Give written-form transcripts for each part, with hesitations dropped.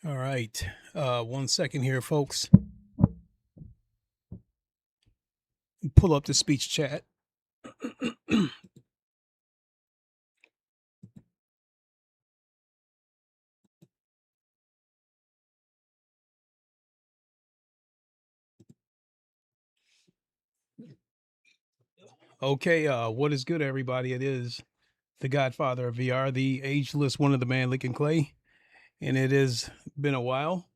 All right. 1 second here, folks. Pull up the speech chat. Okay, what is good, everybody? It is the Godfather of VR, the ageless one of the man licking clay, and it has been a while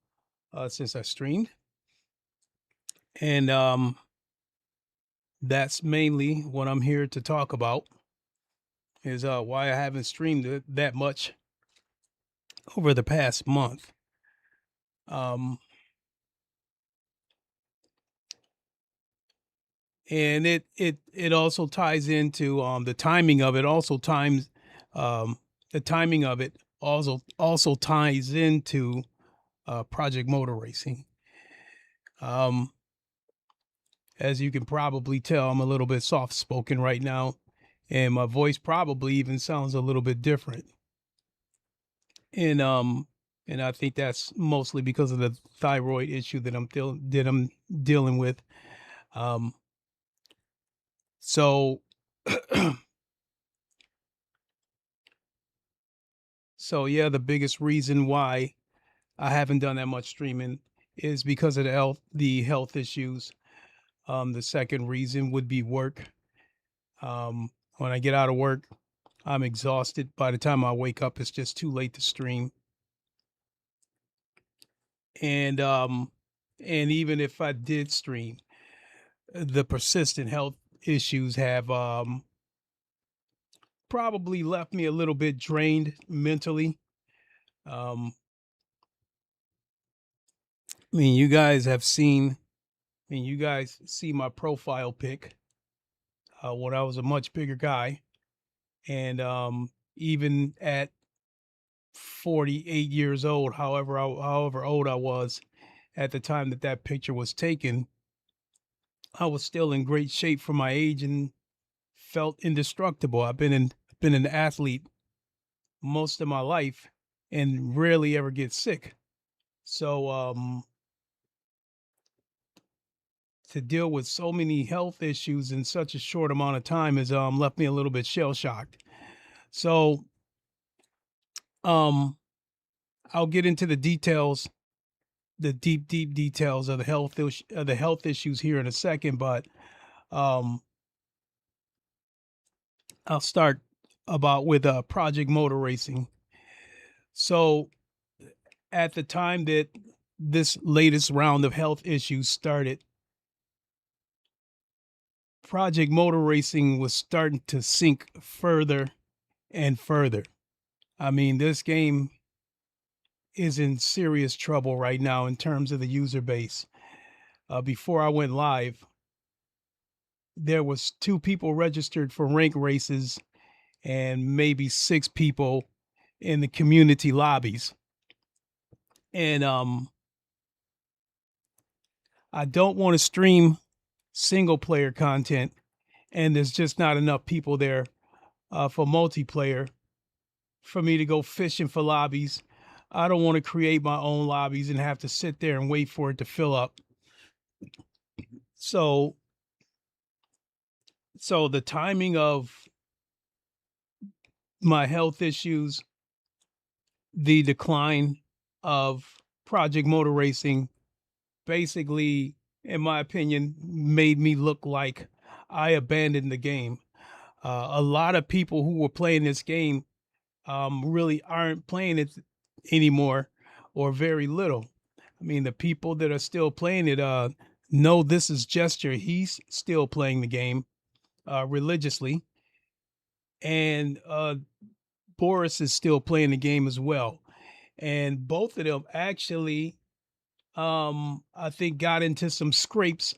since I streamed. And that's mainly what I'm here to talk about, is why I haven't streamed it that much over the past month. And it also ties into the timing of it. Also times the timing of it also ties into Project Motor Racing. As you can probably tell, I'm a little bit soft spoken right now, and my voice probably even sounds a little bit different. And I think that's mostly because of the thyroid issue that I'm dealing with. So so yeah, the biggest reason why I haven't done that much streaming is because of the health issues. The second reason would be work. When I get out of work, I'm exhausted. By the time I wake up, it's just too late to stream. And even if I did stream, the persistent health issues have probably left me a little bit drained mentally. I mean, you guys see my profile pic when I was a much bigger guy. And even at 48 years old, however old I was at the time that picture was taken, I was still in great shape for my age and felt indestructible. I've been an athlete most of my life and rarely ever get sick. So to deal with so many health issues in such a short amount of time has left me a little bit shell shocked. So I'll get into the details, the deep details of the health issues here in a second, but I'll start with Project Motor Racing. So at the time that this latest round of health issues started, Project Motor Racing was starting to sink further and further. I mean, this game is in serious trouble right now in terms of the user base. Before I went live, there was 2 people registered for rank races and maybe 6 people in the community lobbies. And I don't want to stream single player content, and there's just not enough people there for multiplayer for me to go fishing for lobbies. I don't want to create my own lobbies and have to sit there and wait for it to fill up. So the timing of my health issues, the decline of Project Motor Racing, basically, in my opinion, made me look like I abandoned the game. A lot of people who were playing this game really aren't playing it anymore, or very little. I mean, the people that are still playing it know this is Gesture. He's still playing the game religiously. And Boris is still playing the game as well. And both of them actually, I think, got into some scrapes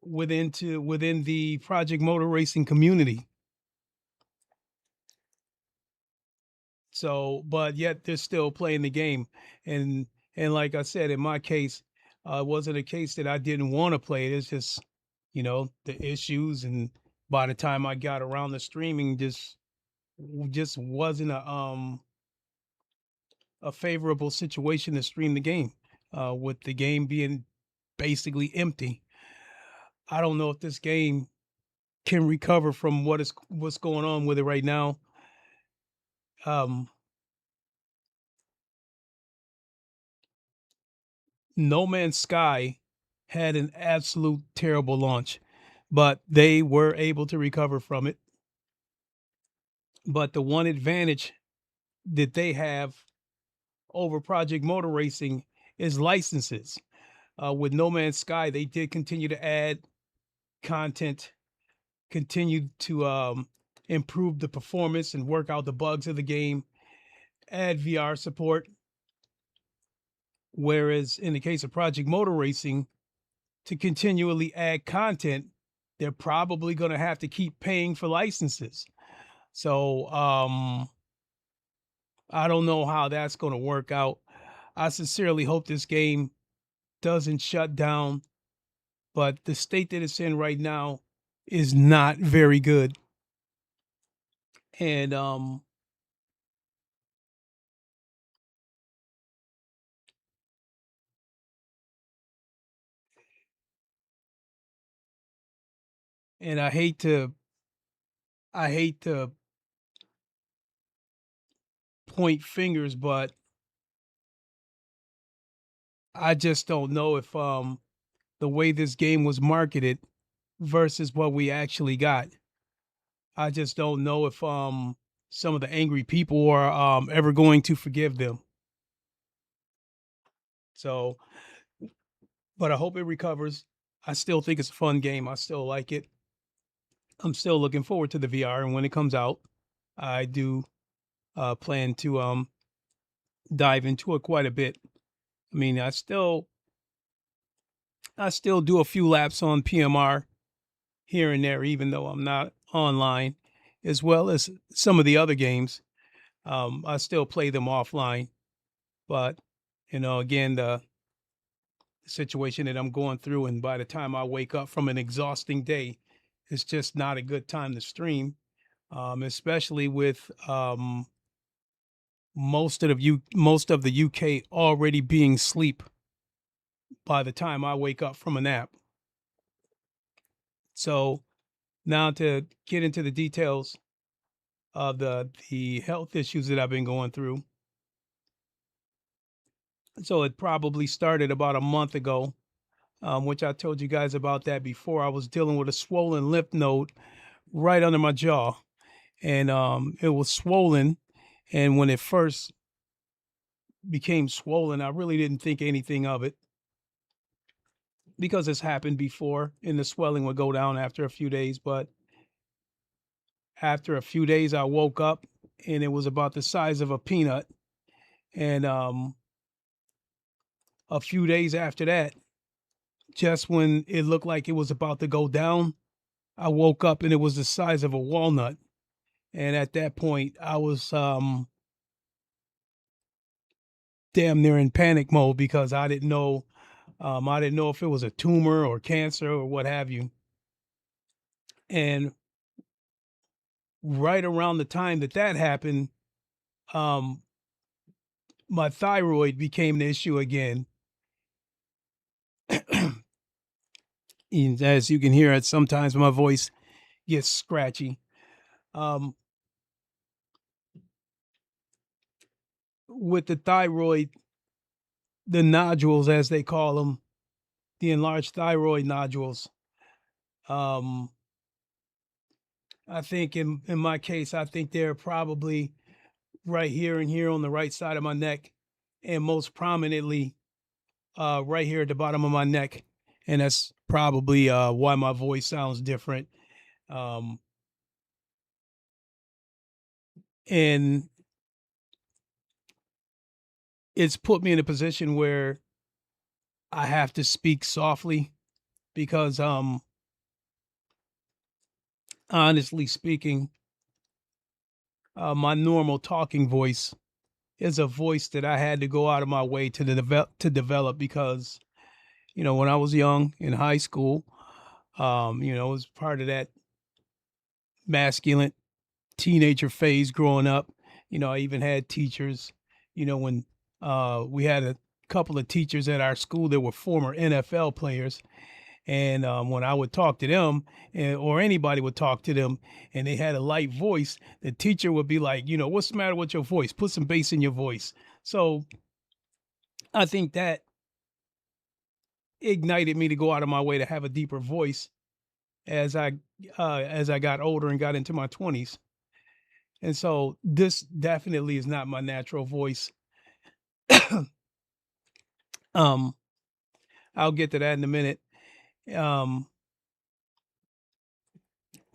within the Project Motor Racing community. So, but yet they're still playing the game. And like I said, in my case, it wasn't a case that I didn't want to play it. It's just, the issues. And by the time I got around to streaming, just wasn't a favorable situation to stream the game, with the game being basically empty. I don't know if this game can recover from what's going on with it right now. No Man's Sky had an absolute terrible launch, but they were able to recover from it. But the one advantage that they have over Project Motor Racing is licenses. With No Man's Sky, they did continue to add content, continue to improve the performance and work out the bugs of the game, add VR support. Whereas in the case of Project Motor Racing, to continually add content, they're probably going to have to keep paying for licenses. So I don't know how that's going to work out. I sincerely hope this game doesn't shut down, but the state that it's in right now is not very good. And I hate to point fingers, but I just don't know if the way this game was marketed versus what we actually got. I just don't know if some of the angry people are ever going to forgive them. So, but I hope it recovers. I still think it's a fun game. I still like it. I'm still looking forward to the VR, and when it comes out, I do plan to dive into it quite a bit. I mean, I still do a few laps on PMR here and there, even though I'm not online, as well as some of the other games. I still play them offline, but again, the situation that I'm going through, and by the time I wake up from an exhausting day, it's just not a good time to stream, especially with most of the UK already being asleep by the time I wake up from a nap. So now to get into the details of the health issues that I've been going through. So it probably started about a month ago, which I told you guys about that before. I was dealing with a swollen lymph node right under my jaw, and it was swollen. And when it first became swollen, I really didn't think anything of it because it's happened before, and the swelling would go down after a few days. But after a few days, I woke up and it was about the size of a peanut. And a few days after that, just when it looked like it was about to go down, I woke up and it was the size of a walnut. And at that point, I was damn near in panic mode because I didn't know if it was a tumor or cancer or what have you. And right around the time that happened, my thyroid became an issue again. And as you can hear, sometimes my voice gets scratchy. With the thyroid, the nodules, as they call them, the enlarged thyroid nodules. I think in my case, I think they're probably right here and here on the right side of my neck, and most prominently right here at the bottom of my neck. And that's probably why my voice sounds different. And it's put me in a position where I have to speak softly because honestly speaking, my normal talking voice is a voice that I had to go out of my way to develop because, when I was young in high school, it was part of that masculine teenager phase growing up. I even had teachers, when we had a couple of teachers at our school that were former NFL players. And when I would talk to them, or anybody would talk to them, and they had a light voice, the teacher would be like, what's the matter with your voice? Put some bass in your voice. So I think that ignited me to go out of my way to have a deeper voice as I got older and got into my 20s. And so this definitely is not my natural voice. I'll get to that in a minute.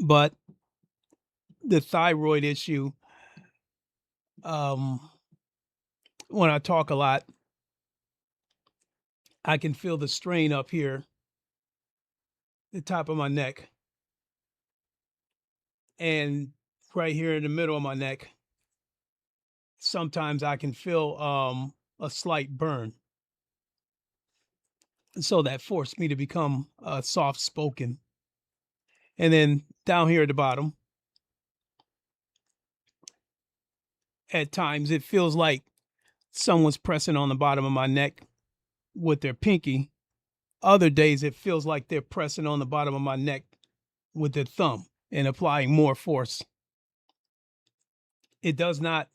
But the thyroid issue, when I talk a lot, I can feel the strain up here, the top of my neck, and right here in the middle of my neck. Sometimes I can feel a slight burn. So that forced me to become soft spoken. And then down here at the bottom, at times it feels like someone's pressing on the bottom of my neck with their pinky. Other days it feels like they're pressing on the bottom of my neck with their thumb and applying more force. It does not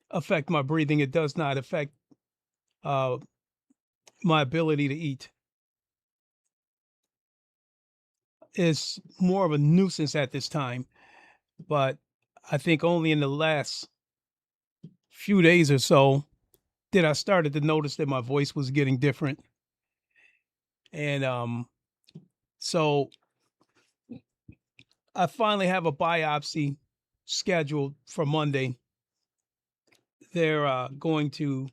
affect my breathing. It does not affect my ability to eat. It's more of a nuisance at this time, but I think only in the last few days or so did I started to notice that my voice was getting different. And so I finally have a biopsy scheduled for Monday. They're going to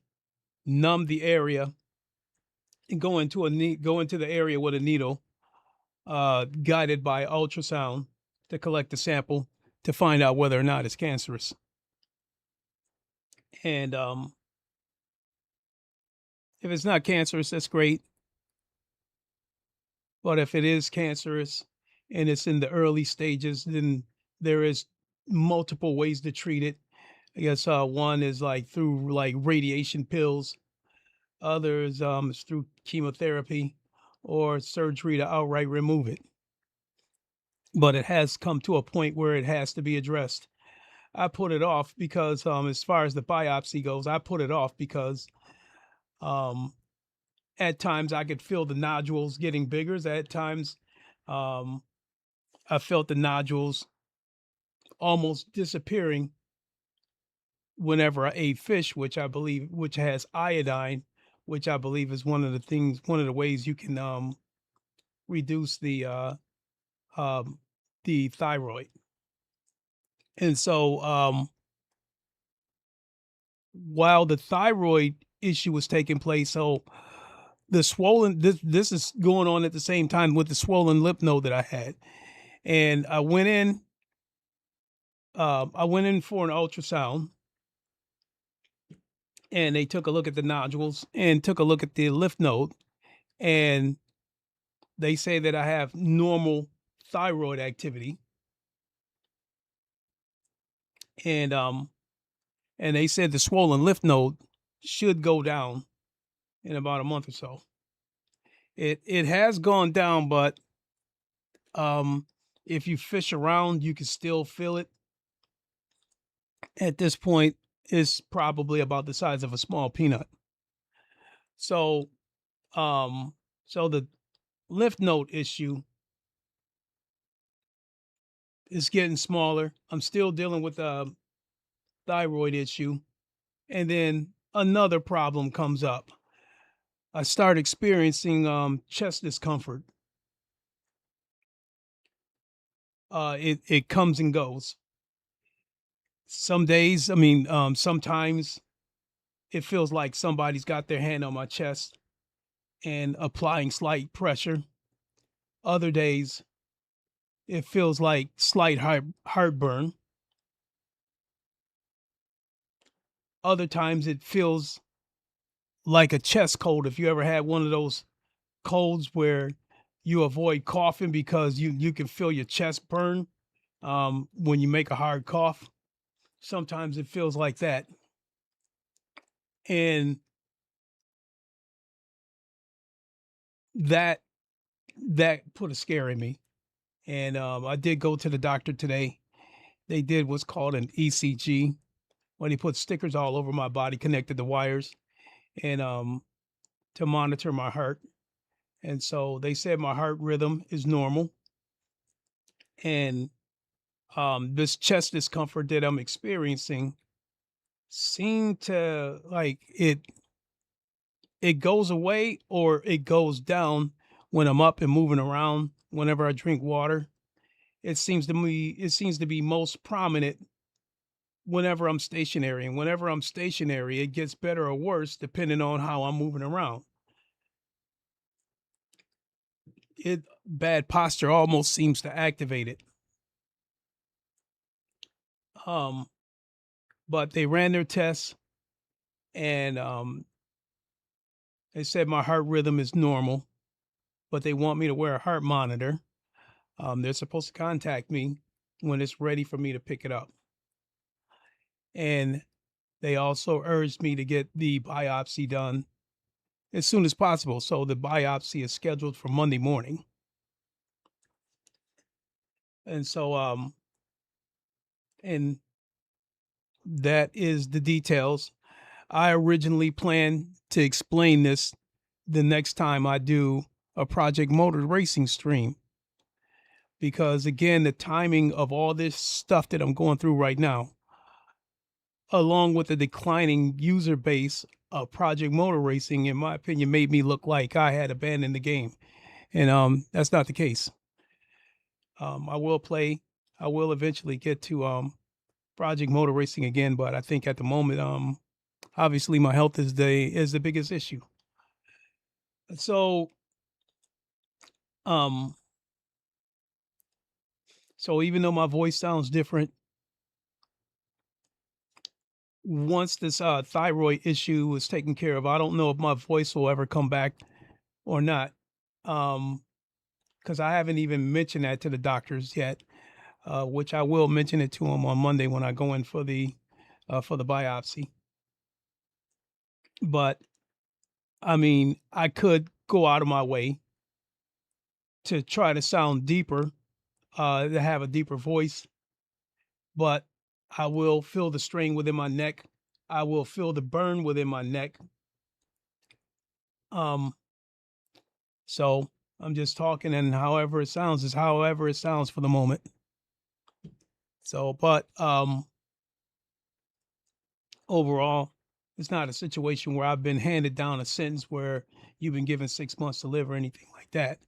numb the area and go into the area with a needle, guided by ultrasound, to collect the sample to find out whether or not it's cancerous. And if it's not cancerous, that's great. But if it is cancerous and it's in the early stages, then there is multiple ways to treat it. I guess one is like through like radiation pills. Others is through chemotherapy or surgery to outright remove it. But it has come to a point where it has to be addressed. I put it off because as far as the biopsy goes, I put it off because at times I could feel the nodules getting bigger. At times I felt the nodules almost disappearing whenever I ate fish, which has iodine, which I believe is one of the ways you can reduce the thyroid. And so while the thyroid issue was taking place, so the swollen this is going on at the same time with the swollen lymph node that I had. And I went in for an ultrasound, and they took a look at the nodules and took a look at the lymph node, and they say that I have normal thyroid activity. And they said the swollen lymph node should go down in about a month or so. It has gone down, but if you fish around, you can still feel it. At this point, it's probably about the size of a small peanut. So the lymph node issue is getting smaller. I'm still dealing with a thyroid issue. And then another problem comes up. I start experiencing chest discomfort. It comes and goes. Some days, sometimes it feels like somebody's got their hand on my chest and applying slight pressure. Other days, it feels like slight heartburn. Other times, it feels like a chest cold. If you ever had one of those colds where you avoid coughing because you can feel your chest burn when you make a hard cough, sometimes it feels like that. And that put a scare in me. And I did go to the doctor today. They did what's called an ECG, where they put stickers all over my body, connected to wires, and to monitor my heart. And so they said my heart rhythm is normal. And this chest discomfort that I'm experiencing seemed to like it goes away or it goes down when I'm up and moving around whenever I drink water. it seems to be most prominent whenever I'm stationary. And whenever I'm stationary, it gets better or worse depending on how I'm moving around. Bad posture almost seems to activate it. But they ran their tests, and they said my heart rhythm is normal, but they want me to wear a heart monitor. They're supposed to contact me when it's ready for me to pick it up. And they also urged me to get the biopsy done as soon as possible. So the biopsy is scheduled for Monday morning. And so, and that is the details. I originally planned to explain this the next time I do a Project Motor Racing stream. Because again, the timing of all this stuff that I'm going through right now, along with the declining user base of Project Motor Racing, in my opinion, made me look like I had abandoned the game. And that's not the case. I will eventually get to Project Motor Racing again, but I think at the moment, obviously my health is the biggest issue. So so even though my voice sounds different, once this thyroid issue is taken care of, I don't know if my voice will ever come back or not. Because I haven't even mentioned that to the doctors yet, which I will mention it to them on Monday when I go in for the biopsy. But I mean, I could go out of my way to try to sound deeper, to have a deeper voice, but I will feel the strain within my neck. I will feel the burn within my neck. So I'm just talking, and however it sounds is however it sounds for the moment. So, but overall, it's not a situation where I've been handed down a sentence where you've been given 6 months to live or anything like that.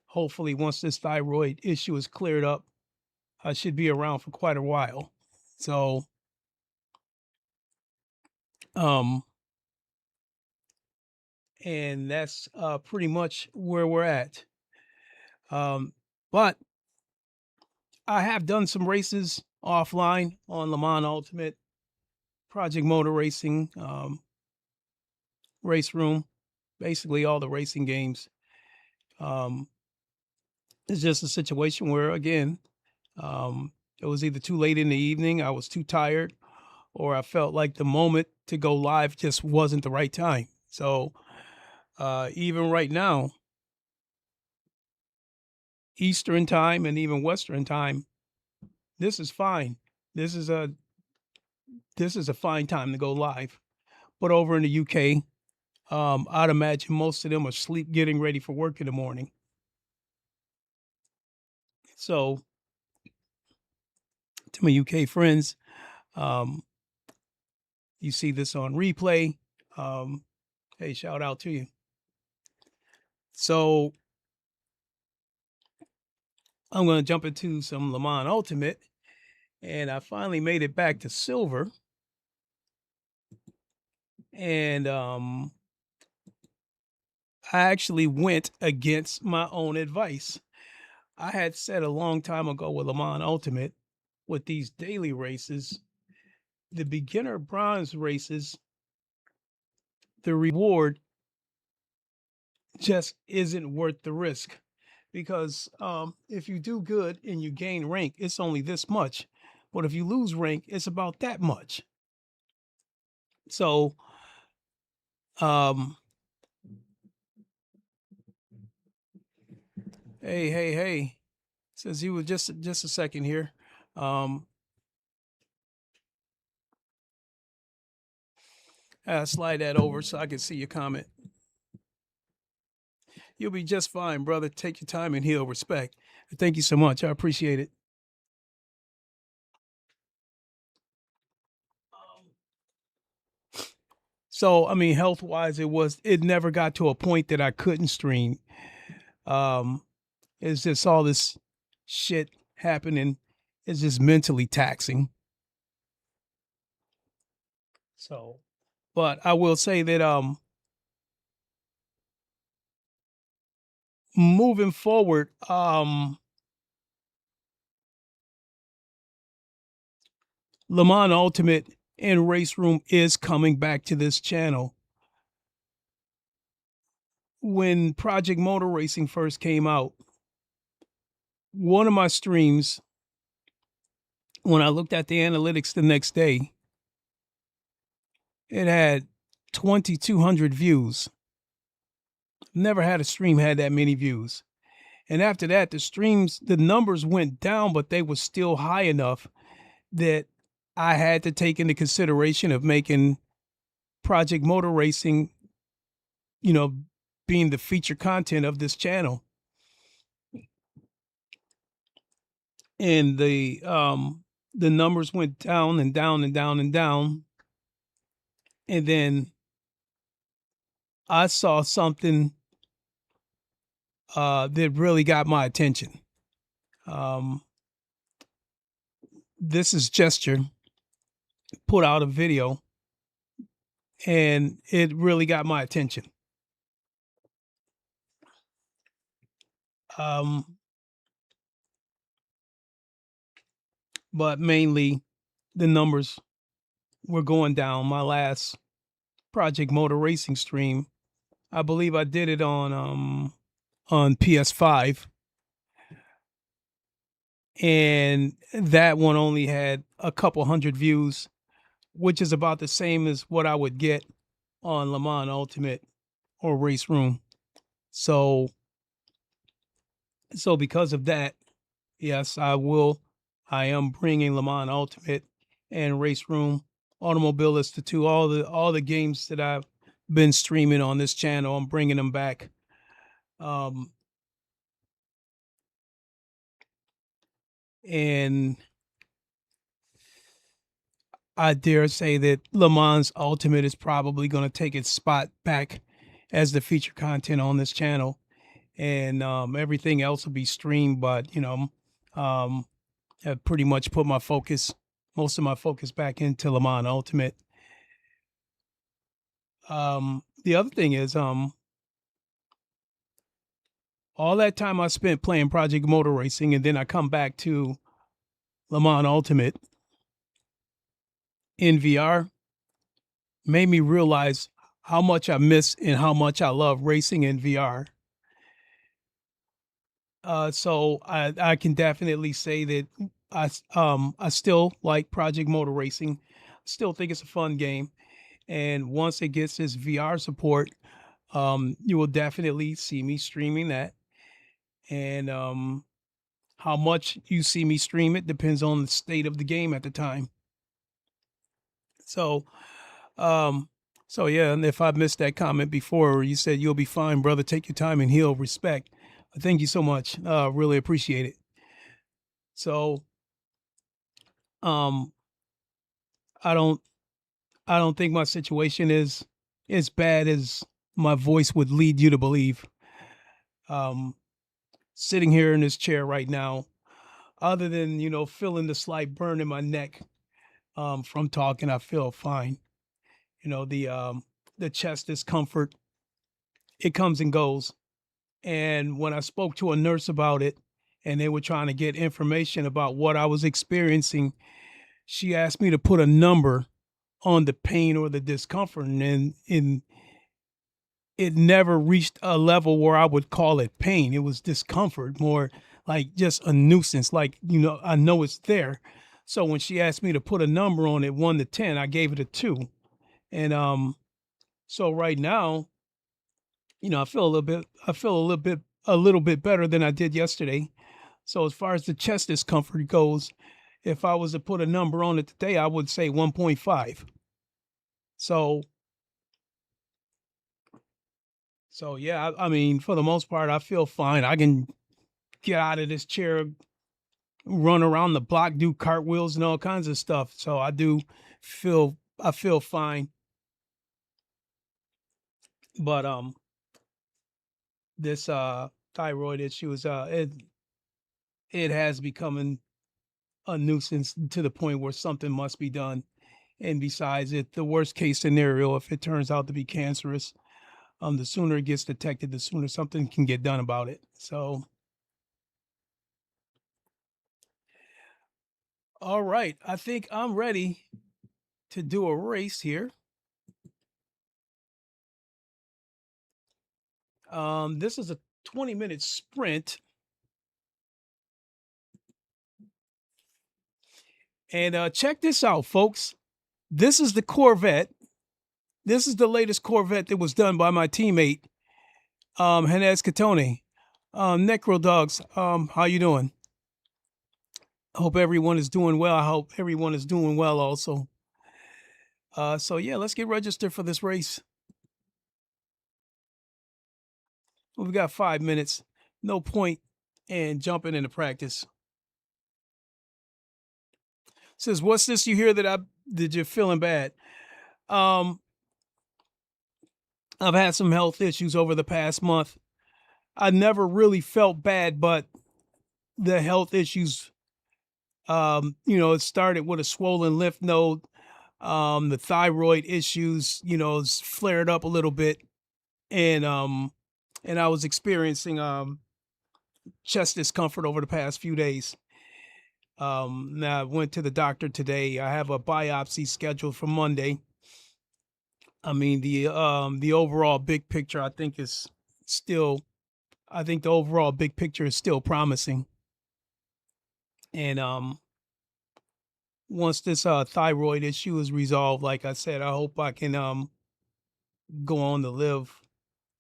Hopefully, once this thyroid issue is cleared up, I should be around for quite a while. So, and that's pretty much where we're at. But I have done some races offline on LeMans Ultimate, Project Motor Racing, Race Room, basically all the racing games. It's just a situation where, again, it was either too late in the evening, I was too tired, or I felt like the moment to go live just wasn't the right time. So even right now, Eastern time and even Western time, this is fine. This is a fine time to go live. But over in the UK, I'd imagine most of them are asleep getting ready for work in the morning. So to my UK friends, you see this on replay. Hey, shout out to you. So I'm going to jump into some LeMans Ultimate, and I finally made it back to silver. And I actually went against my own advice. I had said a long time ago with LeMans Ultimate, with these daily races, the beginner bronze races, the reward just isn't worth the risk. Because if you do good and you gain rank, it's only this much. But if you lose rank, it's about that much. So, hey, says he was just a second here. Slide that over so I can see your comment. You'll be just fine, brother. Take your time and heal. Respect. Thank you so much. I appreciate it. So, I mean, health-wise, it never got to a point that I couldn't stream. It's just all this shit happening is just mentally taxing. So, but I will say that moving forward, LeMans Ultimate and Race Room is coming back to this channel. When Project Motor Racing first came out, one of my streams, when I looked at the analytics the next day, it had 2,200 views. Never had a stream had that many views. And after that, the numbers went down, but they were still high enough that I had to take into consideration of making Project Motor Racing, being the feature content of this channel. And the numbers went down and down and down and down. And then I saw something that really got my attention. This is Gesture put out a video, and it really got my attention. But mainly the numbers were going down. My last Project Motor Racing stream, I believe I did it on PS5, and that one only had a couple hundred views, which is about the same as what I would get on LeMans Ultimate or Race Room. So because of that, yes, I am bringing LeMans Ultimate and Race Room, Automobilist to all the games that I've been streaming on this channel. I'm bringing them back. And I dare say that LeMans Ultimate is probably going to take its spot back as the feature content on this channel, and everything else will be streamed. But I've pretty much put most of my focus back into LeMans Ultimate. The other thing is, all that time I spent playing Project Motor Racing, and then I come back to LeMans Ultimate in VR, made me realize how much I miss and how much I love racing in VR. So I can definitely say that I still like Project Motor Racing. Still think it's a fun game, and once it gets this VR support, you will definitely see me streaming that. And how much you see me stream it depends on the state of the game at the time. So yeah, and if I missed that comment before, you said you'll be fine, brother. Take your time and heal. Respect. Thank you so much. Really appreciate it. So, I don't think my situation is as bad as my voice would lead you to believe. Sitting here in this chair right now, other than, feeling the slight burn in my neck, from talking, I feel fine. The chest discomfort, it comes and goes. And when I spoke to a nurse about it, and they were trying to get information about what I was experiencing, she asked me to put a number on the pain or the discomfort, and it never reached a level where I would call it pain. It was discomfort, more like just a nuisance. Like, I know it's there. So when she asked me to put a number on it, 1 to 10, I gave it a 2. And so right now, I feel a little bit better than I did yesterday. So as far as the chest discomfort goes, if I was to put a number on it today, I would say 1.5. So yeah, I mean, for the most part, I feel fine. I can get out of this chair, run around the block, do cartwheels and all kinds of stuff. So I feel fine. But this thyroid issue is it has become a nuisance to the point where something must be done. And besides it, the worst case scenario, if it turns out to be cancerous, the sooner it gets detected, the sooner something can get done about it. So, all right, I think I'm ready to do a race here. This is a 20-minute sprint. And check this out, folks. This is the Corvette. This is the latest Corvette that was done by my teammate, Hanez Katone. Necro Dogs, how you doing? I hope everyone is doing well. I hope everyone is doing well also. So yeah, let's get registered for this race. We've got 5 minutes. No point in jumping into practice. Says, what's this you hear that you're feeling bad? I've had some health issues over the past month. I never really felt bad, but the health issues, it started with a swollen lymph node. The thyroid issues, it's flared up a little bit. And I was experiencing chest discomfort over the past few days. Now I went to the doctor today. I have a biopsy scheduled for Monday. I mean, the overall big picture, I think the overall big picture is still promising. And once this thyroid issue is resolved, like I said, I hope I can go on to live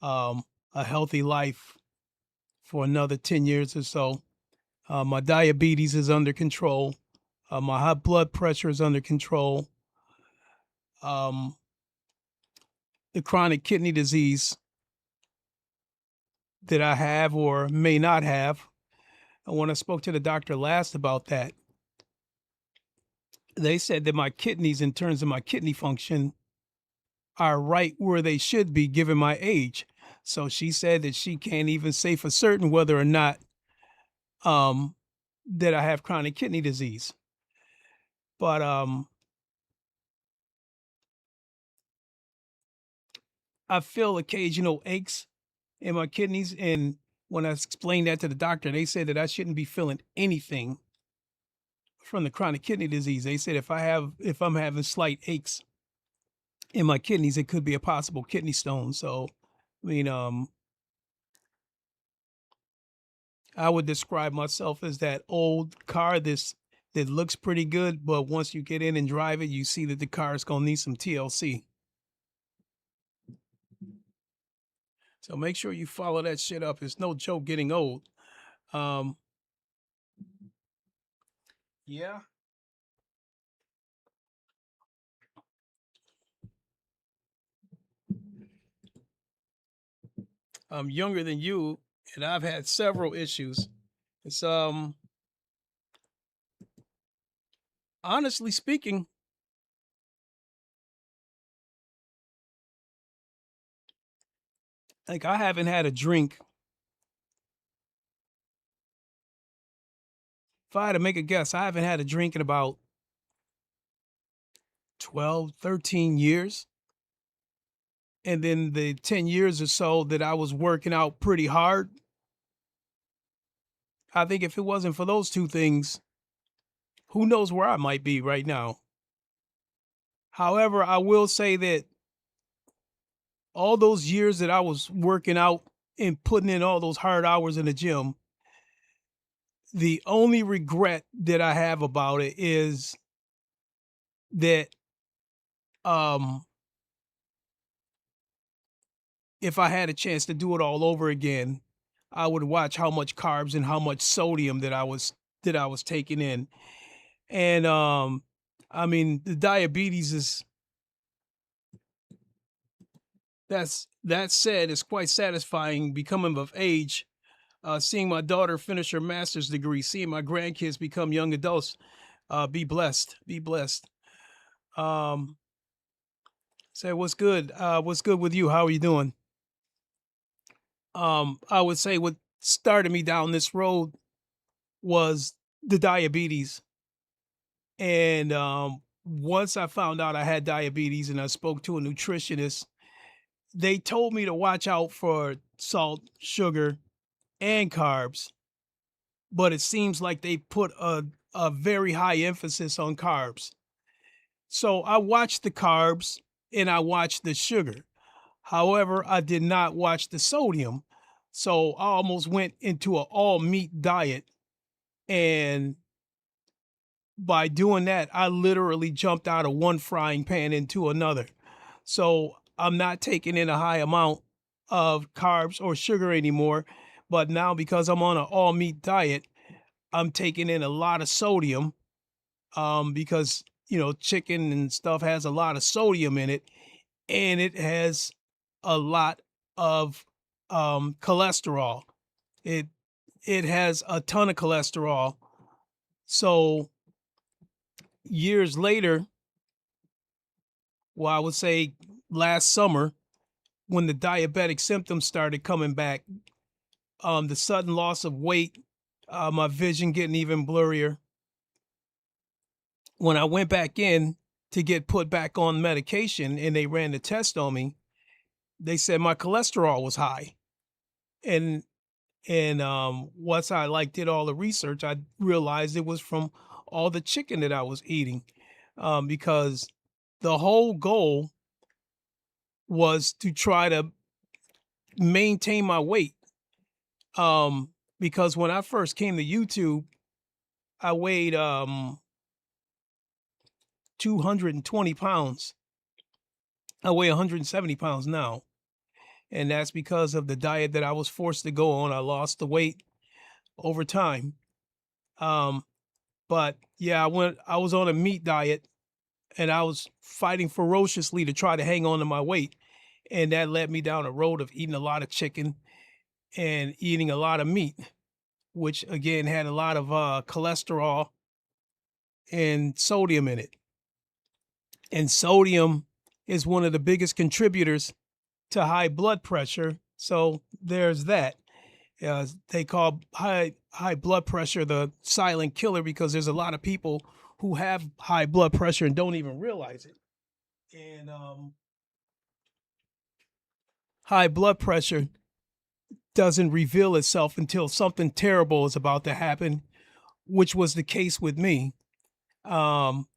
a healthy life for another 10 years or so. My diabetes is under control. My high blood pressure is under control. The chronic kidney disease that I have or may not have. And when I spoke to the doctor last about that, they said that my kidneys, in terms of my kidney function, are right where they should be given my age. So she said that she can't even say for certain whether or not that I have chronic kidney disease. But I feel occasional aches in my kidneys, and when I explained that to the doctor, they said that I shouldn't be feeling anything from the chronic kidney disease. They said if I'm having slight aches in my kidneys, it could be a possible kidney stone. So, I mean, I would describe myself as that old car that looks pretty good, but once you get in and drive it, you see that the car is gonna need some TLC. So make sure you follow that shit up. It's no joke getting old. Yeah. I'm younger than you, and I've had several issues. It's honestly speaking, like I haven't had a drink. If I had to make a guess, I haven't had a drink in about 12, 13 years. And then the 10 years or so that I was working out pretty hard, I think if it wasn't for those two things, who knows where I might be right now. However, I will say that all those years that I was working out and putting in all those hard hours in the gym, the only regret that I have about it is that if I had a chance to do it all over again, I would watch how much carbs and how much sodium that I was taking in. And I mean, the diabetes is, that said, it's quite satisfying becoming of age, seeing my daughter finish her master's degree, seeing my grandkids become young adults. Be blessed. Be blessed. Say what's good? What's good with you? How are you doing? I would say what started me down this road was the diabetes. And once I found out I had diabetes and I spoke to a nutritionist, they told me to watch out for salt, sugar, and carbs. But it seems like they put a very high emphasis on carbs. So I watched the carbs and I watched the sugar. However, I did not watch the sodium. So I almost went into an all meat diet. And by doing that, I literally jumped out of one frying pan into another. So I'm not taking in a high amount of carbs or sugar anymore. But now, because I'm on an all meat diet, I'm taking in a lot of sodium, because, chicken and stuff has a lot of sodium in it, and it has a lot of cholesterol. It it has a ton of cholesterol. So years later, well, I would say last summer, when the diabetic symptoms started coming back, the sudden loss of weight, my vision getting even blurrier. When I went back in to get put back on medication and they ran the test on me, they said my cholesterol was high. And once I did all the research, I realized it was from all the chicken that I was eating, because the whole goal was to try to maintain my weight. Because when I first came to YouTube, I weighed 220 pounds. I weigh 170 pounds now. And that's because of the diet that I was forced to go on. I lost the weight over time. Um, but yeah, I was on a meat diet and I was fighting ferociously to try to hang on to my weight. And that led me down a road of eating a lot of chicken and eating a lot of meat, which again had a lot of cholesterol and sodium in it. And sodium is one of the biggest contributors to high blood pressure. So there's that. They call high blood pressure the silent killer, because there's a lot of people who have high blood pressure and don't even realize it. And high blood pressure doesn't reveal itself until something terrible is about to happen, which was the case with me. Um,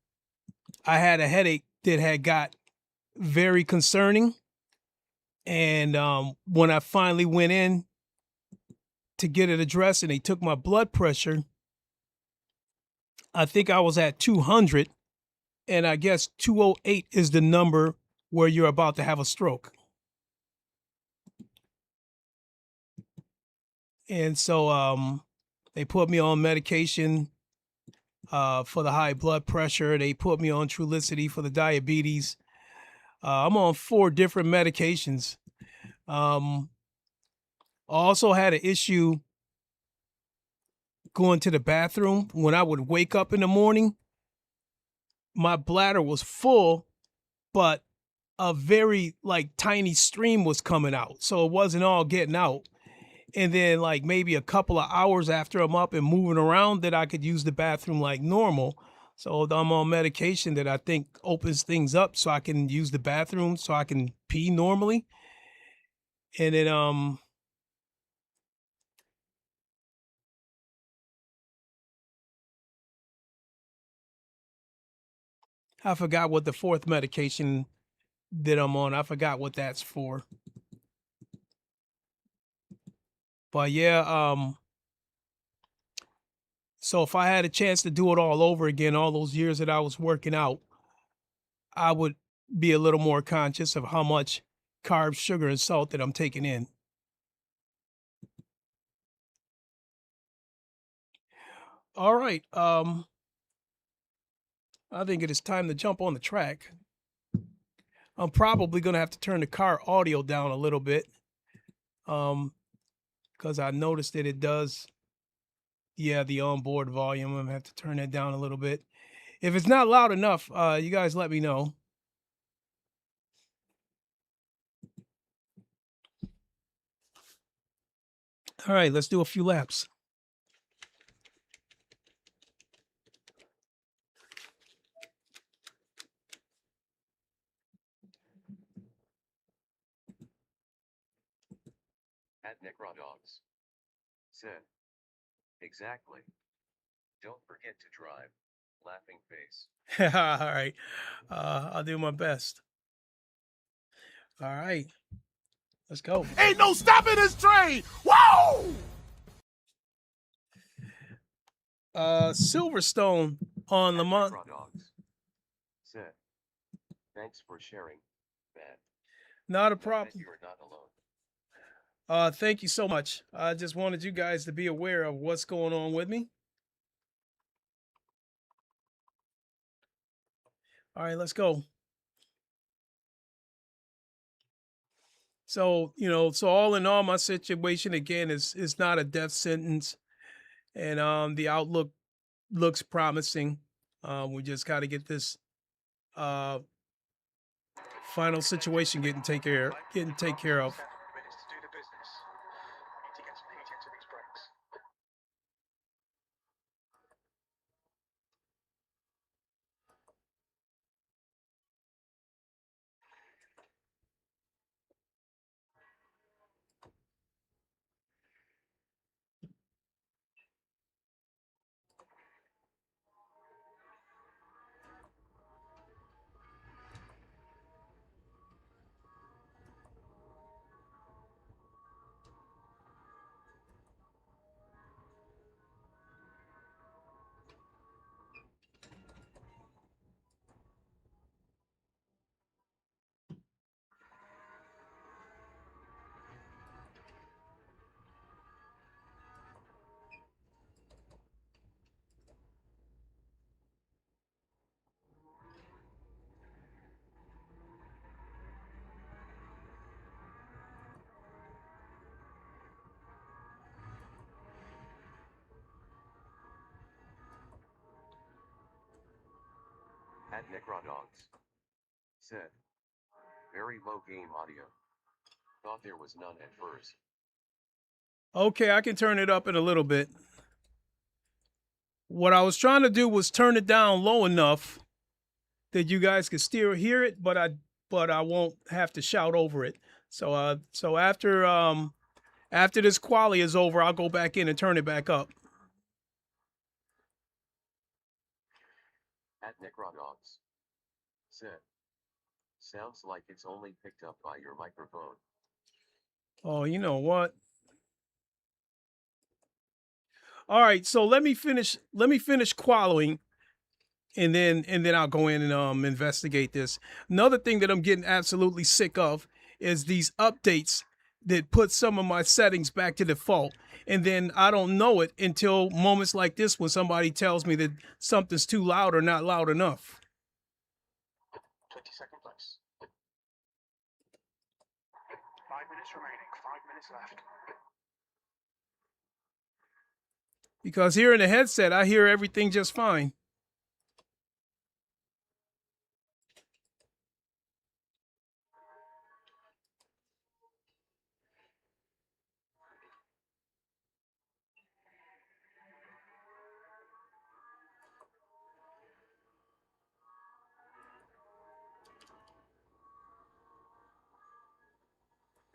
I had a headache that had got very concerning. And when I finally went in to get it addressed and they took my blood pressure, I think I was at 200. And I guess 208 is the number where you're about to have a stroke. And so they put me on medication for the high blood pressure. They put me on Trulicity for the diabetes. I'm on 4 different medications. I also had an issue going to the bathroom. When I would wake up in the morning, my bladder was full, but a very tiny stream was coming out. So it wasn't all getting out. And then maybe a couple of hours after I'm up and moving around, that I could use the bathroom like normal. So I'm on medication that I think opens things up so I can use the bathroom so I can pee normally. And then I forgot what the 4th medication that I'm on. I forgot what that's for. But yeah, so if I had a chance to do it all over again, all those years that I was working out, I would be a little more conscious of how much carbs, sugar, and salt that I'm taking in. All right. I think it is time to jump on the track. I'm probably going to have to turn the car audio down a little bit, because I noticed that it does, yeah, the onboard volume. I'm going to have to turn that down a little bit. If it's not loud enough, you guys let me know. All right, let's do a few laps. At Necrodogs said, exactly. Don't forget to drive. Laughing face. All right. I'll do my best. All right. Let's go. Ain't no stopping this train. Whoa! Silverstone on LeMans. Necrodogs said, thanks for sharing, man. Not a Know that problem. you're not alone. Thank you so much. I just wanted you guys to be aware of what's going on with me. All right, let's go. So, so all in all, my situation again is not a death sentence, and the outlook looks promising. We just got to get this final situation getting take care of. At Necrodogs said, very low game audio. Thought there was none at first. Okay, I can turn it up in a little bit. What I was trying to do was turn it down low enough that you guys could still hear it, but I won't have to shout over it. So after this quali is over, I'll go back in and turn it back up. At Necrodogs said, sounds like it's only picked up by your microphone. Oh, you know what? All right, so let me finish qualifying, and then I'll go in and investigate this. Another thing that I'm getting absolutely sick of is these updates that put some of my settings back to default, and then I don't know it until moments like this when somebody tells me that something's too loud or not loud enough. 22nd place. 5 minutes remaining. 5 minutes left. Because here in the headset, I hear everything just fine.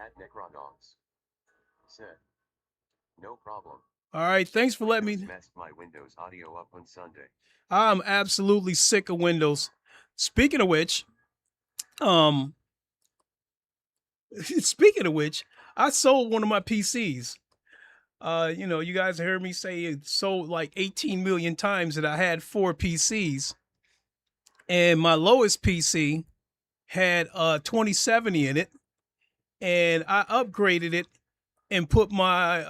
At Necrodogs said, no problem. All right, thanks for letting me. Messed my Windows audio up on Sunday. I'm absolutely sick of Windows. Speaking of which, I sold one of my PCs. You guys heard me say it sold like 18 million times that I had 4 PCs. And my lowest PC had 2070 in it. And I upgraded it and put my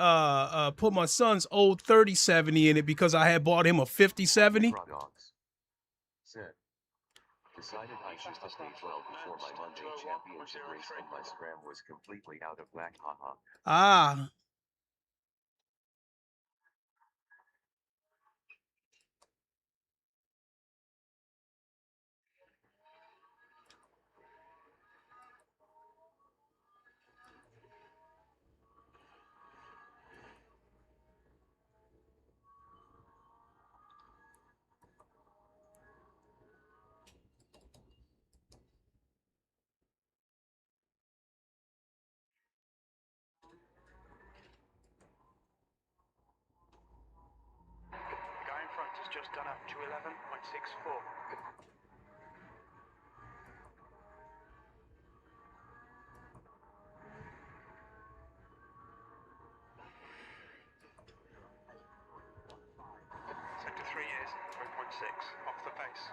son's old 3070 in it because I had bought him a 5070. Necrodogs said, decided I should update well before my Monday championship race and my scram was completely out of whack, haha. Ah. just done up to 11.64. Sector 3 is 3.6 off the pace.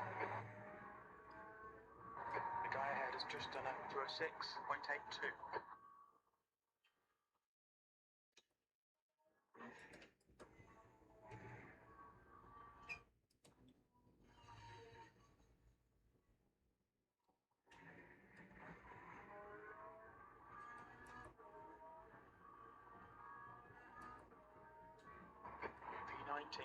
The guy ahead has just done up to a 6.82. P19.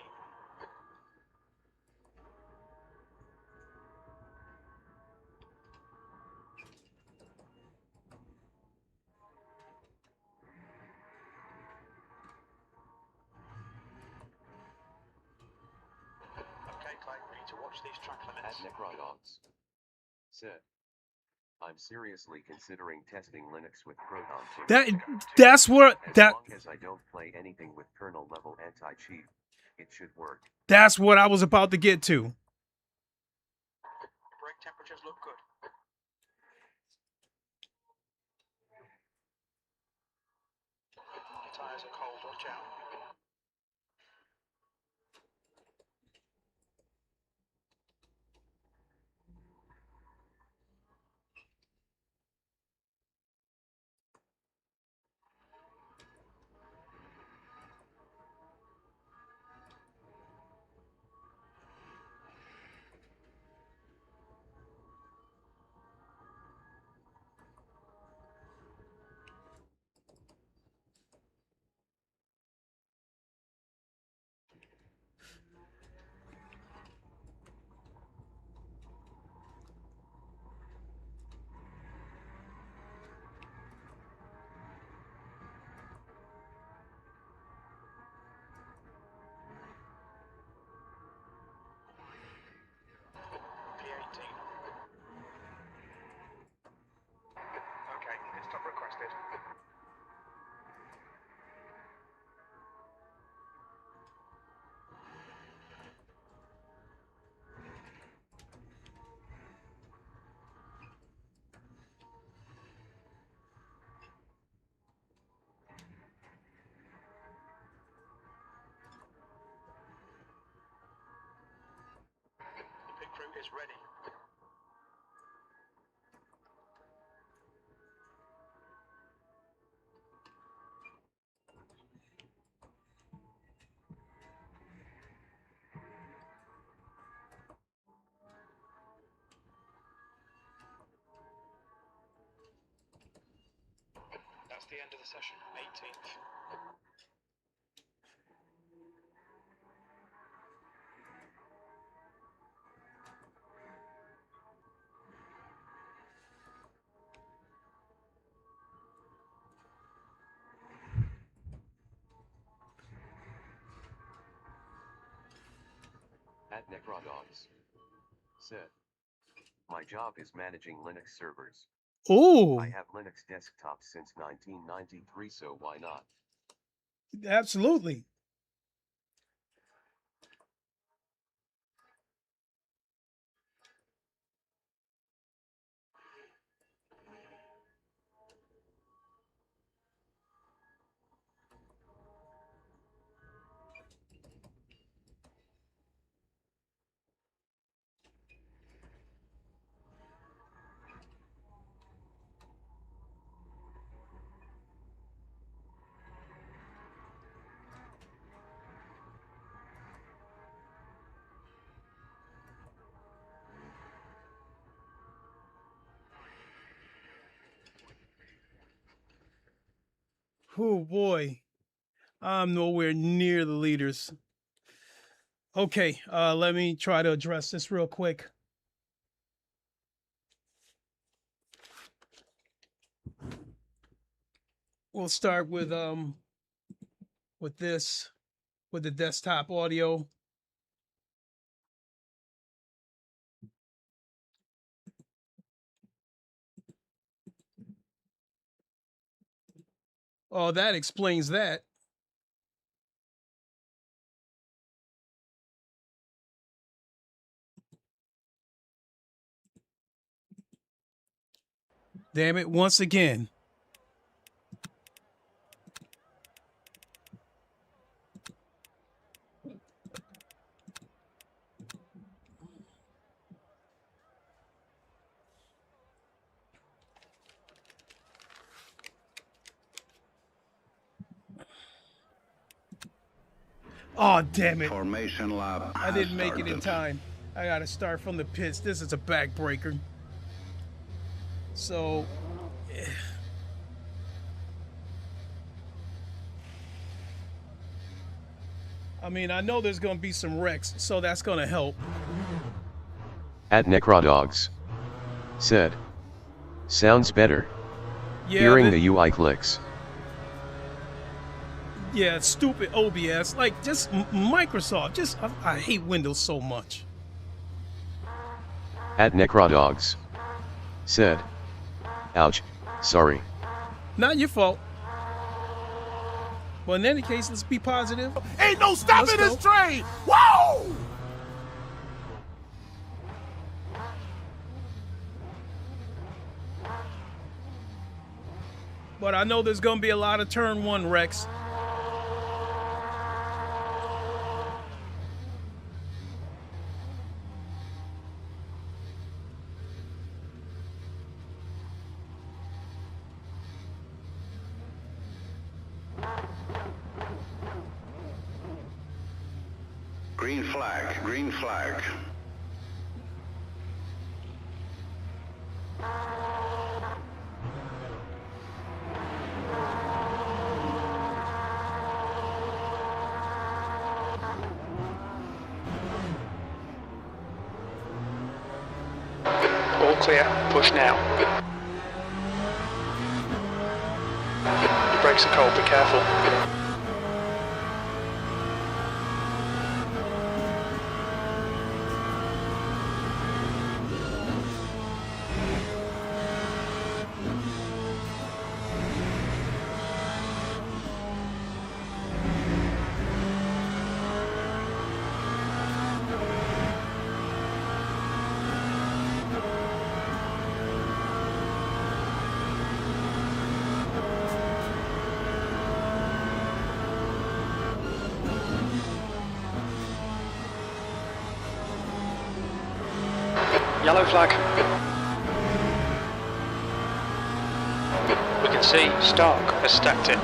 Okay, Clay, we need to watch these track At limits. Necrodogs. Said. I'm seriously considering testing Linux with Proton Jr. That's what As that long as I don't play anything with kernel level anti-cheat, it should work. that's what I was about to get to. Brake temperatures look good. The tyres are cold, watch out. P18. Okay, pit stop requested. The pit crew is ready. That's the end of the session, 18th. At Necrodogs. Said. My job is managing Linux servers. Oh, I have Linux desktops since 1993, so why not? absolutely. Oh boy, I'm nowhere near the leaders. Okay, let me try to address this real quick. We'll start with this, with the desktop audio. Oh, that explains that. Damn it, once again. Oh, damn it. Formation lab. I didn't make it in time. I gotta start from the pits. This is a backbreaker. So, I mean, I know there's gonna be some wrecks, so that's gonna help. At Necrodogs said, sounds better. Yeah, Hearing the UI clicks. Yeah, stupid OBS. Like, just Microsoft. Just, I hate Windows so much. At Necrodogs said, ouch, sorry. Not your fault. Well, in any case, let's be positive. Ain't no stopping this train! Whoa! But I know there's gonna be a lot of turn 1 wrecks. Green flag, green flag. All clear, push now. Your brakes are cold, be careful. Yellow flag. We can see Stark has stacked it.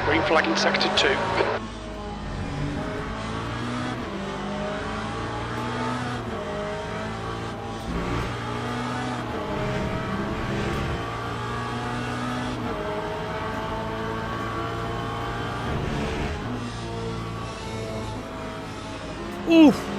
Green flag in sector 2. Oof.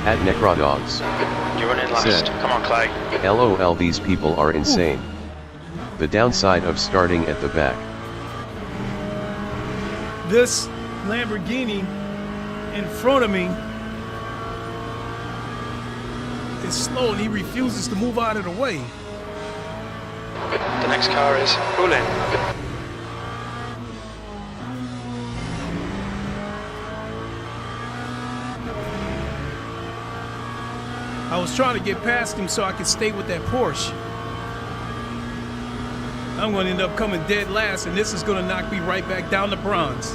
At Necrodogs You're running last. said, Come on, Clay. LOL, these people are insane. The downside of starting at the back. This Lamborghini in front of me is slow and he refuses to move out of the way. The next car is pull in. I was trying to get past him so I could stay with that Porsche. I'm going to end up coming dead last, and this is going to knock me right back down to bronze.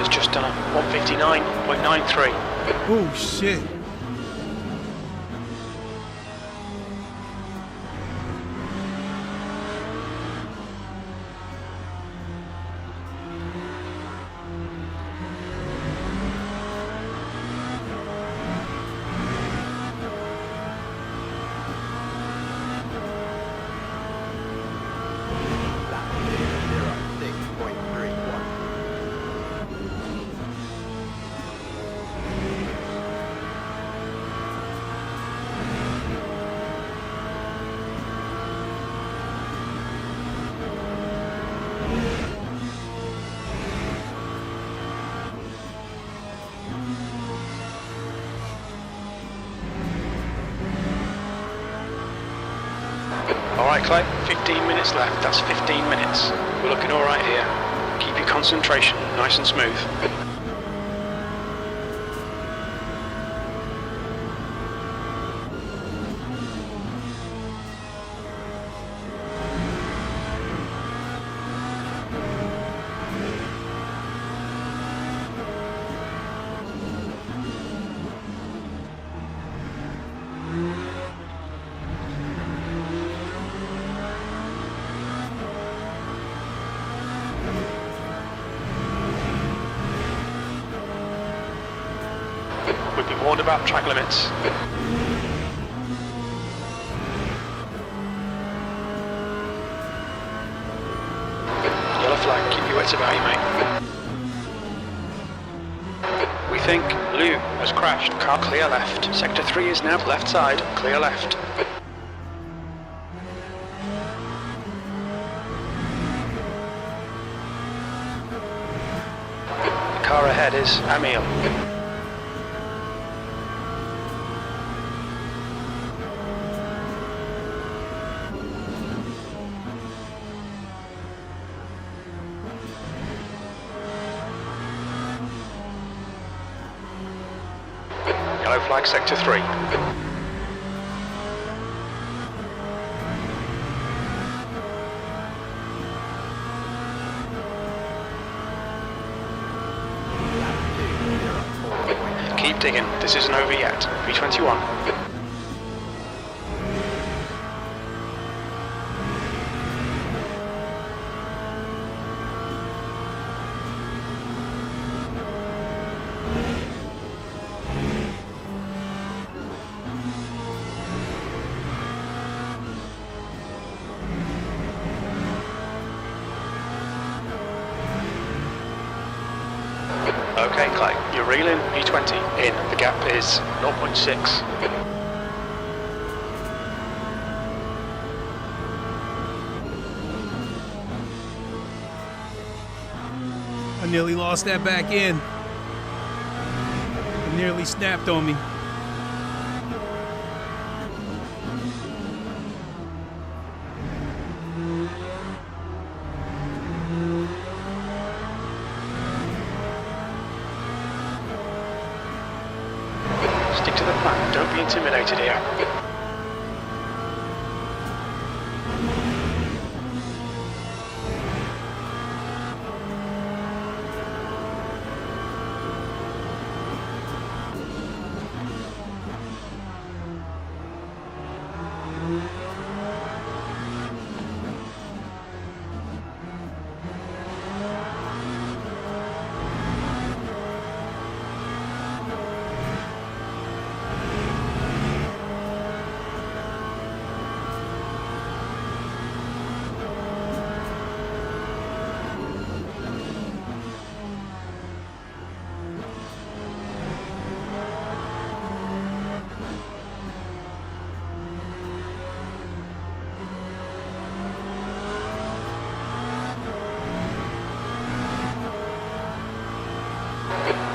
has just done a 159.93. Oh shit. Alright Clay, 15 minutes left, that's 15 minutes. We're looking alright here. Keep your concentration nice and smooth. We've been warned about track limits. Yellow flag, keep your wits about you, mate. We think Lou has crashed. Car clear left. Sector 3 is now left side, clear left. The car ahead is Amil. Yellow flag, sector 3. Keep digging, this isn't over yet. 321. Okay, Clay, you're reeling, P20, in. The gap is 0.6. I nearly lost that back end. It nearly snapped on me. Stick to the plan, don't be intimidated here.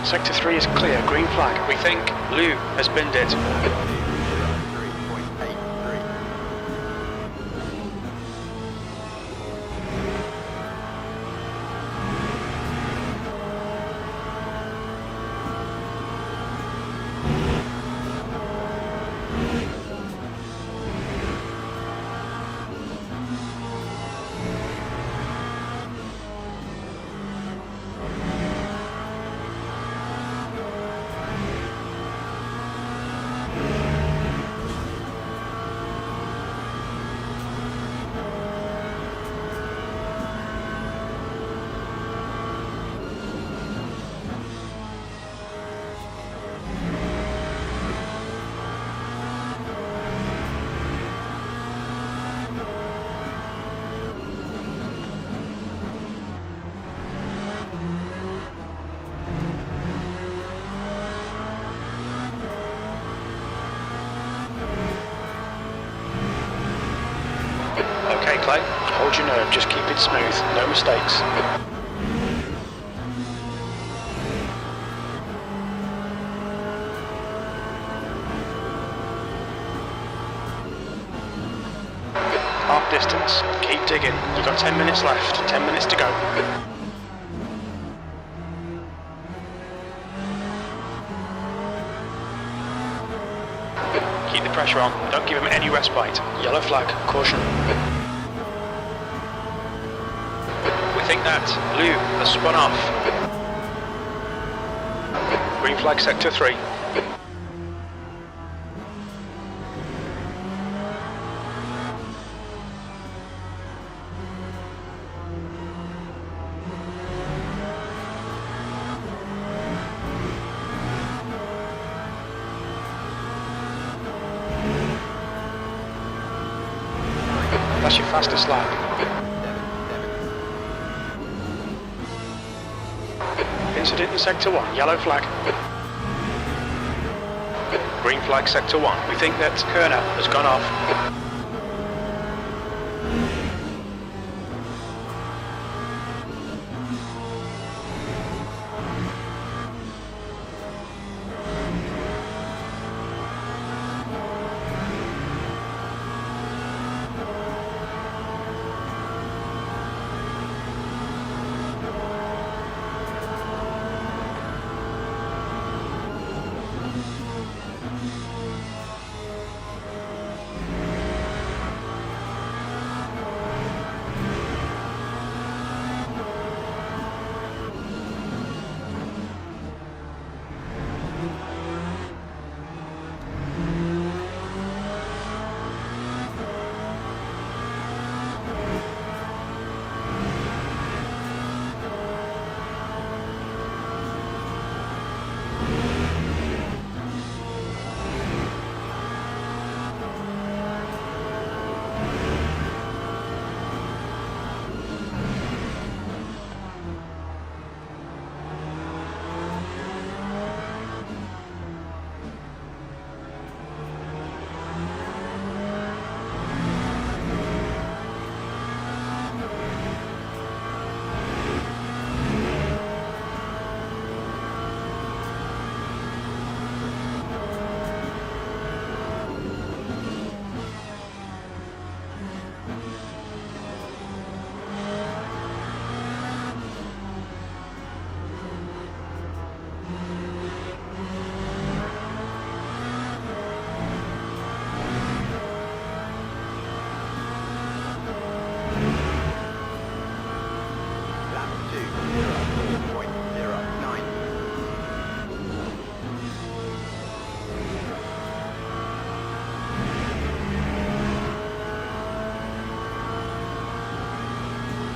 Sector 3 is clear, green flag. We think Lou has binned it. Clay, hold your nerve, just keep it smooth, no mistakes. Half distance, keep digging, you've got 10 minutes left, 10 minutes to go. Keep the pressure on, don't give him any respite. Yellow flag, caution. We think that blue has spun off. Green flag sector 3. That's your fastest lap. Incident in sector 1, yellow flag. Green flag sector 1. We think that Kerner has gone off.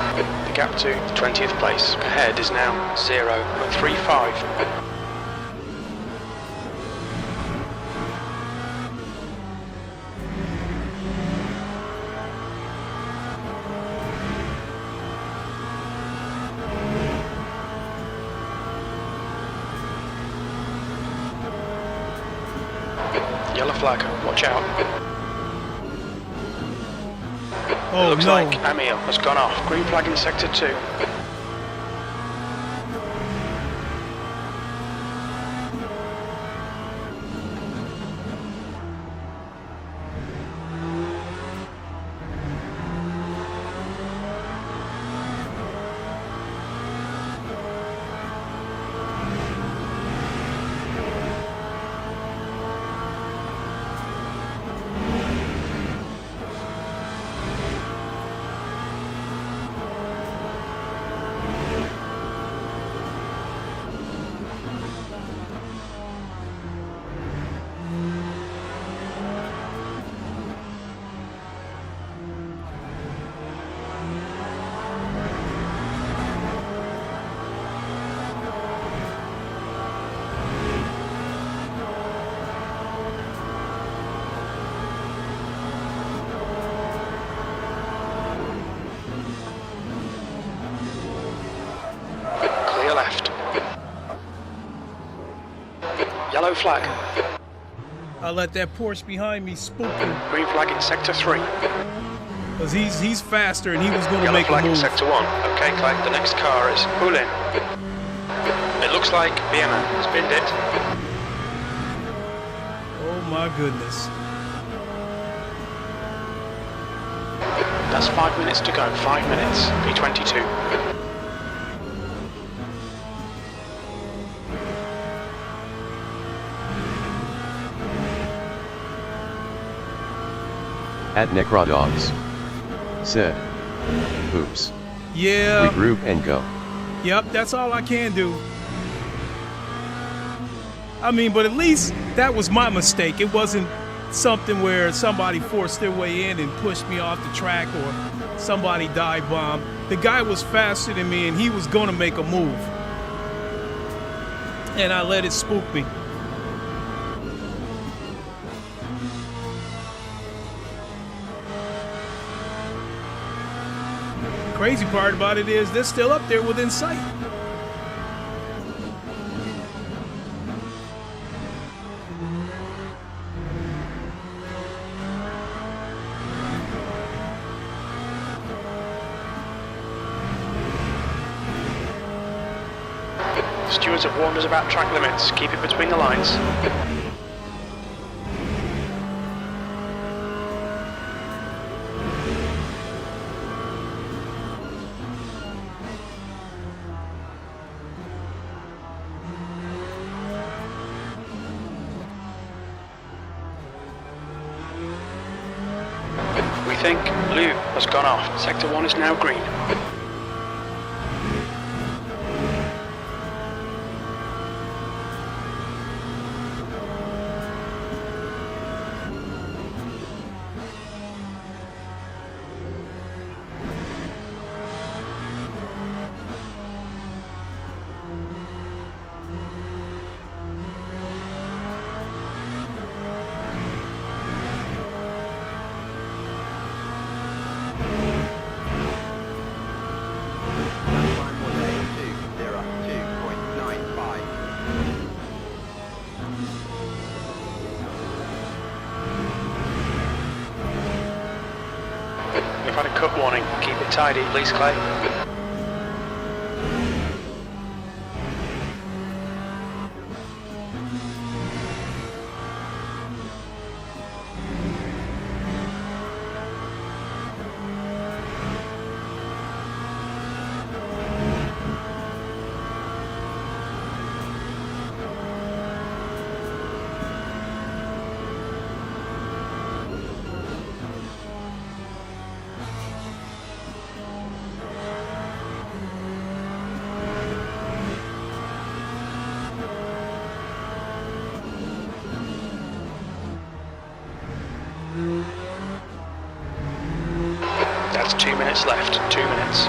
The gap to 20th place ahead is now 0.35. Yellow flag, watch out. Oh, Looks no. like Amir has gone off. Green flag in sector 2. Yellow flag. I let that Porsche behind me spook you. Green flag in sector 3. Because he's faster and he was going to Yellow make a flag in move. sector 1. Okay, Clay, the next car is Ulin. It looks like Vienna has binned it. Oh my goodness. That's 5 minutes to go. 5 minutes. V22. At Necrodogs said, oops. Yeah. Regroup and go. Yep, that's all I can do. I mean, but at least that was my mistake. It wasn't something where somebody forced their way in and pushed me off the track or somebody dive bombed. The guy was faster than me and he was gonna make a move. And I let it spook me. Crazy part about it is they're still up there within sight. Stewards have warned us about track limits. Keep it between the lines. We think Lou has gone off. Sector 1 is now green. We've had a cut warning. Keep it tidy, please, Clay. That's 2 minutes left. 2 minutes.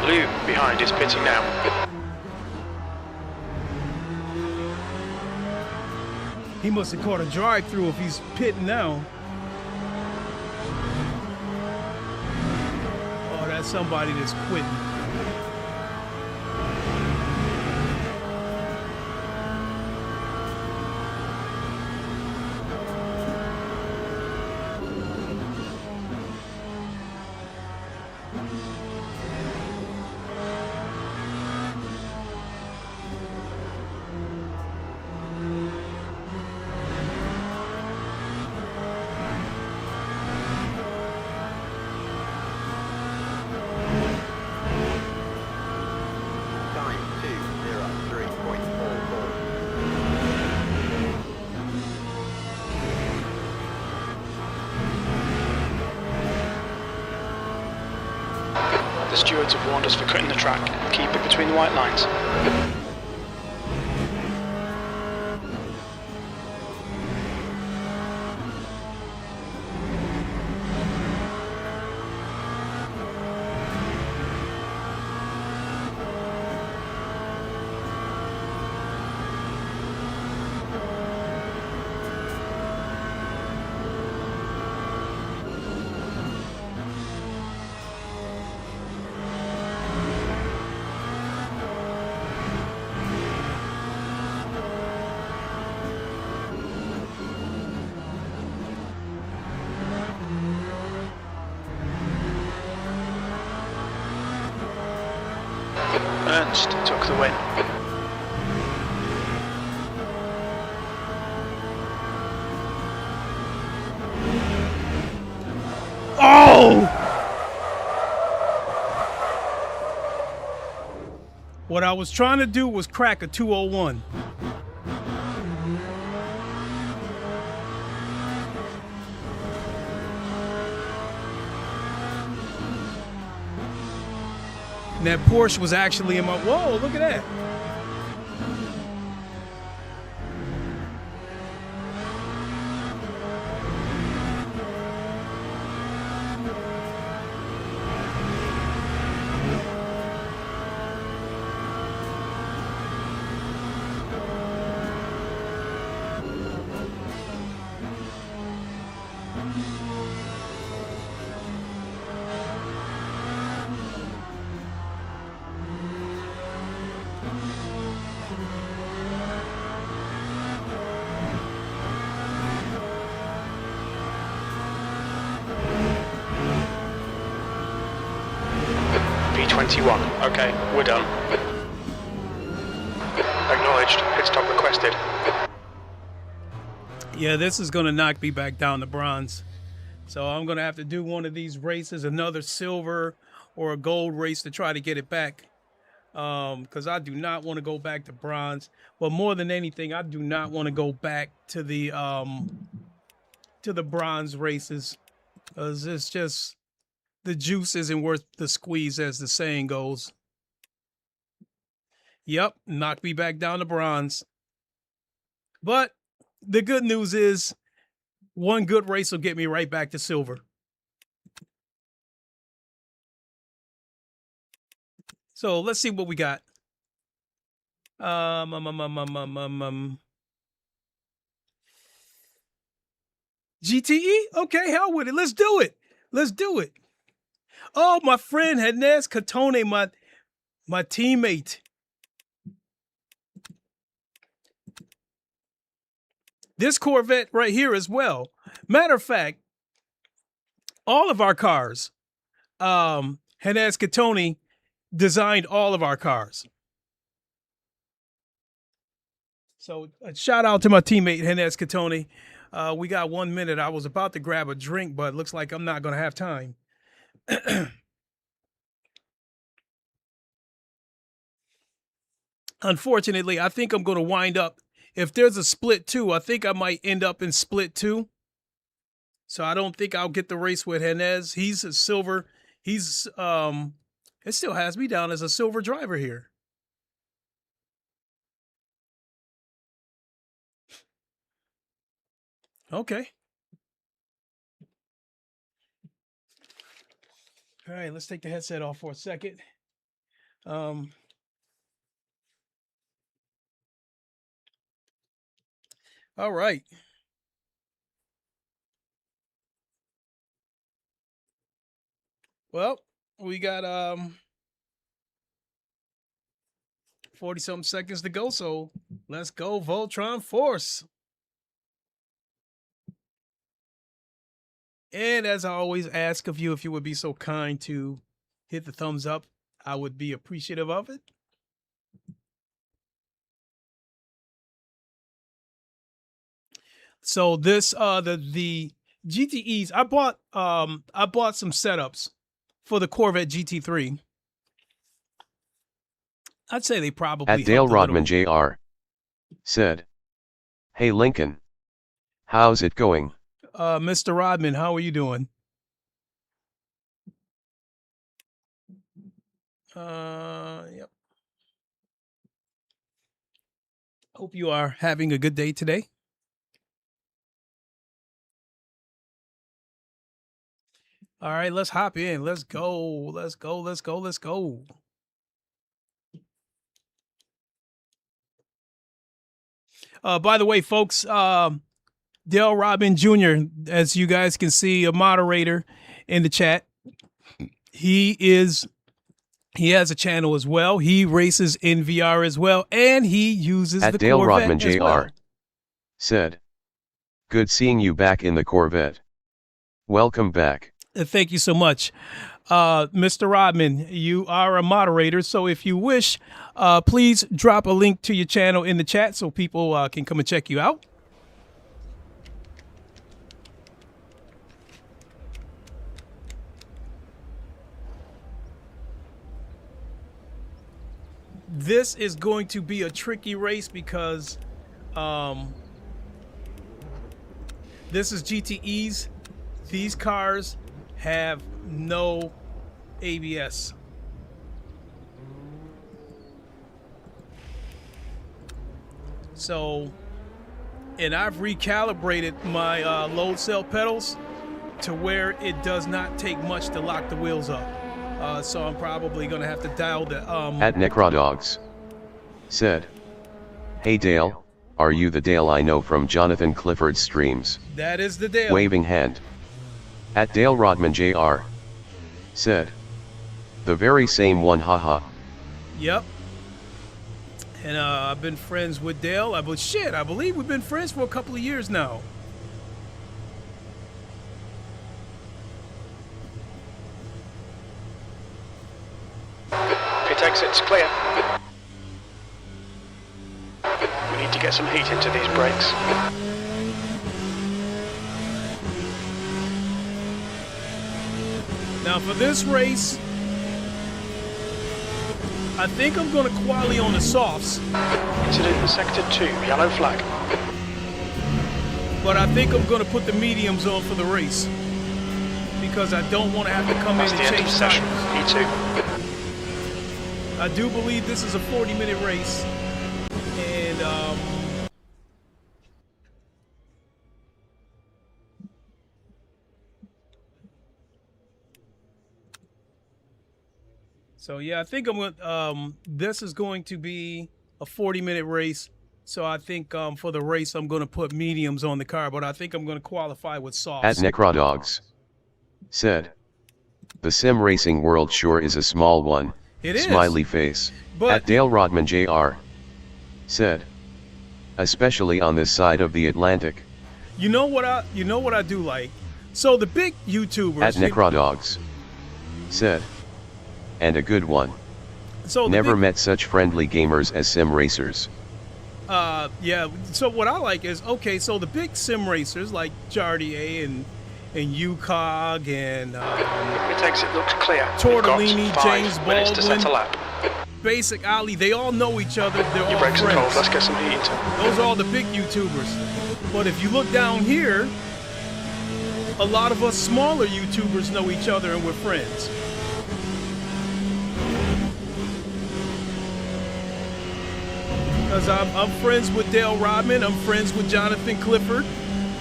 Lou behind is pitting now. He must have caught a drive-through if he's pitting now. Oh, that's somebody that's quitting. The stewards have warned us for cutting the track. Keep it between the white lines. announced took the win. Oh! What I was trying to do was crack a 201. And that Porsche was actually in my, whoa, look at that. V21. Okay, we're done. Acknowledged. Pit stop requested. Yeah, this is going to knock me back down to bronze. So I'm going to have to do one of these races, another silver or a gold race to try to get it back. Because I do not want to go back to bronze. But more than anything, I do not want to go back to the bronze races. Because it's just, the juice isn't worth the squeeze, as the saying goes. Yep, knocked me back down to bronze. But the good news is one good race will get me right back to silver. So let's see what we got. GTE? Okay, hell with it. Let's do it. Let's do it. Oh, my friend Hernez Catone, my teammate. This Corvette right here as well. Matter of fact, all of our cars, Hernez Catone designed all of our cars. So a shout out to my teammate Hernez Catone. We got 1 minute. I was about to grab a drink, but it looks like I'm not going to have time. Unfortunately, I think I'm going to wind up, if there's a split 2, I think I might end up in split 2. So I don't think I'll get the race with Hernez. He's a silver. He's, it still has me down as a silver driver here. Okay. All right, let's take the headset off for a second. All right. Well, we got 40-something seconds to go, so let's go Voltron Force. And as I always ask of you, if you would be so kind to hit the thumbs up, I would be appreciative of it. So this the GTEs, I bought some setups for the Corvette GT3. I'd say they probably At Dale Rodman Jr. said, "Hey Lincoln, how's it going?" Mr. Rodman, how are you doing? Yep. Hope you are having a good day today. All right, let's hop in. Let's go. Let's go. Let's go. Let's go. By the way, folks, Dale Rodman Jr., as you guys can see, a moderator in the chat. He has a channel as well. He races in VR as well, and he uses the Dale Corvette Rodman as Jr. well. said, "Good seeing you back in the Corvette. Welcome back." Thank you so much. Mr. Rodman, you are a moderator, so if you wish, please drop a link to your channel in the chat so people can come and check you out. This is going to be a tricky race because this is GTEs. These cars have no ABS. So, and I've recalibrated my load cell pedals to where it does not take much to lock the wheels up. So I'm probably gonna have to dial the At Necrodogs said, "Hey Dale, are you the Dale I know from Jonathan Clifford's streams?" That is the Dale. Waving hand. At Dale Rodman Jr. said, "The very same one, haha." Yep. And I've been friends with Dale. I believe we've been friends for a couple of years now. Pit exit's clear. We need to get some heat into these brakes. Now for this race, I think I'm going to quali on the softs. Incident in Sector 2, yellow flag. But I think I'm going to put the mediums on for the race. Because I don't want to have to come That's in the and end of change session, tires. E2. I do believe this is a 40-minute race. And so yeah, I think I'm going this is going to be a 40-minute race. So I think for the race I'm going to put mediums on the car, but I think I'm going to qualify with softs. At Necrodogs said, "The sim racing world sure is a small one." It is. Smiley face. But At Dale Rodman Jr. said, "Especially on this side of the Atlantic." you know what I do like? So the big YouTubers At Necrodogs said, "And a good one. so the Never big- met such friendly gamers as sim racers." yeah, so what I like is, okay, so the big sim racers like Jardier and UCOG and Pit exit looks clear. Tortellini, We've got James 5 minutes to set a Baldwin. lap. Basic Ali, they all know each other, they're Your all brakes are cold, friends. let's get some heat into them. Those are all the big YouTubers. But if you look down here, a lot of us smaller YouTubers know each other and we're friends. Because I'm friends with Dale Rodman, I'm friends with Jonathan Clifford,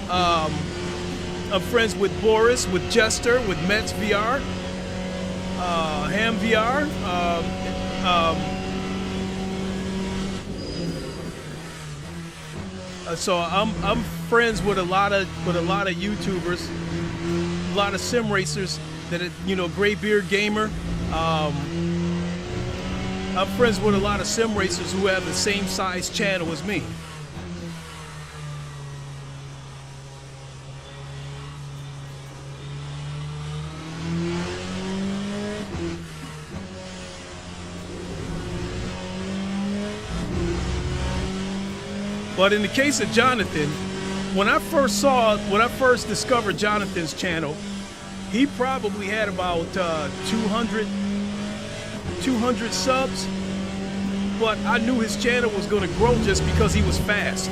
I'm friends with Boris, with Jester, with Mets VR, Ham VR, so I'm friends with a lot of YouTubers, a lot of sim racers that are, Graybeard Gamer. I'm friends with a lot of sim racers who have the same size channel as me. But in the case of Jonathan, when I first discovered Jonathan's channel, he probably had about 200 subs, but I knew his channel was going to grow just because he was fast.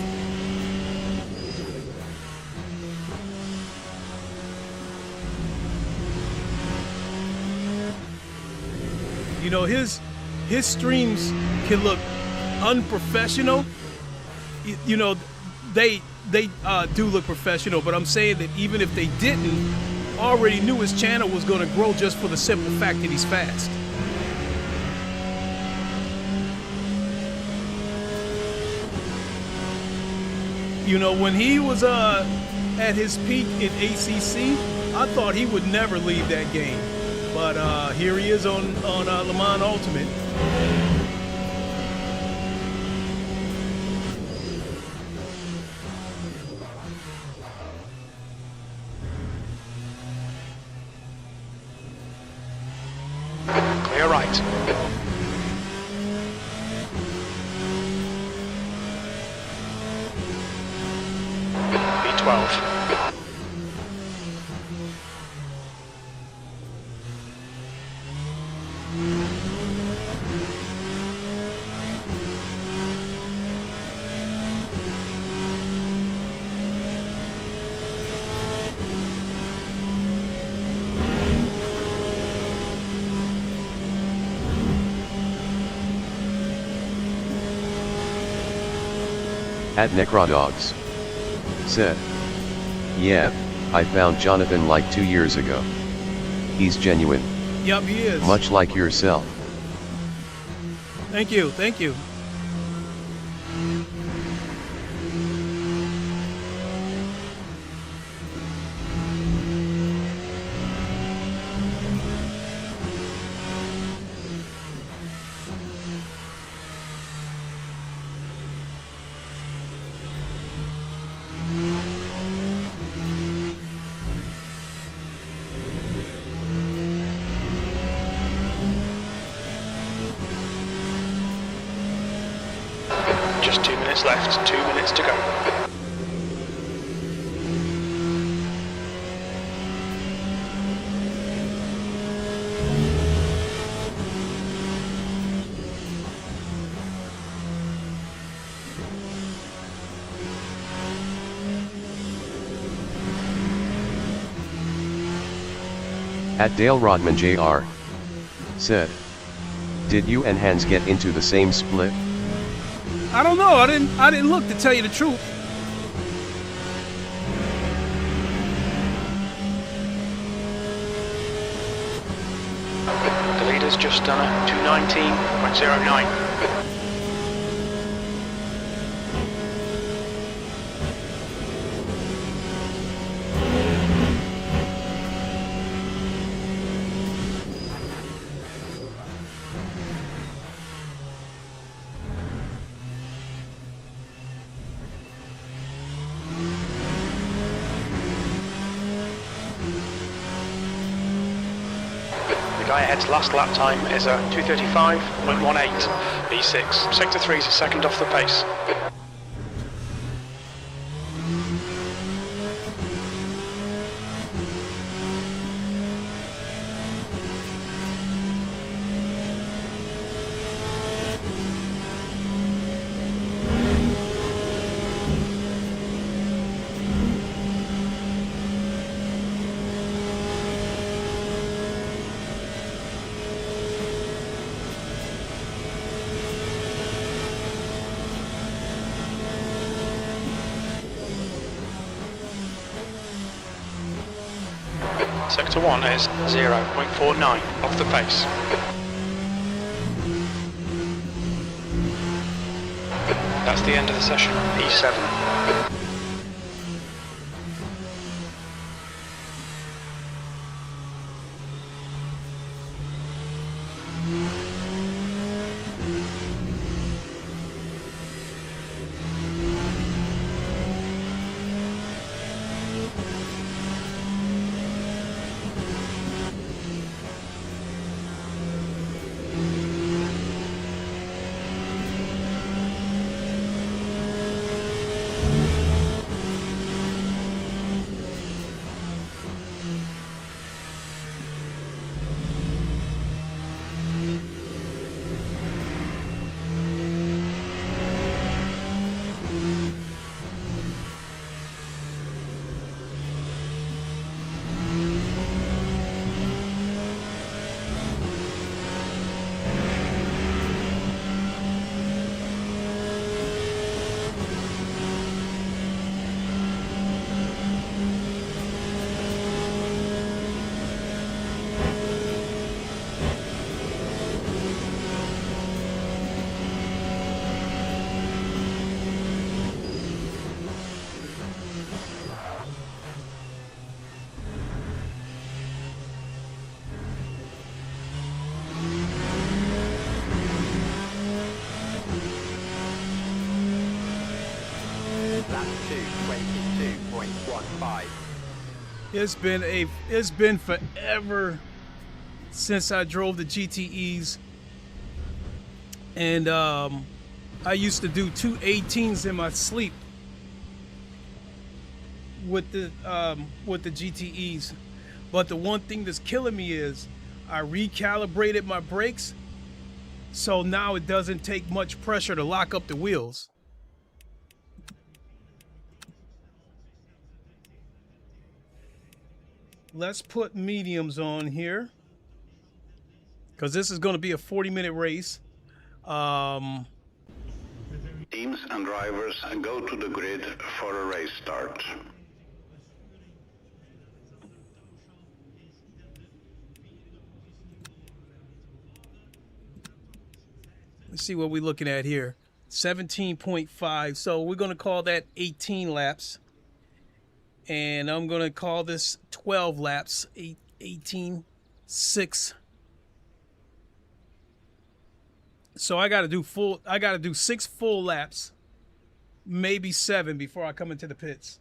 His streams can look unprofessional. They do look professional, but I'm saying that even if they didn't, already knew his channel was going to grow just for the simple fact that he's fast. When he was at his peak in ACC, I thought he would never leave that game. But here he is on LeMans Ultimate. Clear right. B12. At Necrodogs said, "Yeah, I found Jonathan like 2 years ago. He's genuine, Yup, he is. much like yourself." Thank you, thank you. Just 2 minutes left, 2 minutes to go. At Dale Rodman Jr. said, "Did you and Hans get into the same split?" I don't know. I didn't look, to tell you the truth. The leader's just done a 2:19.09. The guy ahead's last lap time is a 2:35.18. B6. Sector 3 is a second off the pace. Sector 1 is 0.49 off the pace. That's the end of the session. P7. Lap 2:22.15. It's been forever since I drove the GTEs, and I used to do 218s in my sleep with the GTEs. But the one thing that's killing me is I recalibrated my brakes, so now it doesn't take much pressure to lock up the wheels. Let's put mediums on here, because this is going to be a 40-minute race. Teams and drivers go to the grid for a race start. Let's see what we're looking at here. 17.5. So we're going to call that 18 laps. And I'm going to call this 12 laps. 18, 6. So I got to do 6 full laps, maybe 7 before I come into the pits.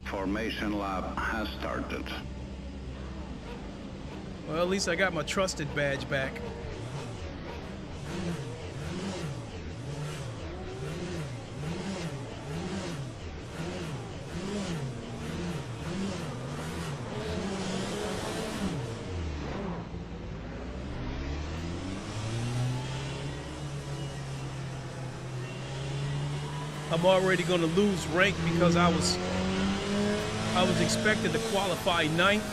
Formation lap has started. Well, at least I got my trusted badge back. I'm already going to lose rank because I was expected to qualify 9th,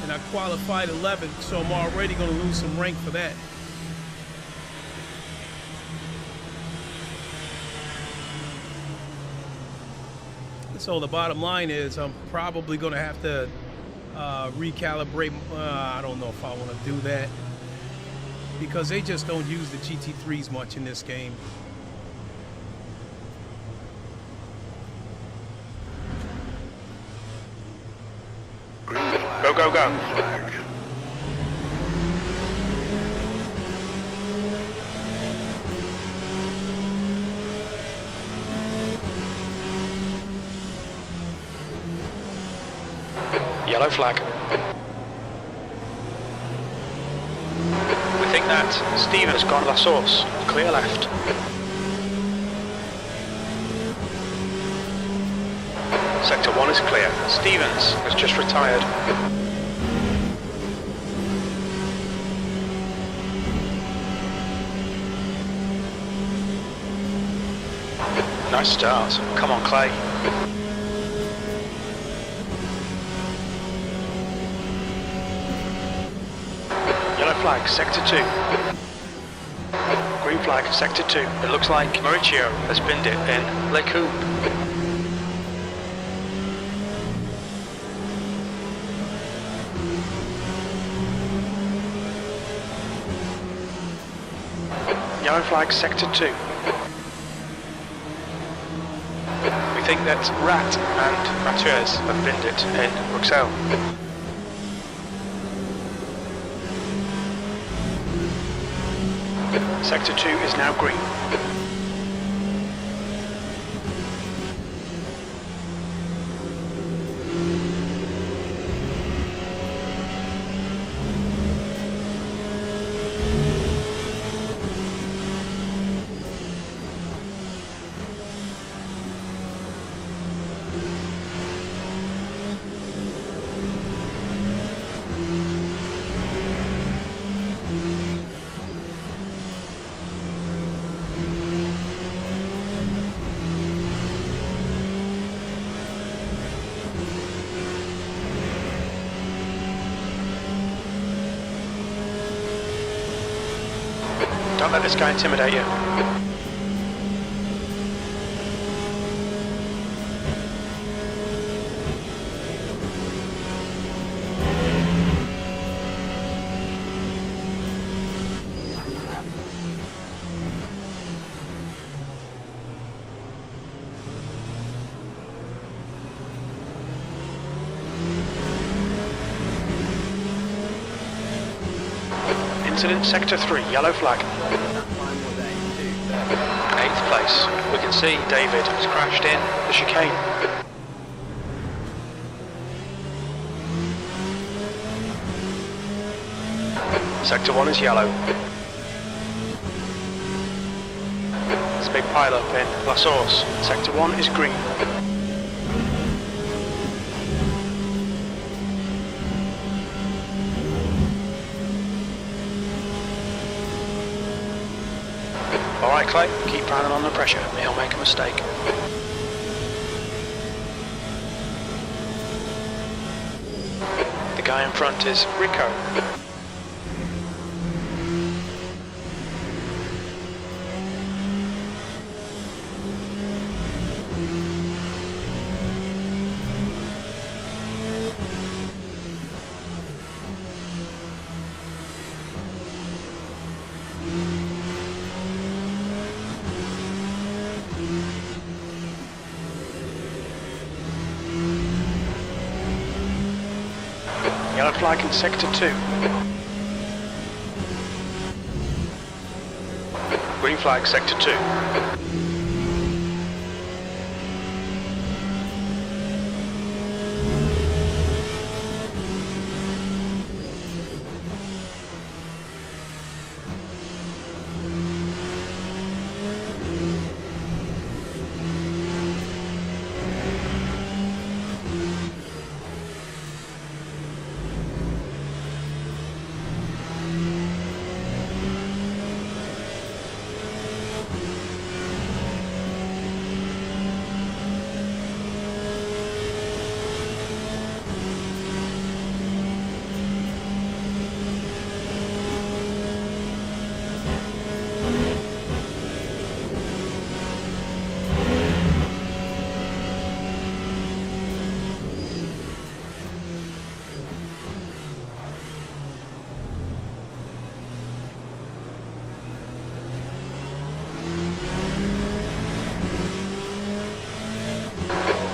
and I qualified 11th, so I'm already going to lose some rank for that. So the bottom line is I'm probably going to have to recalibrate. I don't know if I want to do that, because they just don't use the GT3s much in this game. Go, go, go. Yellow flag. We think that Stephen's gone to the source. Clear left. Sector 1 is clear. Stevens has just retired. Nice start. Come on, Clay. Yellow flag, Sector 2. Green flag, Sector 2. It looks like Mauricio has binned it in Le Coupe. Yellow flag, Sector 2. We think that Rat and Mathieu's have binned it in Bruxelles. Sector 2 is now green. Don't let this guy intimidate you. Incident Sector 3, yellow flag. 8th place. We can see David has crashed in the chicane. Sector 1 is yellow. There's a big pile up in La Source. Sector 1 is green. Alright Clay, keep piling on the pressure, he'll make a mistake. The guy in front is Rico. Yellow flag in Sector 2. Green flag Sector 2.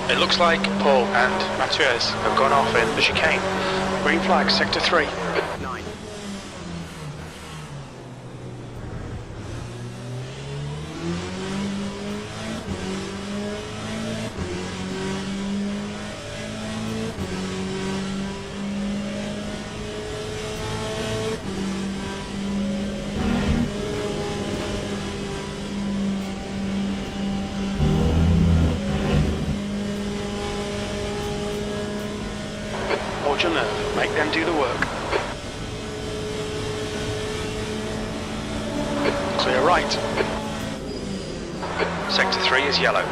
It looks like Paul and Mathias have gone off in the chicane. Green flag, Sector 3. 9. Hold your nerve, make them do the work. Clear right. Sector 3 is yellow.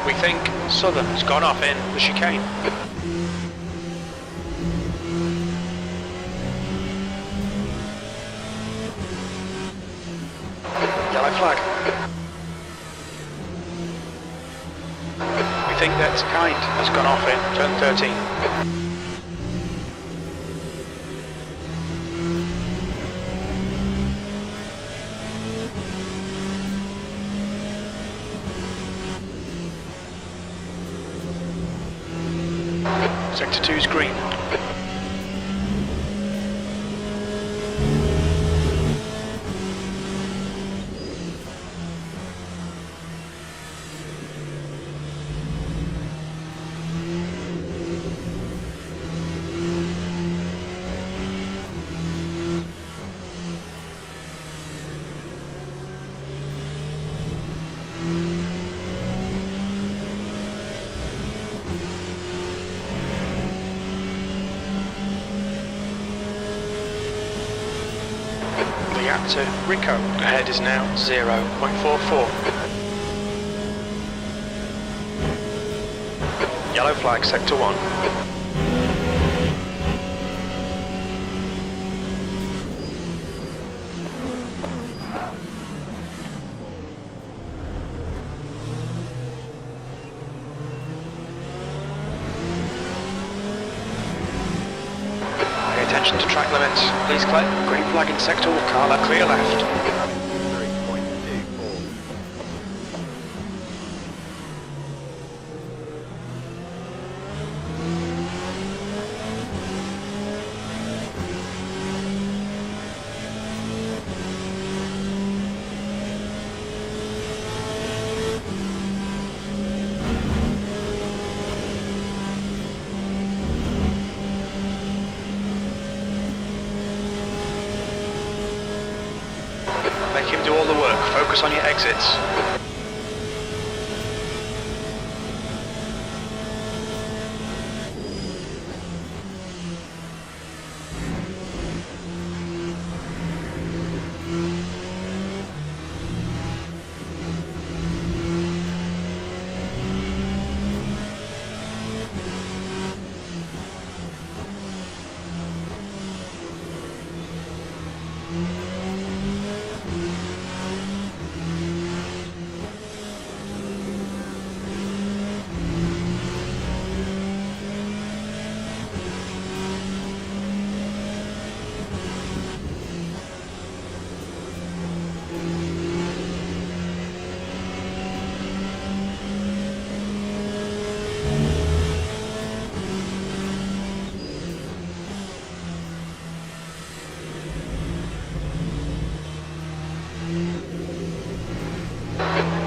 We think Southern's gone off in the chicane. Yellow flag. We think that Kind has gone off in turn 13. Sector 2 is green. The gap to Rico ahead is now 0.44. Yellow flag, Sector 1. Attention to track limits. Please Clay. Green flag in Sector 1. Carla, clear left. 3.24. Focus on your exits.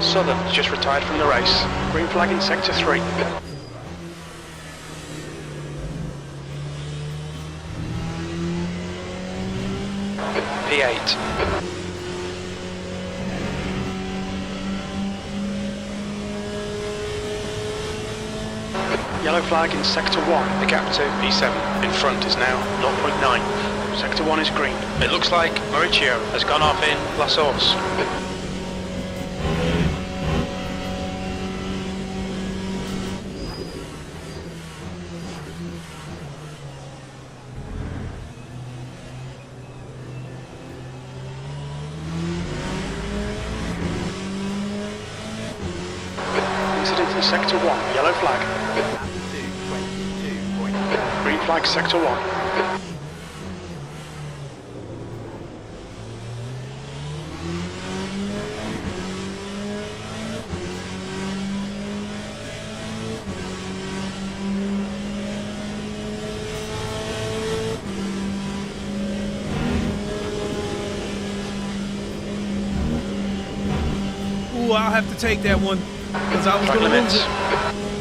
Southern just retired from the race. Green flag in sector 3. P8. Yellow flag in sector 1. The gap to P7 in front is now 0.9. Sector 1 is green. It looks like Mauricio has gone off in La Source. Incident in sector 1, yellow flag. Green flag sector 1. Ooh, I'll have to take that one because I was Track going to lose limits. it.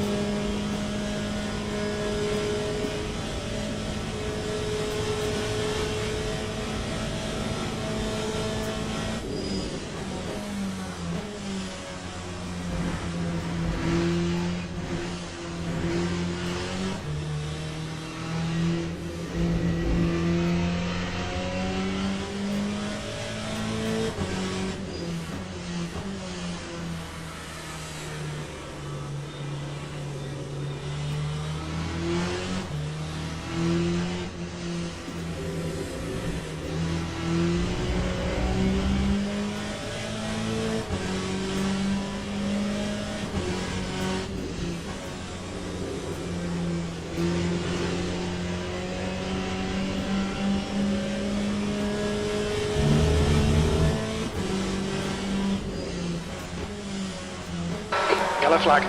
Yellow flag.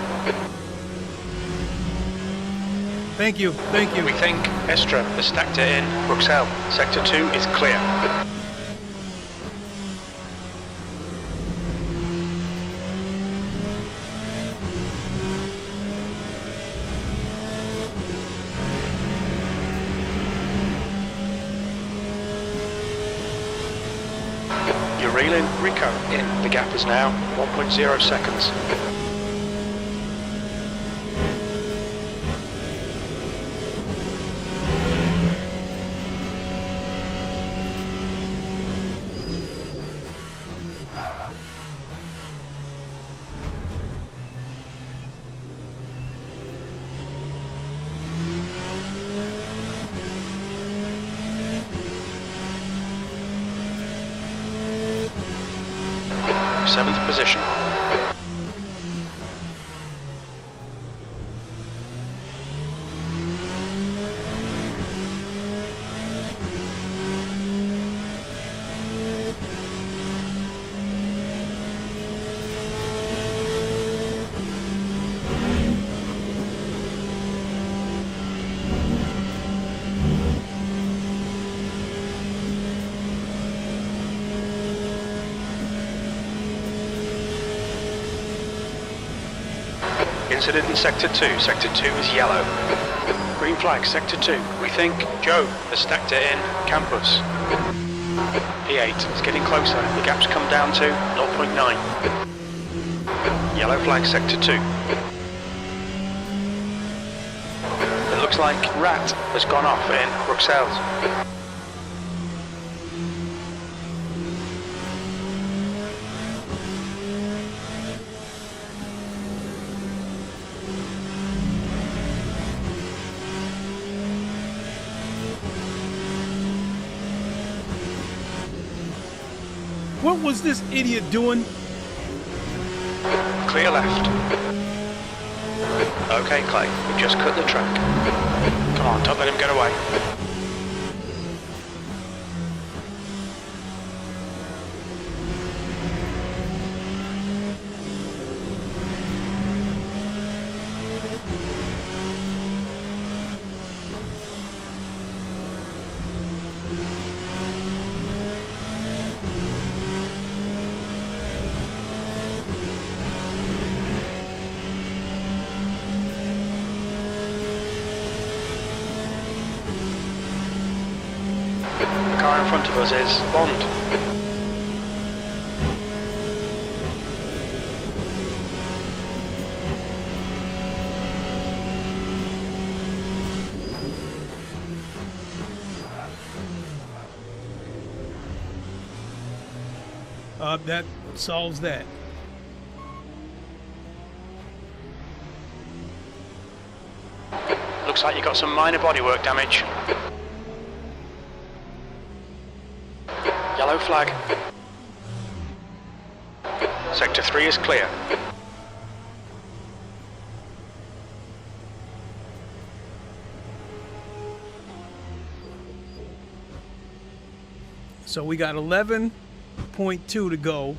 Thank you. Thank you. We think Estra has stacked it in. Bruxelles, sector 2 is clear. You're reeling Rico in. The gap is now 1.0 seconds. Seventh position. Incident in sector 2. Sector 2 is yellow. Green flag, sector 2. We think Joe has stacked it in campus. 98. It's getting closer. The gap's come down to 0.9. Yellow flag sector 2. It looks like Rat has gone off in Bruxelles. What was this idiot doing? Clear left. Okay, Clay, we just cut the track. Come on, don't let him get away. The car in front of us is Bond. That solves that. Looks like you got some minor bodywork damage. Yellow flag. Sector 3 is clear. So we got 11.2 to go.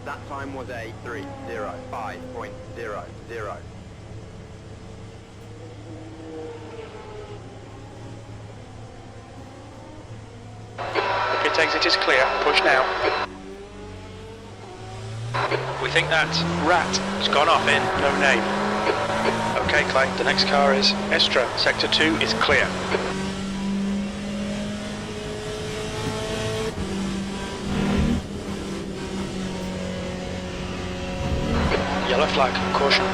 That time was a 3:05.00. The pit exit is clear. Push now. We think that Rat has gone off in no name. Okay, Clay, the next car is Estra. Sector 2 is clear. Yellow flag, caution.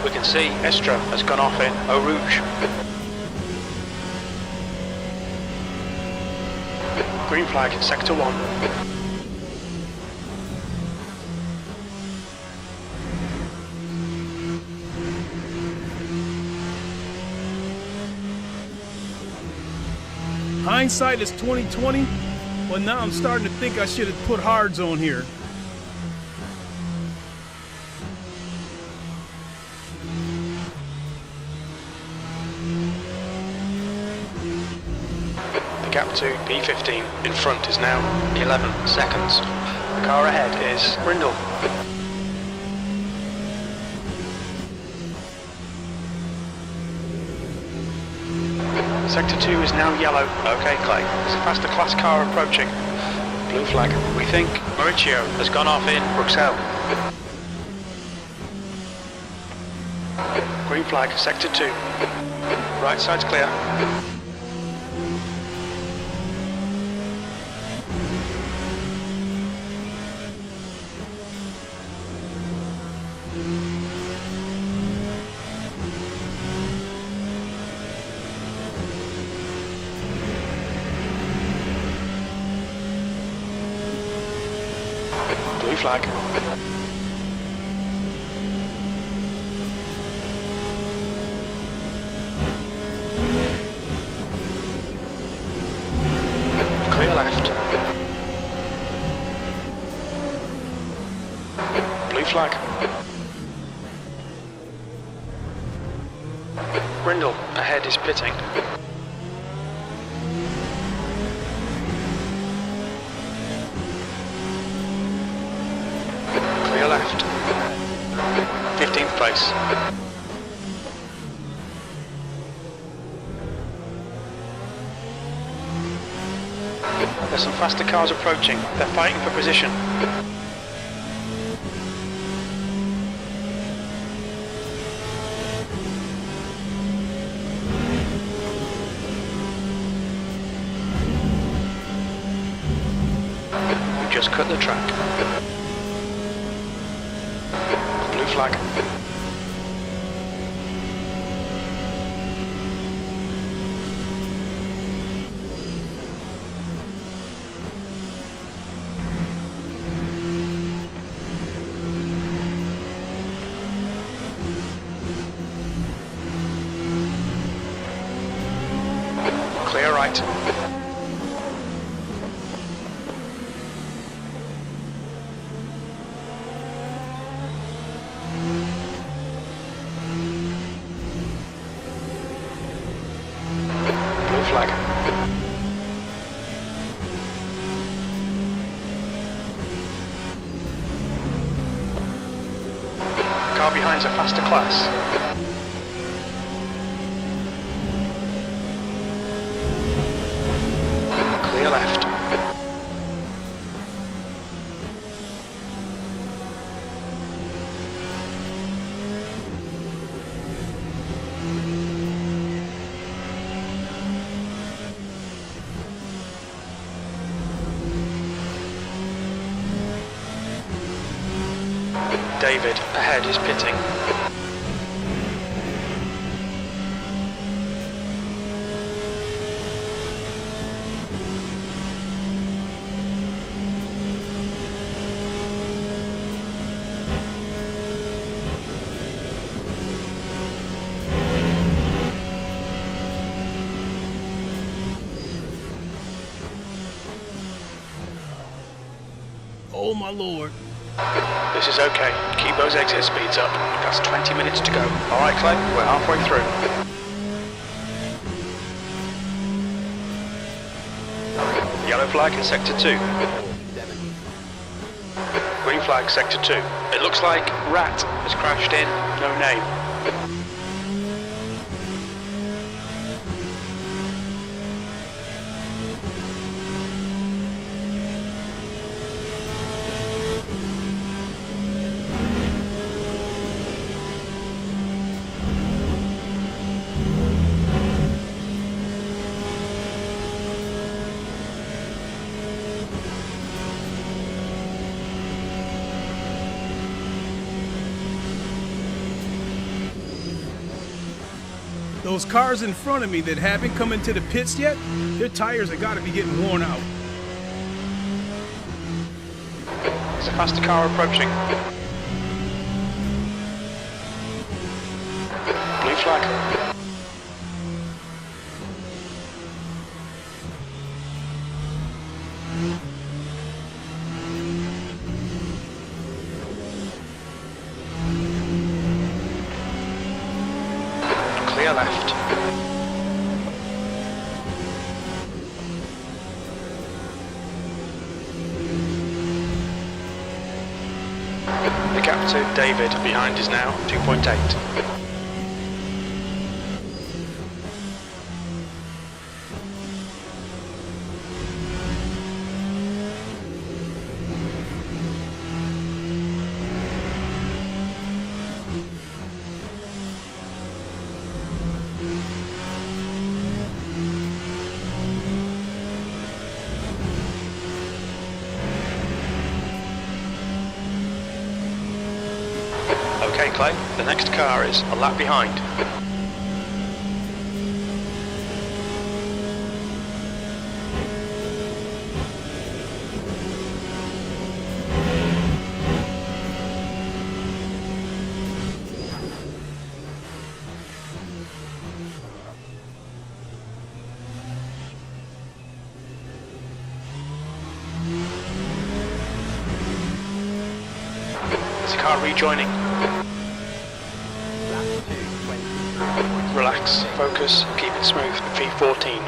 We can see Estra has gone off in Eau Rouge. Green flag, sector 1. Hindsight is 20/20, but now I'm starting to think I should have put hards on here. The gap to P15 in front is now 11 seconds. The car ahead is Brindle. Sector 2 is now yellow. Okay, Clay. There's a faster class car approaching. Blue flag. We think Mauricio has gone off in Bruxelles. Green flag, sector 2. Right side's clear. Blue flag. Clear left. Blue flag. Brindle ahead is pitting. Clear left. 15th place. There's some faster cars approaching. They're fighting for position. We just cut the track. Blue flag. Clear right. Blue flag. Car behind's a faster class. Clear left. David, ahead is pitting. Oh my lord. This is okay. Keep those exit speeds up. That's 20 minutes to go. Alright, Clay, we're halfway through. Yellow flag in Sector 2. Green flag, Sector 2. It looks like Rat has crashed in. No name. Those cars in front of me that haven't come into the pits yet, their tires have got to be getting worn out. There's a faster car approaching. Blue flag. Clear left. The gap to David behind is now 2.8. Okay, Clay, the next car is a lap behind. There's a car rejoining. Relax, focus, keep it smooth. V14.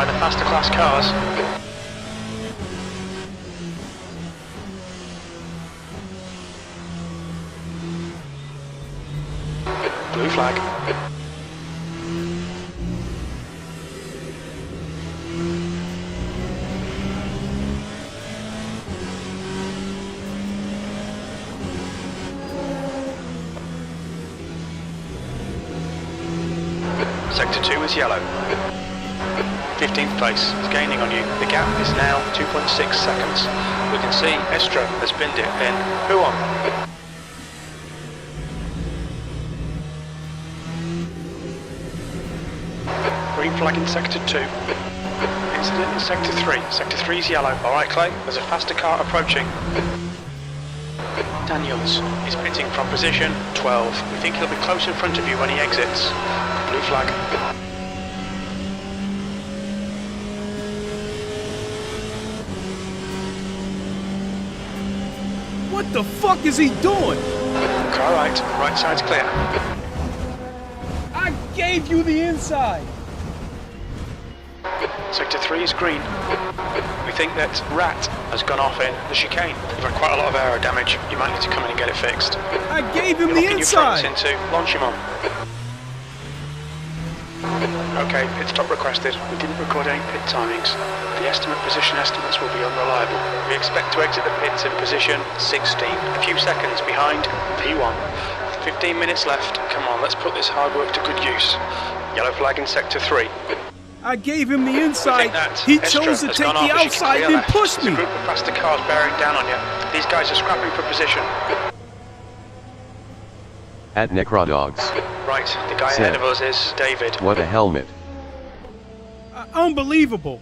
by the faster class cars. Blue flag. Sector 2 is yellow. 15th place is gaining on you. The gap is now 2.6 seconds. We can see Estra has binned it in. Who on? Green flag in Sector 2. Incident in Sector 3. Sector 3 is yellow. Alright Clay, there's a faster car approaching. Daniels is pitting from position 12. We think he'll be close in front of you when he exits. Blue flag. What the fuck is he doing? Car right side's clear. I gave you the inside. Sector 3 is green. We think that Rat has gone off in the chicane. You've had quite a lot of aero damage. You might need to come in and get it fixed. I gave him You're the locking your fronts inside. into launch him on. Okay, pit stop requested. We didn't record any pit timings. The position estimates will be unreliable. We expect to exit the pits in position 16, a few seconds behind P1. 15 minutes left. Come on, let's put this hard work to good use. Yellow flag in Sector 3. I gave him the inside. He chose to take the outside and push There's a me. group of faster cars bearing down on you. These guys are scrapping for position. At Necrodogs. Right, the guy ahead of us is David. What a helmet. Unbelievable.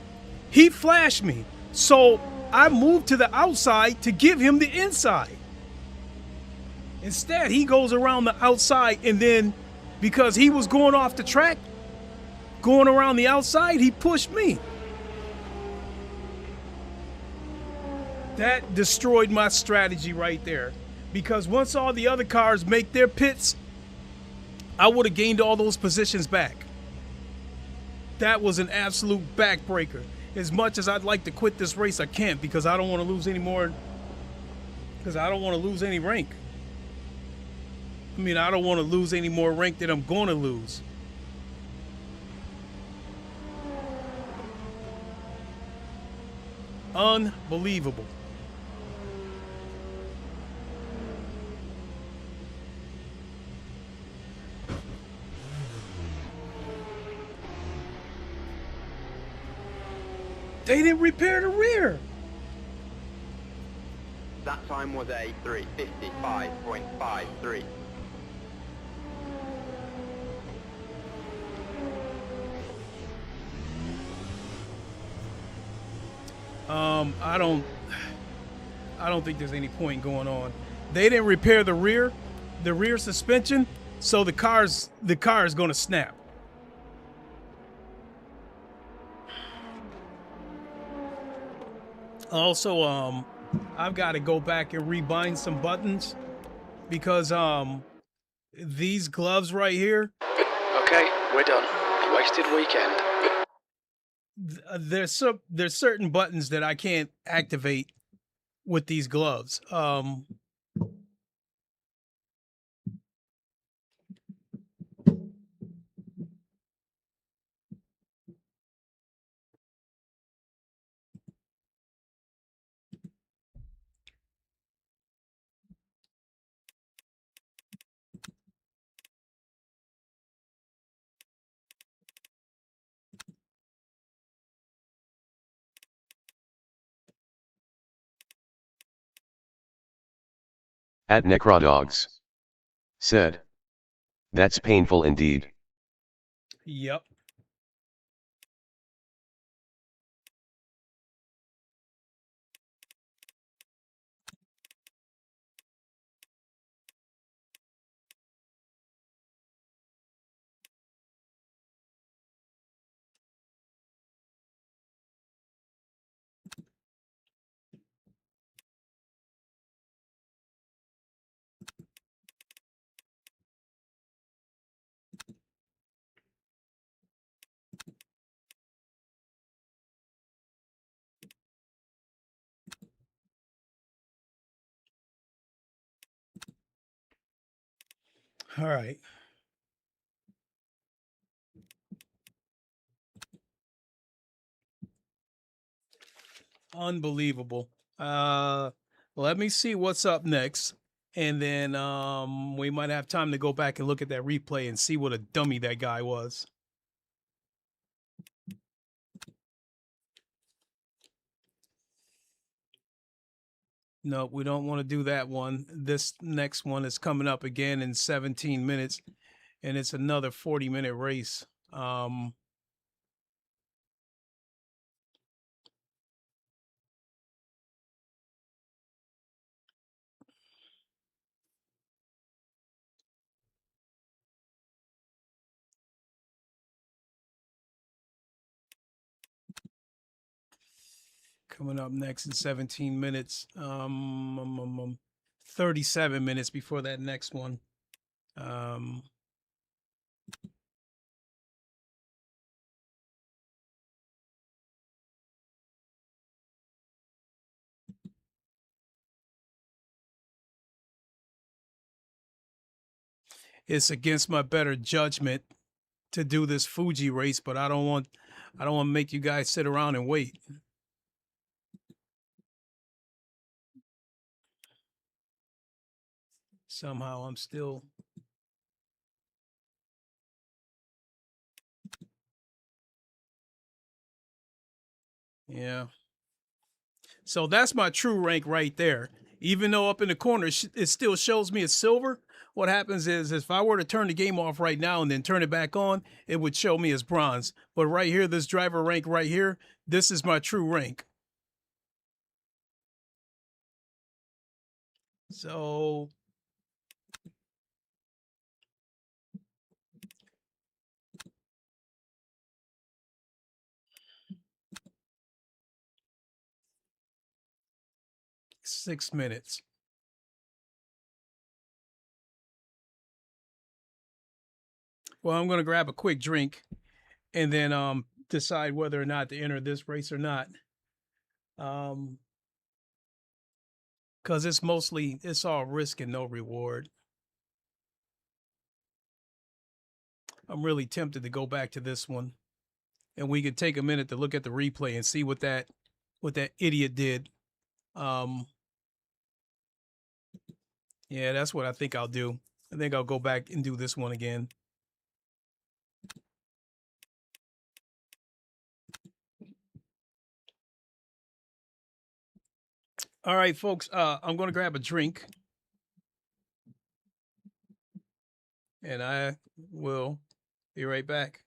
He flashed me. So I moved to the outside to give him the inside. Instead, he goes around the outside, and then because he was going off the track, going around the outside, he pushed me. That destroyed my strategy right there. Because once all the other cars make their pits, I would have gained all those positions back. That was an absolute backbreaker. As much as I'd like to quit this race, I can't because I don't want to lose any more. Because I don't want to lose any rank. I mean, I don't want to lose any more rank than I'm going to lose. Unbelievable. They didn't repair the rear. That time was a 3:55.53. I don't think there's any point going on. They didn't repair the rear suspension, so the car is going to snap. Also, I've got to go back and rebind some buttons because these gloves right here. Okay, we're done. A wasted weekend. There's certain buttons that I can't activate with these gloves. At Necrodogs. Said. That's painful indeed. Yep. All right. Unbelievable. Let me see what's up next. And then we might have time to go back and look at that replay and see what a dummy that guy was. No, we don't want to do that one. This next one is coming up again in 17 minutes, and it's another 40-minute race. Coming up next in 17 minutes, 37 minutes before that next one. It's against my better judgment to do this Fuji race, but I don't want to make you guys sit around and wait. Somehow I'm still. Yeah. So that's my true rank right there. Even though up in the corner, it still shows me as silver. What happens is if I were to turn the game off right now and then turn it back on, it would show me as bronze. But right here, this driver rank right here, this is my true rank. So six minutes. Well, I'm going to grab a quick drink and then decide whether or not to enter this race or not. Because it's all risk and no reward. I'm really tempted to go back to this one. And we could take a minute to look at the replay and see what that idiot did. Yeah, that's what I think I'll do. I think I'll go back and do this one again. All right, folks, I'm going to grab a drink. And I will be right back.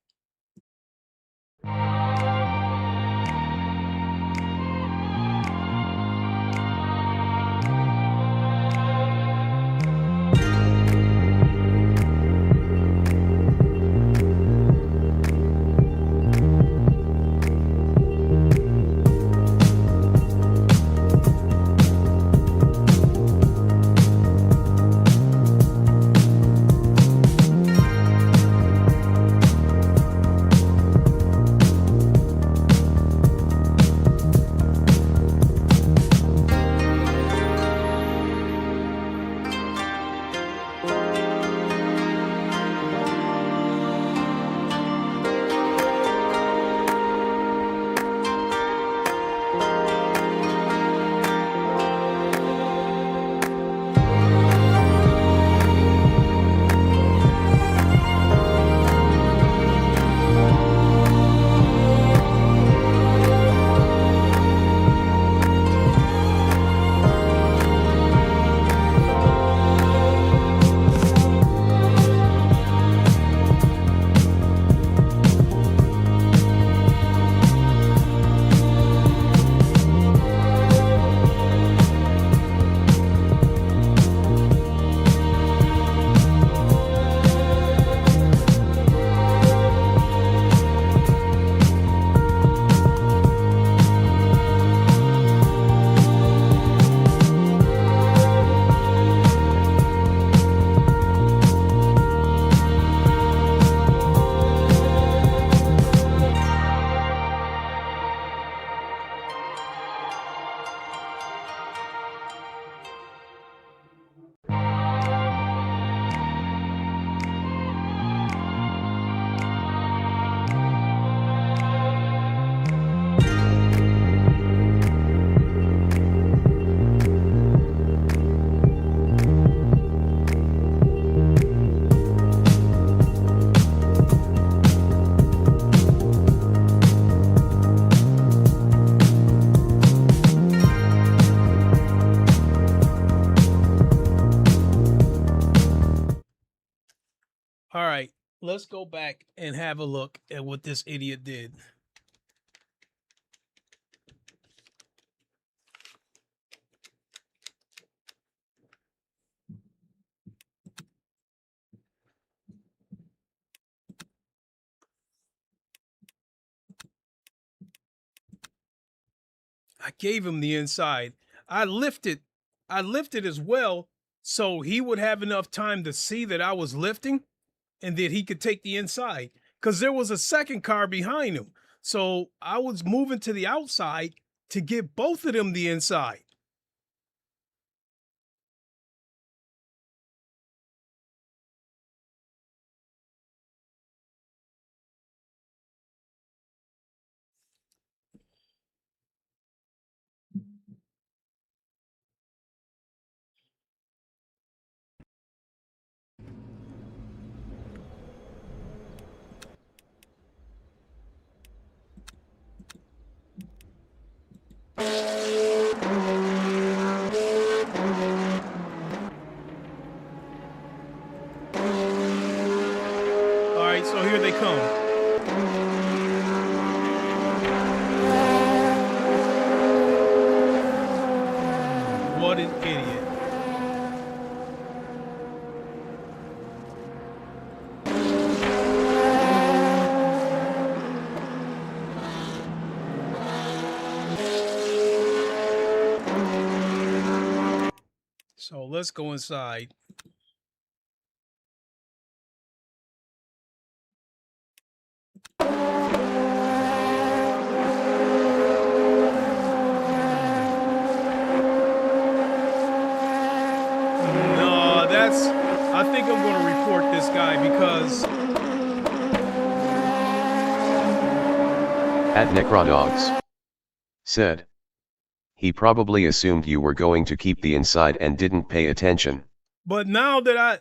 let's go back and have a look at what this idiot did. I gave him the inside. I lifted as well so he would have enough time to see that I was lifting and that he could take the inside, because there was a second car behind him. So I was moving to the outside to give both of them the inside. All right, so here they come. What an idiot. So let's go inside. I think I'm going to report this guy because At Necrodogs said he probably assumed you were going to keep the inside and didn't pay attention. But now that I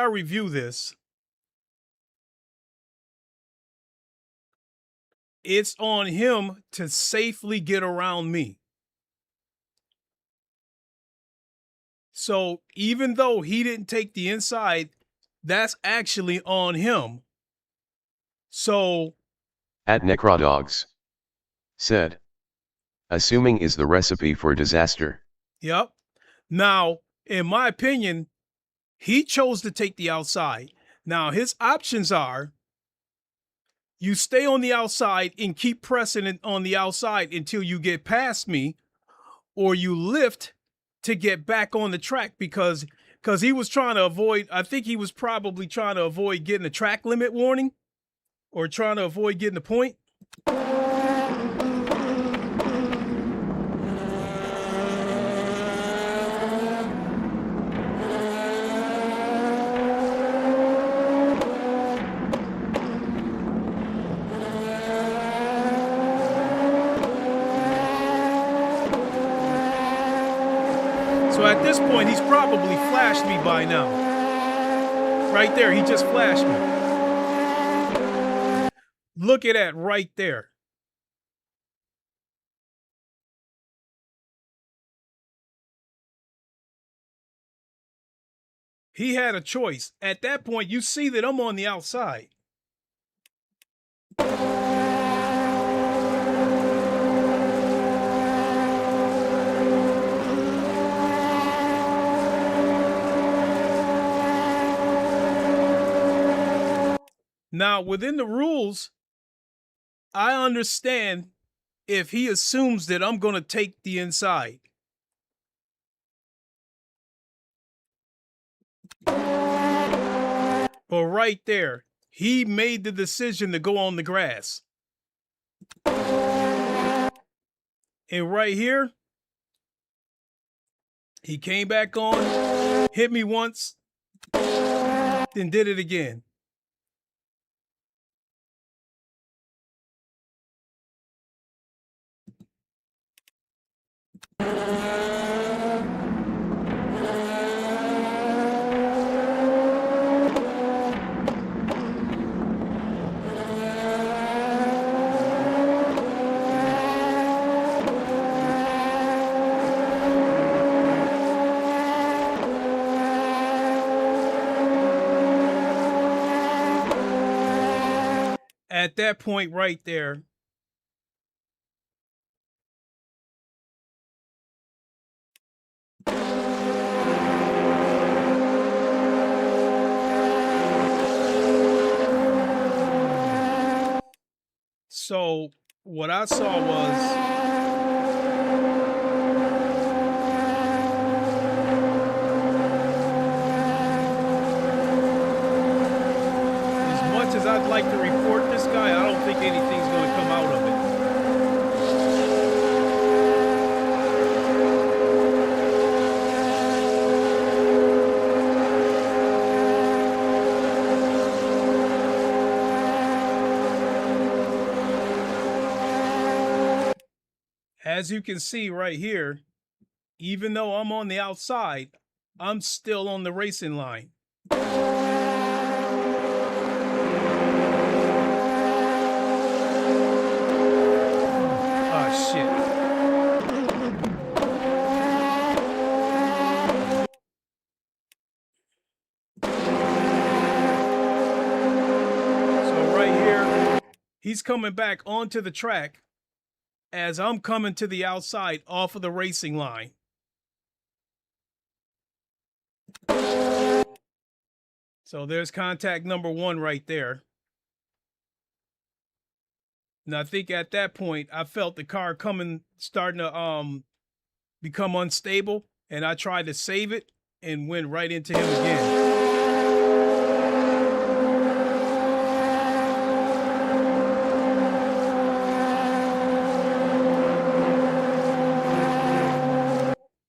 review this, it's on him to safely get around me. So even though he didn't take the inside, that's actually on him. So At Necrodogs said assuming is the recipe for disaster. yep. Now, in my opinion, he chose to take the outside. Now, his options are you stay on the outside and keep pressing it on the outside until you get past me, or you lift to get back on the track because he was trying to avoid, I think he was probably trying to avoid getting a track limit warning or trying to avoid getting a point. So at this point, he's probably flashed me by now. Right there, he just flashed me. Look at that right there. He had a choice. At that point, you see that I'm on the outside. Now, within the rules, I understand if he assumes that I'm going to take the inside. But right there, he made the decision to go on the grass. And right here, he came back on, hit me once, then did it again. at that point right there, so what I saw was as I'd like to report this guy, I don't think anything's going to come out of it. As you can see right here, even though I'm on the outside, I'm still on the racing line. Shit. So right here, he's coming back onto the track as I'm coming to the outside off of the racing line. So there's contact number 1 right there. And I think at that point, I felt the car starting to become unstable, and I tried to save it and went right into him again.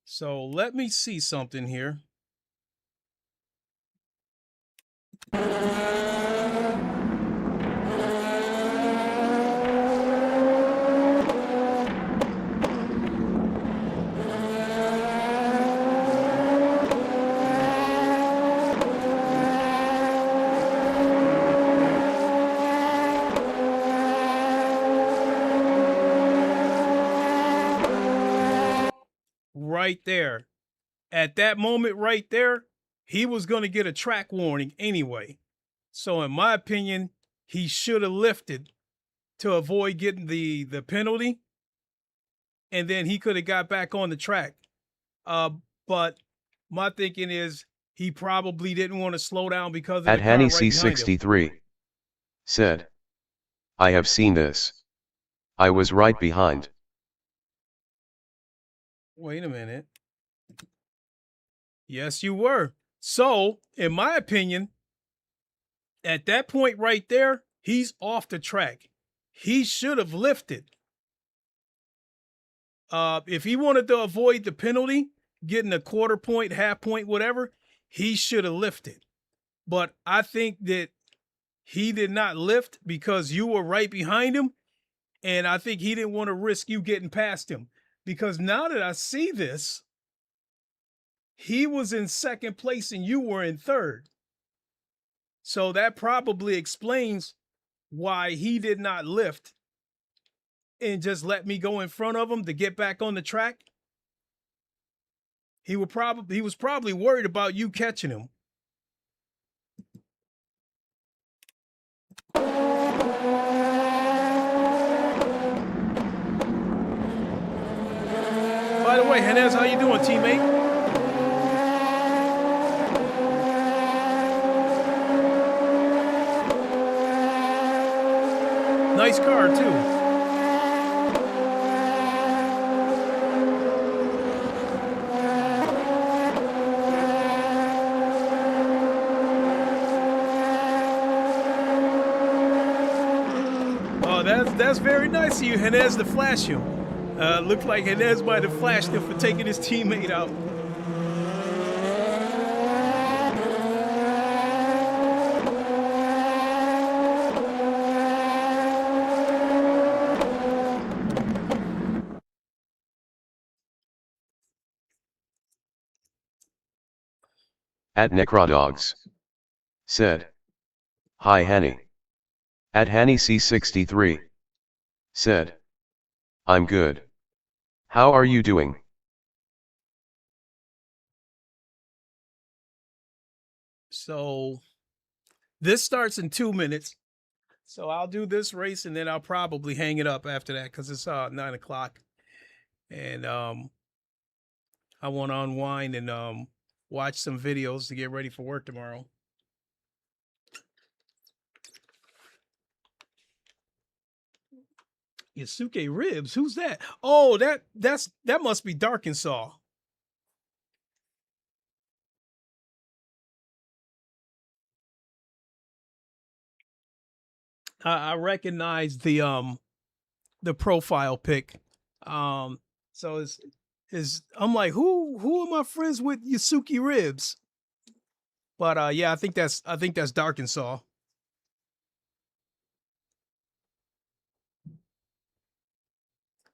So let me see something here. Right there. At that moment right there, he was going to get a track warning anyway. So in my opinion, he should have lifted to avoid getting the penalty. And then he could have got back on the track. But my thinking is he probably didn't want to slow down because of the car right behind him. C63 said, I have seen this. I was right behind. Wait a minute. Yes, you were. So, in my opinion, at that point right there, he's off the track. He should have lifted. If he wanted to avoid the penalty, getting a quarter point, half point, whatever, he should have lifted. But I think that he did not lift because you were right behind him. And I think he didn't want to risk you getting past him. Because now that I see this, he was in second place and you were in third. So that probably explains why he did not lift and just let me go in front of him to get back on the track. He was probably worried about you catching him. By the way, Henez, how you doing, teammate? Nice car, too. Oh, that's very nice of you, Henez, to flash him. Looked like Henez might have flashed him for taking his teammate out. At Necrodogs said, Hi Hanny. At Hanny C63 said, I'm good. How are you doing? So this starts in 2 minutes. So I'll do this race and then I'll probably hang it up after that because it's 9 o'clock. And I want to unwind and watch some videos to get ready for work tomorrow. Yasuke Ribs, who's that? Oh, that must be Darkensaw. I recognize the profile pic. So I'm like, who am I friends with Yasuke Ribs? But yeah, I think that's Darkensaw.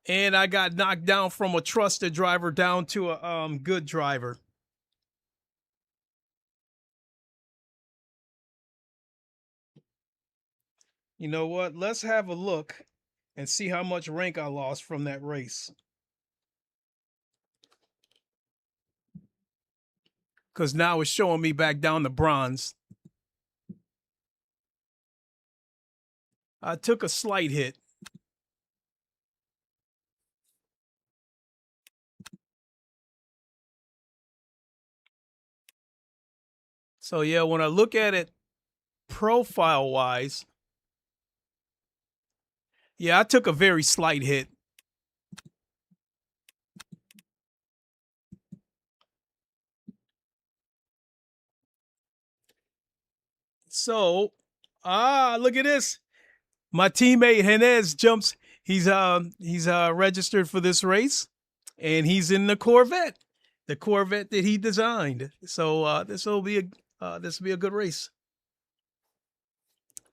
And I got knocked down from a trusted driver down to a good driver. You know what? Let's have a look and see how much rank I lost from that race. Because now it's showing me back down to bronze. I took a slight hit. So yeah, when I look at it profile-wise, yeah, I took a very slight hit. So, look at this. My teammate Henez jumps. He's registered for this race, and he's in the Corvette that he designed. So this will be a good race.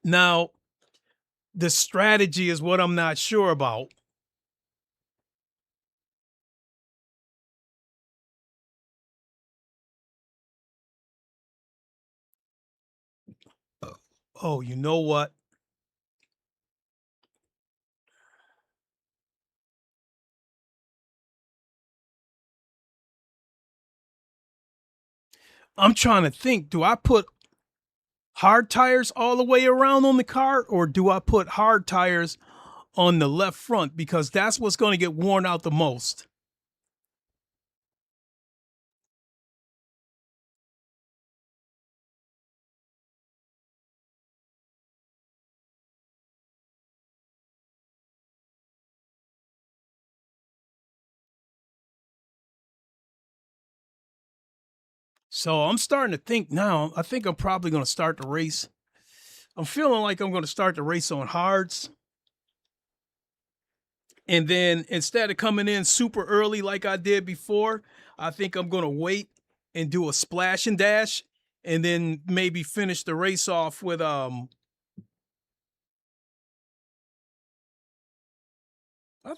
Now, the strategy is what I'm not sure about. Oh, you know what? I'm trying to think, do I put hard tires all the way around on the car, or do I put hard tires on the left front? Because that's what's going to get worn out the most. So I'm starting to think now, I think I'm probably going to start the race. I'm feeling like I'm going to start the race on hards. And then instead of coming in super early like I did before, I think I'm going to wait and do a splash and dash and then maybe finish the race off with I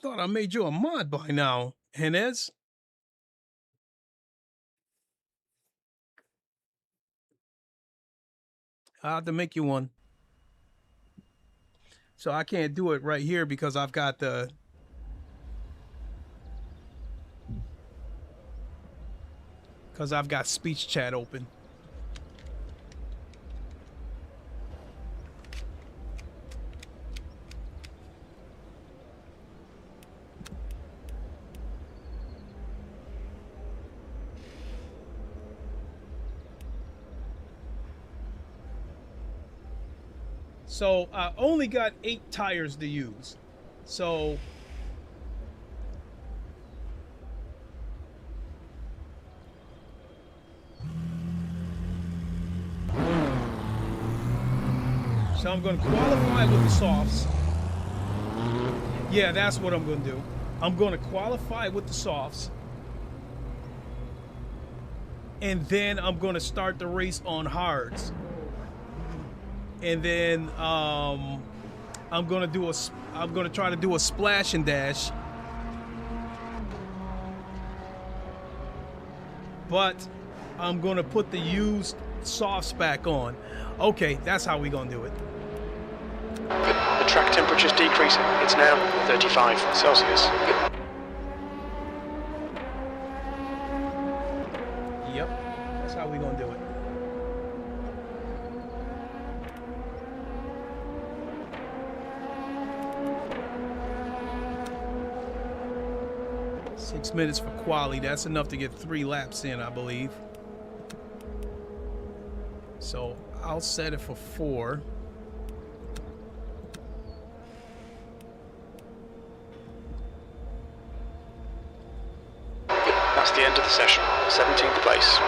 thought I made you a mod by now, Henez. I'll have to make you one. So I can't do it right here because I've got the... Because I've got speech chat open. So I only got 8 tires to use. So I'm going to qualify with the softs. Yeah, that's what I'm going to do. I'm going to qualify with the softs. And then I'm going to start the race on hards. And then I'm going to try to do a splash and dash. But I'm going to put the used softs back on. Okay, that's how we're going to do it. The track temperature's decreasing. It's now 35 Celsius. Yep, that's how we're going to do it. 6 minutes for quali. That's enough to get 3 laps in, I believe. So I'll set it for 4. That's the end of the session. 17th place.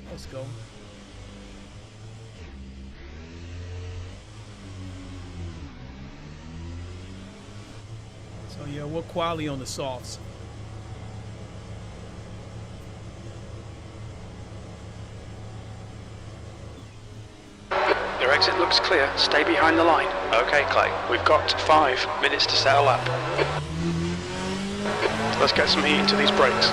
Let's go. So yeah, we're quali on the softs. Your exit looks clear. Stay behind the line. Okay, Clay. We've got 5 minutes to set a lap. Let's get some heat into these brakes.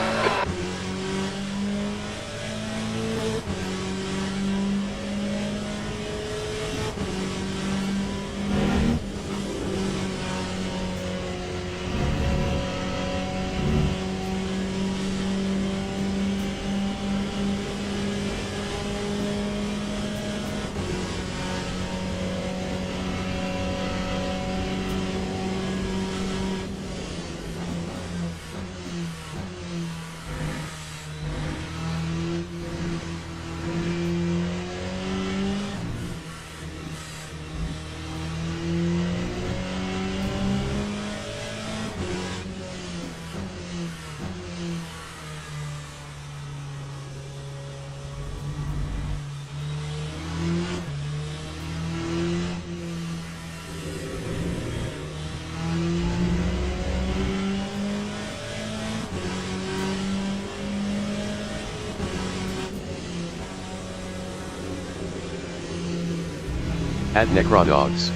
At Necrodogs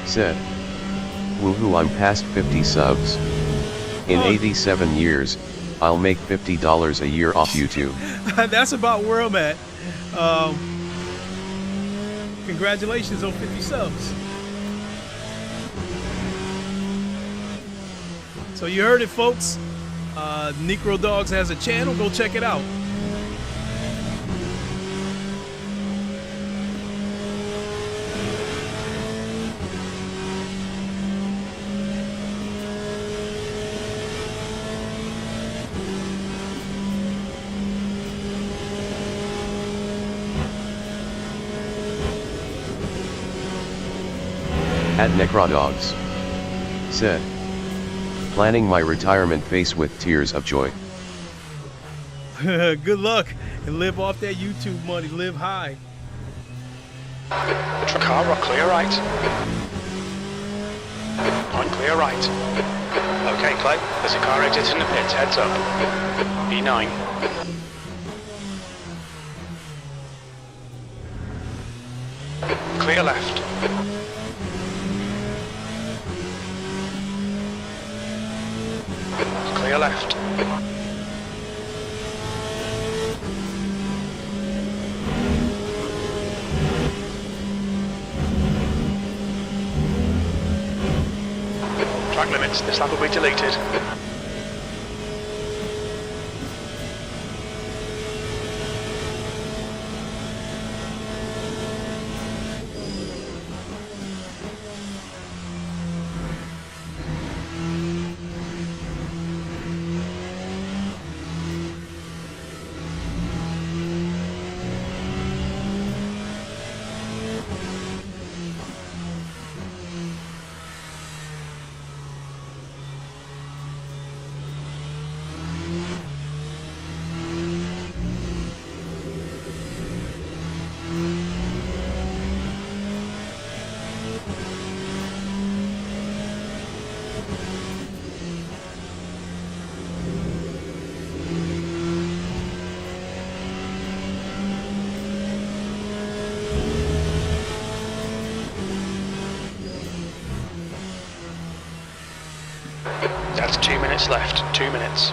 said, "Woohoo, I'm past 50 subs. In 87 years, I'll make $50 a year off YouTube." That's about where I'm at. Congratulations on 50 subs. So you heard it, folks. Necrodogs has a channel. Go check it out. At Necrodogs said, "Planning my retirement face with tears of joy." Good luck and live off that YouTube money. Live high. Car or clear right. On clear right. Okay, Clay. There's a car exiting the pits. Heads up. E9. Clear left. Clear left. Track limits, this lap will be deleted. That's 2 minutes left. 2 minutes.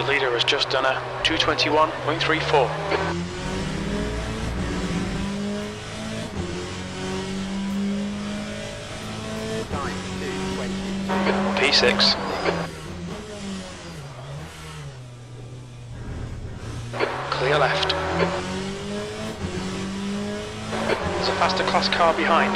The leader has just done a 221.34. Time 2:20. P6. Clear left. There's a faster class car behind.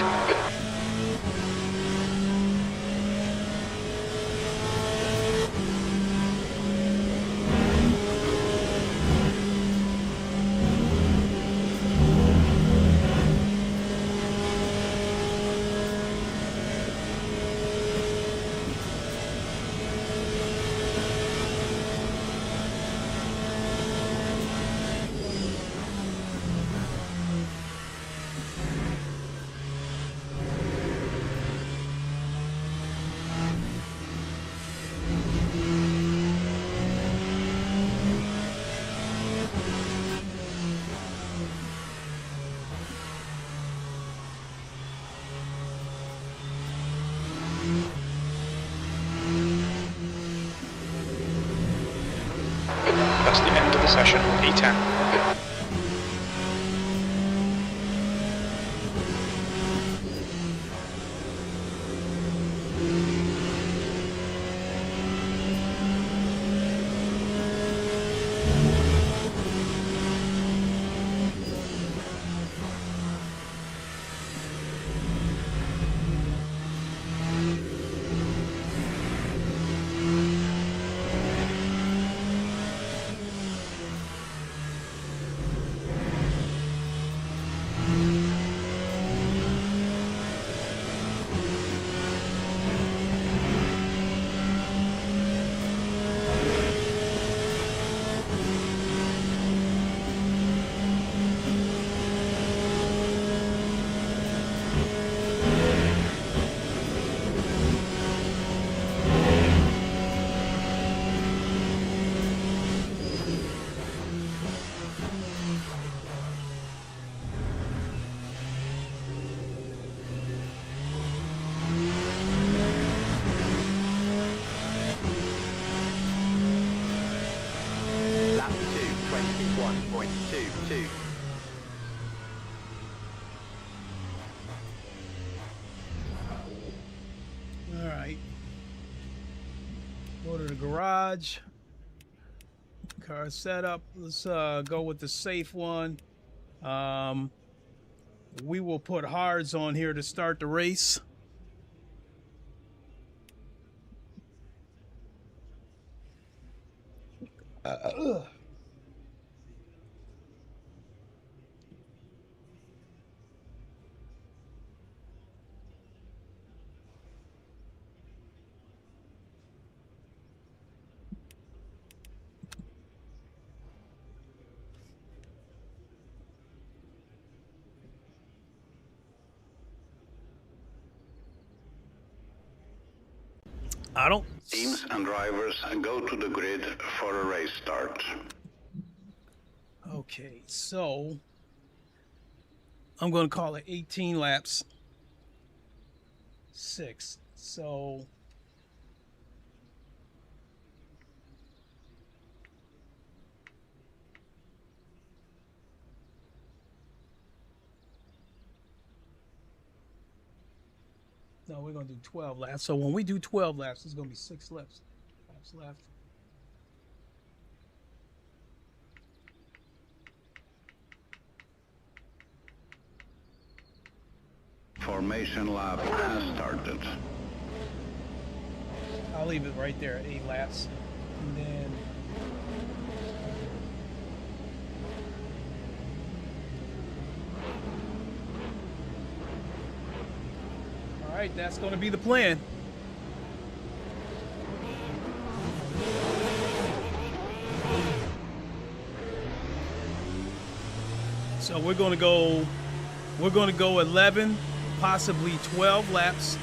That's the end of the session, P10. Lap 2:21.22. All right. Go to the garage. Car setup. Let's go with the safe one. We will put hards on here to start the race. I don't. Teams and drivers go to the grid for a race start. Okay, so I'm going to call it 18 laps. 6. So no, we're going to do 12 laps. So when we do 12 laps, it's going to be 6 laps. Laps left. Formation lap has started. I'll leave it right there at 8 laps. And then all right, that's going to be the plan. So we're going to go 11, possibly 12 laps.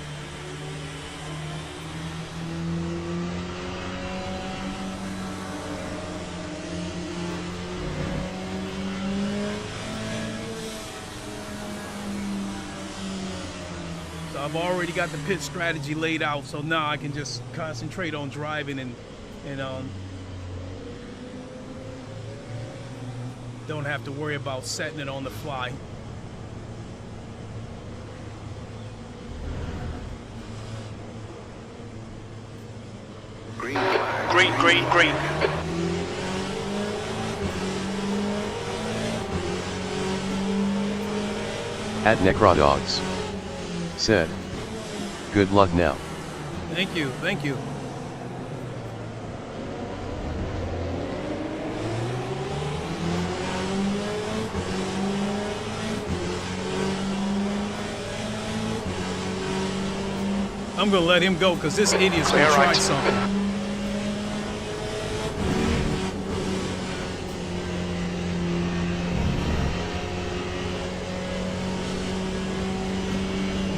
So I've already got the pit strategy laid out, so now I can just concentrate on driving and Don't have to worry about setting it on the fly. Green flag. Green, green, green. At Necrodogs said, good luck now. Thank you, thank you. I'm gonna let him go because this idiot's gonna Clear try right. something.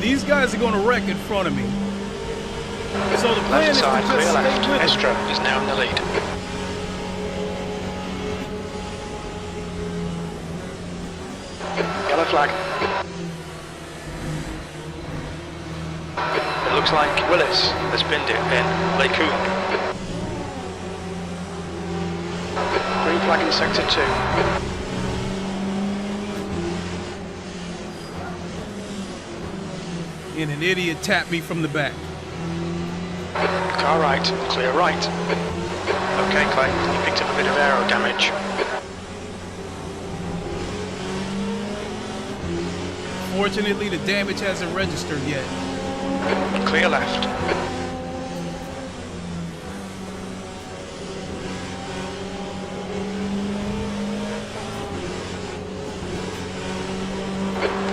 These guys are gonna wreck in front of me. So the plan Left is to side, just clear stay left. with it. Estra is now in the lead. Yellow flag. It looks like Willis has binned it in Lacoon. Green flag in sector 2. And an idiot tapped me from the back. Car right, clear right. Okay, Clay, you picked up a bit of aero damage. Fortunately, the damage hasn't registered yet. Clear left.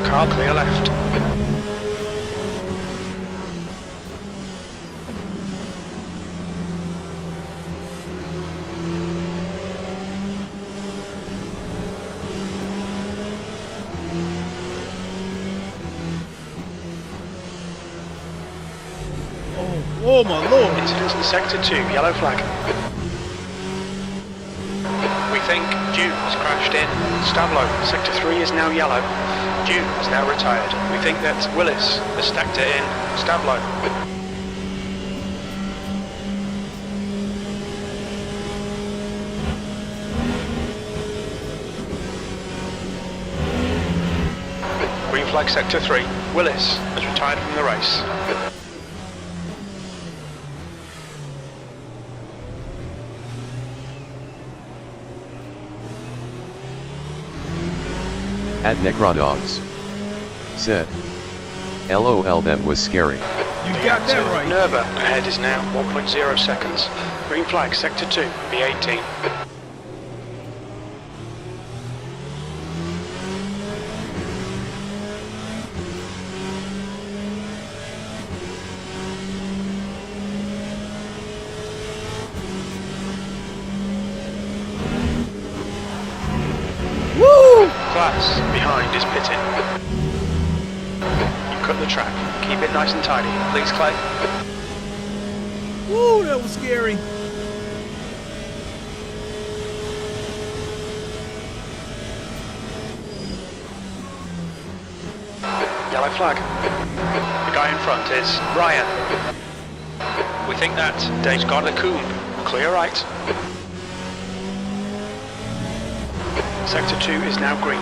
Car clear left. Oh my lord! Incidents in sector 2, yellow flag. We think June has crashed in Stablo. Sector 3 is now yellow. June is now retired. We think that Willis has stacked it in Stablo. Green flag sector 3. Willis has retired from the race. At Necrodogs said, LOL, that was scary. You got that right. Nerva ahead is now 1.0 seconds. Green flag sector 2, B18. Class behind is pitting. You cut the track. Keep it nice and tidy, please, Clay. Woo, that was scary. Yellow flag. The guy in front is Ryan. We think that Dave's got a coon. Clear right. Sector 2 is now green.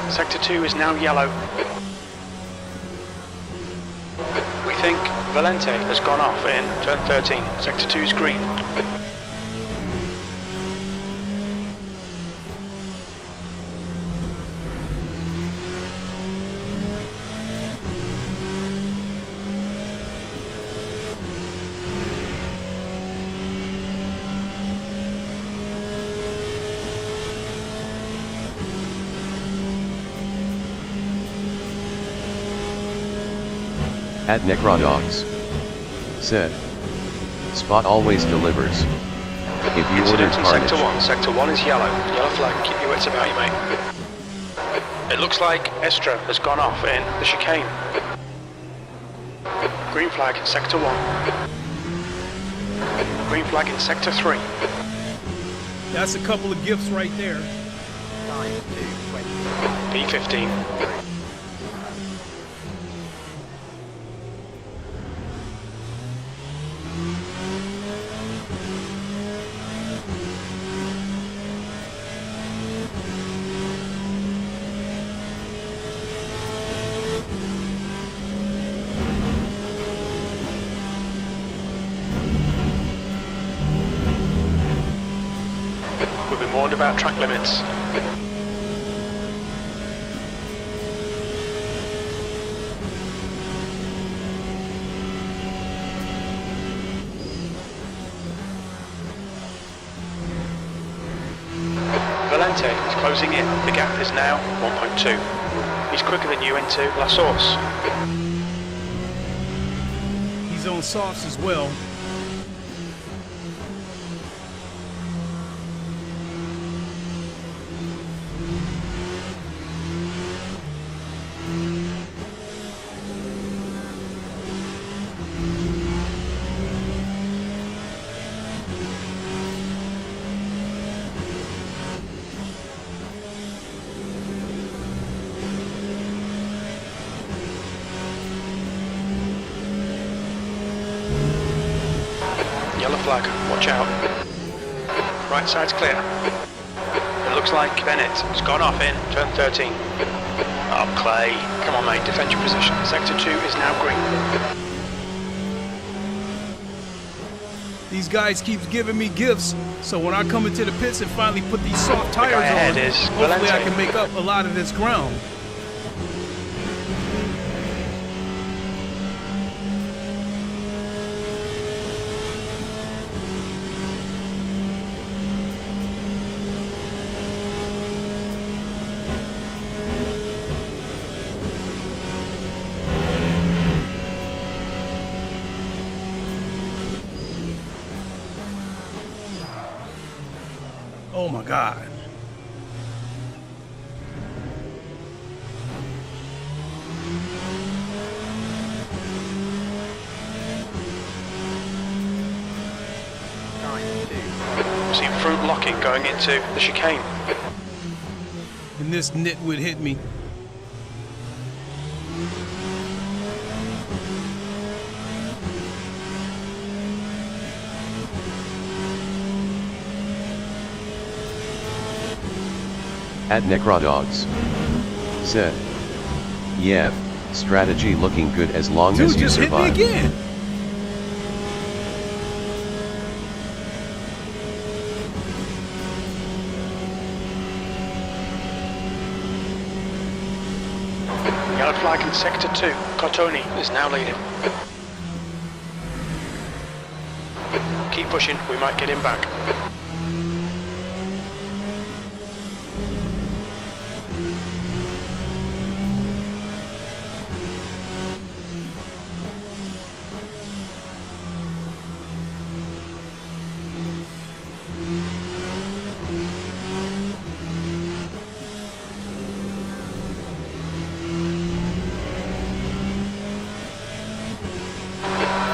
Sector 2 is now yellow. We think Valente has gone off in turn 13. Sector 2 is green. At Necrodogs said, Spot always delivers. If you ordered Incident in carnage, Sector 1. Sector 1 is yellow. Yellow flag, keep your wits about you, mate. It looks like Estra has gone off in the chicane. Green flag in Sector 1. Green flag in Sector 3. That's a couple of gifts right there. Time 2:20. P15. We've been warned about track limits. Valente is closing in. The gap is now 1.2. He's quicker than you into La Source. He's on softs as well. Yellow flag, watch out. Right side's clear. It looks like Bennett has gone off in turn 13. Oh, Clay. Come on, mate, defend your position. Sector 2 is now green. These guys keep giving me gifts, so when I come into the pits and finally put these soft tires guy ahead on, is hopefully I Valente. can make up a lot of this ground. Oh my God. Time 2:20. We're seeing front locking going into the chicane. And this nitwit hit me. at Necrodogs. Said. Yeah, strategy looking good as long Dude, as you just survive. hit me again. Yellow flag in Sector 2. Cotoni is now leading. Keep pushing, we might get him back.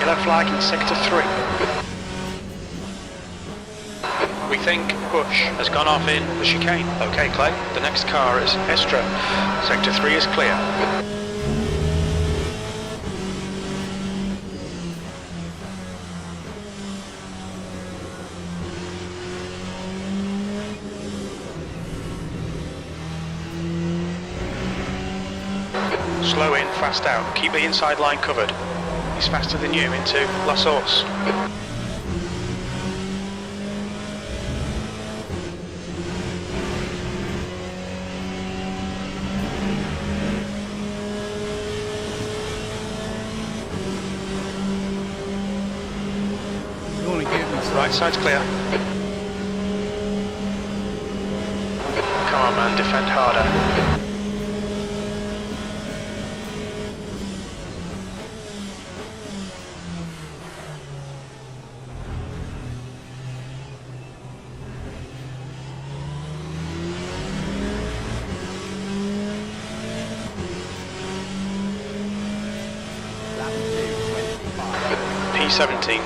Yellow flag in Sector 3. We think Bush has gone off in the chicane. Okay, Clay, the next car is Estra. Sector 3 is clear. Slow in, fast out. Keep the inside line covered. He's faster than you into La Source. You're gonna get me. Right side's clear. Come on, man, defend harder. P17.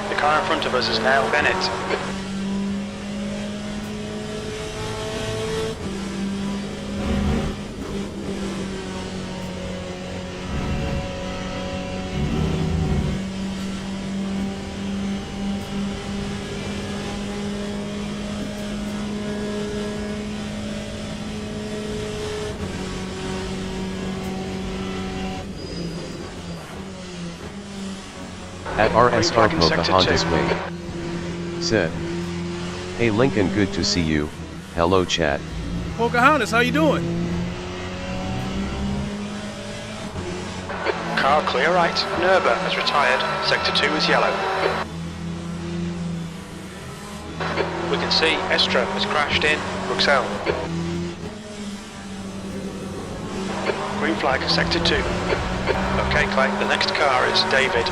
The car in front of us is now Bennett. At RSR flag in sector Pocahontas 2. Wing said, "Hey Lincoln, good to see you. Hello chat." Pocahontas, how you doing? Car clear right. Nerba has retired. Sector 2 is yellow. We can see Estra has crashed in Bruxelles. Green flag, sector 2. Okay, Clay, the next car is David.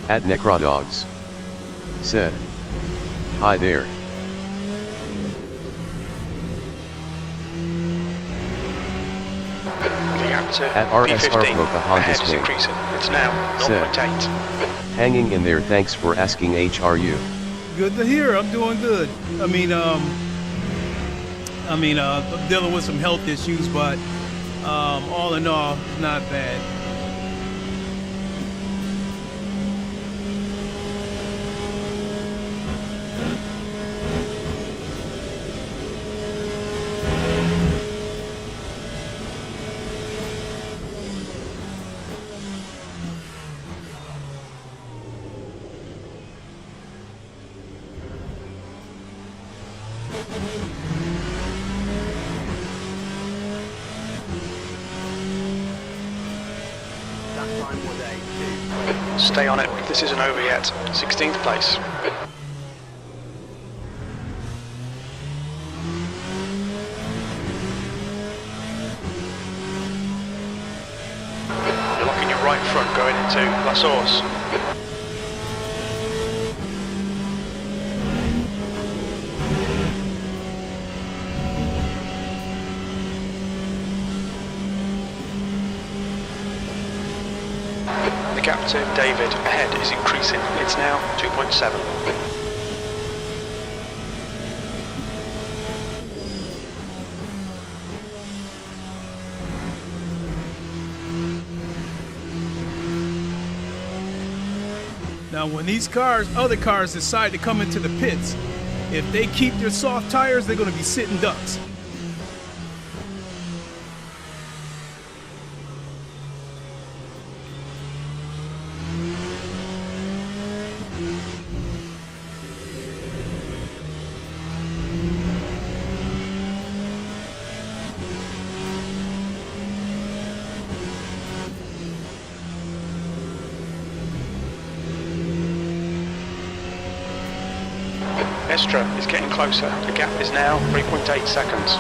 At Necrodogs said, "Hi there." The gap to At RSR P15 Pocahontas ahead is Wing increasing. It's now said, 0.8. "Hanging in there, thanks for asking. HRU." Good to hear. I'm doing good. I'm dealing with some health issues, but all in all, not bad. That time was a 2:20. Stay on it. This isn't over yet. 16th place. You're locking your right front going into La Source. The gap to David ahead is increasing. It's now 2.7. Now, when these other cars decide to come into the pits, if they keep their soft tires, they're going to be sitting ducks. Estra is getting closer. The gap is now 3.8 seconds.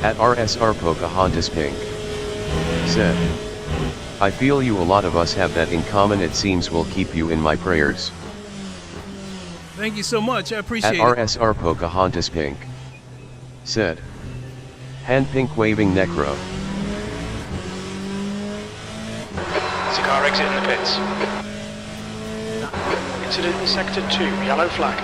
At RSR Pocahontas Pink said, "I feel you, a lot of us have that in common. It seems will keep you in my prayers." Thank you so much. I At appreciate it. RSR Pocahontas Pink said, "Hand pink waving necro." It's a car exiting the pits. Incident in sector 2, yellow flag.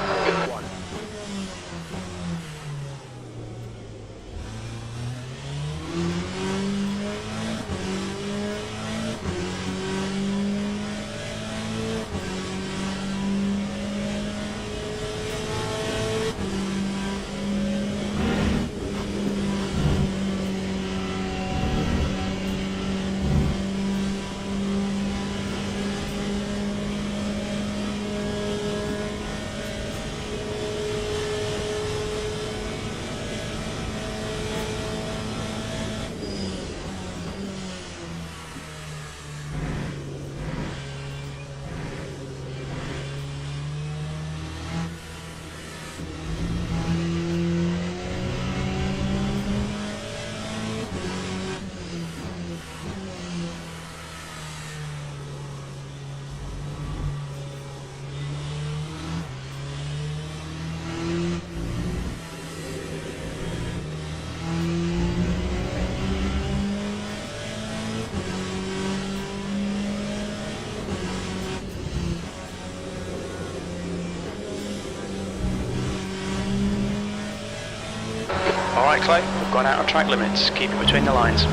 Alright Clay, we've gone out of track limits. Keep it between the lines.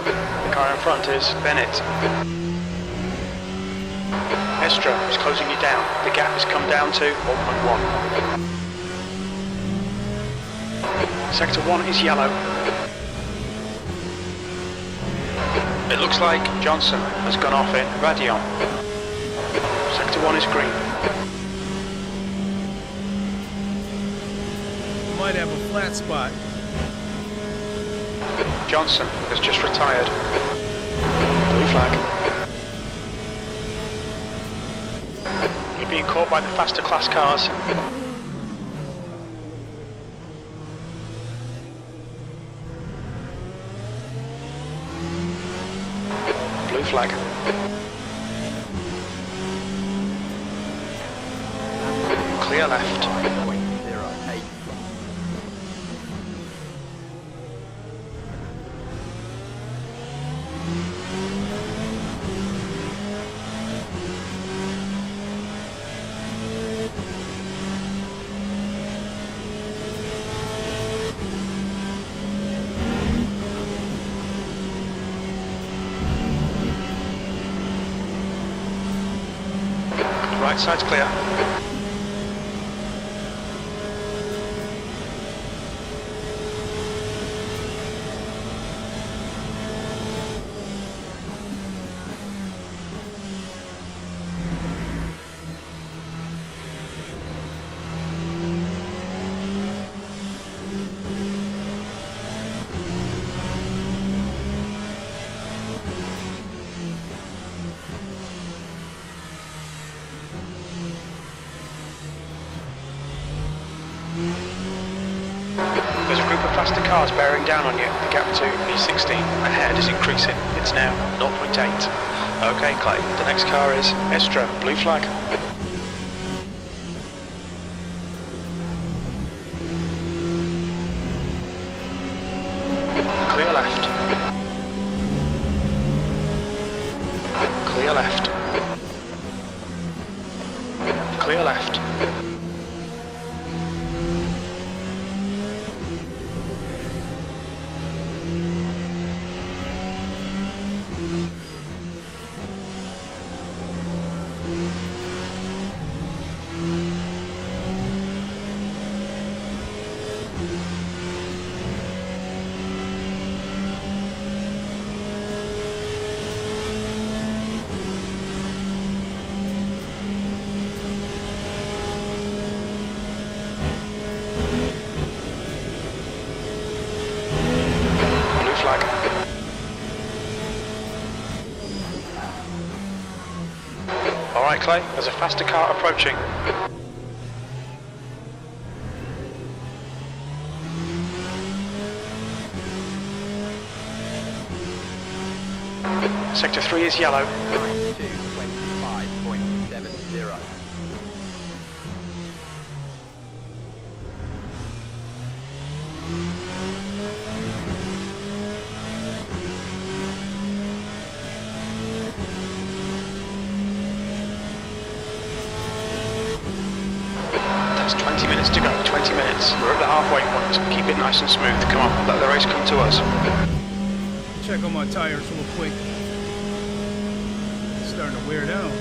The car in front is Bennett. Estra is closing you down. The gap has come down to 1.1. Sector 1 is yellow. It looks like Johnson has gone off in Radion. Sector 1 is green. Might have a flat spot. Johnson has just retired. Blue flag. You're being caught by the faster class cars. Blue flag. Clear left. 5.08. Right side's clear. There's a group of faster cars bearing down on you. The gap to B16 ahead is increasing. It's now 0.8. Okay, Clay, the next car is Estra, blue flag. Clear left. Clear left. Clear left. Alright Clay, there's a faster car approaching. Sector 3 is yellow. 25.70. There's 20 minutes to go, 20 minutes. We're at the halfway point. Keep it nice and smooth. Come on, let the race come to us. Check on my tires real quick. It's starting to wear down.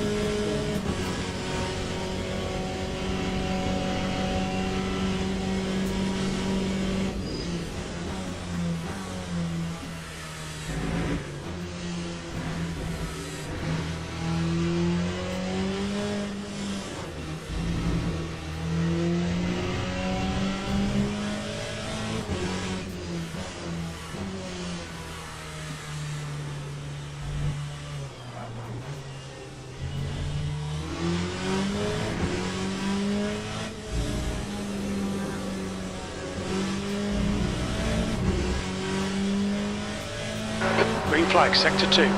Green flag, sector 2.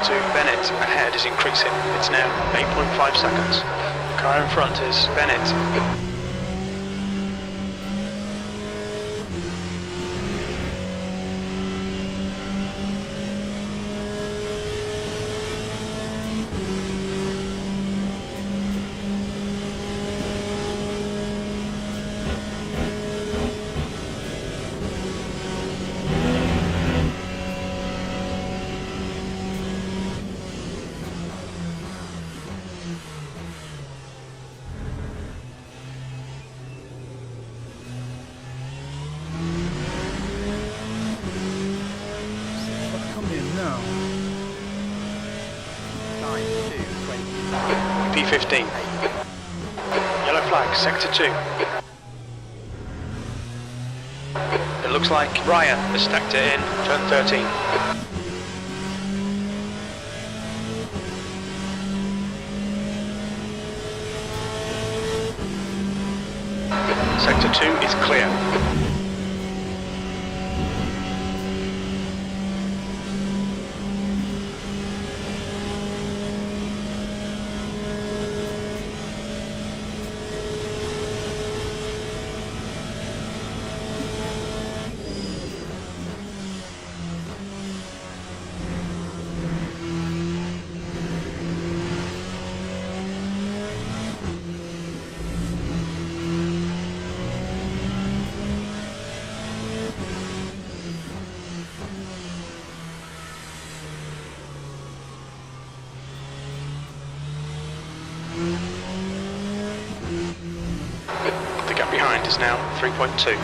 to Bennett. Ahead is increasing. It's now 8.5 seconds. Car in front is Bennett. Come in now. Time 2:20. P15. Yellow flag, sector 2. It looks like Ryan has stacked it in, turn 13. Sector 2 is clear. The gap behind is now 3.2.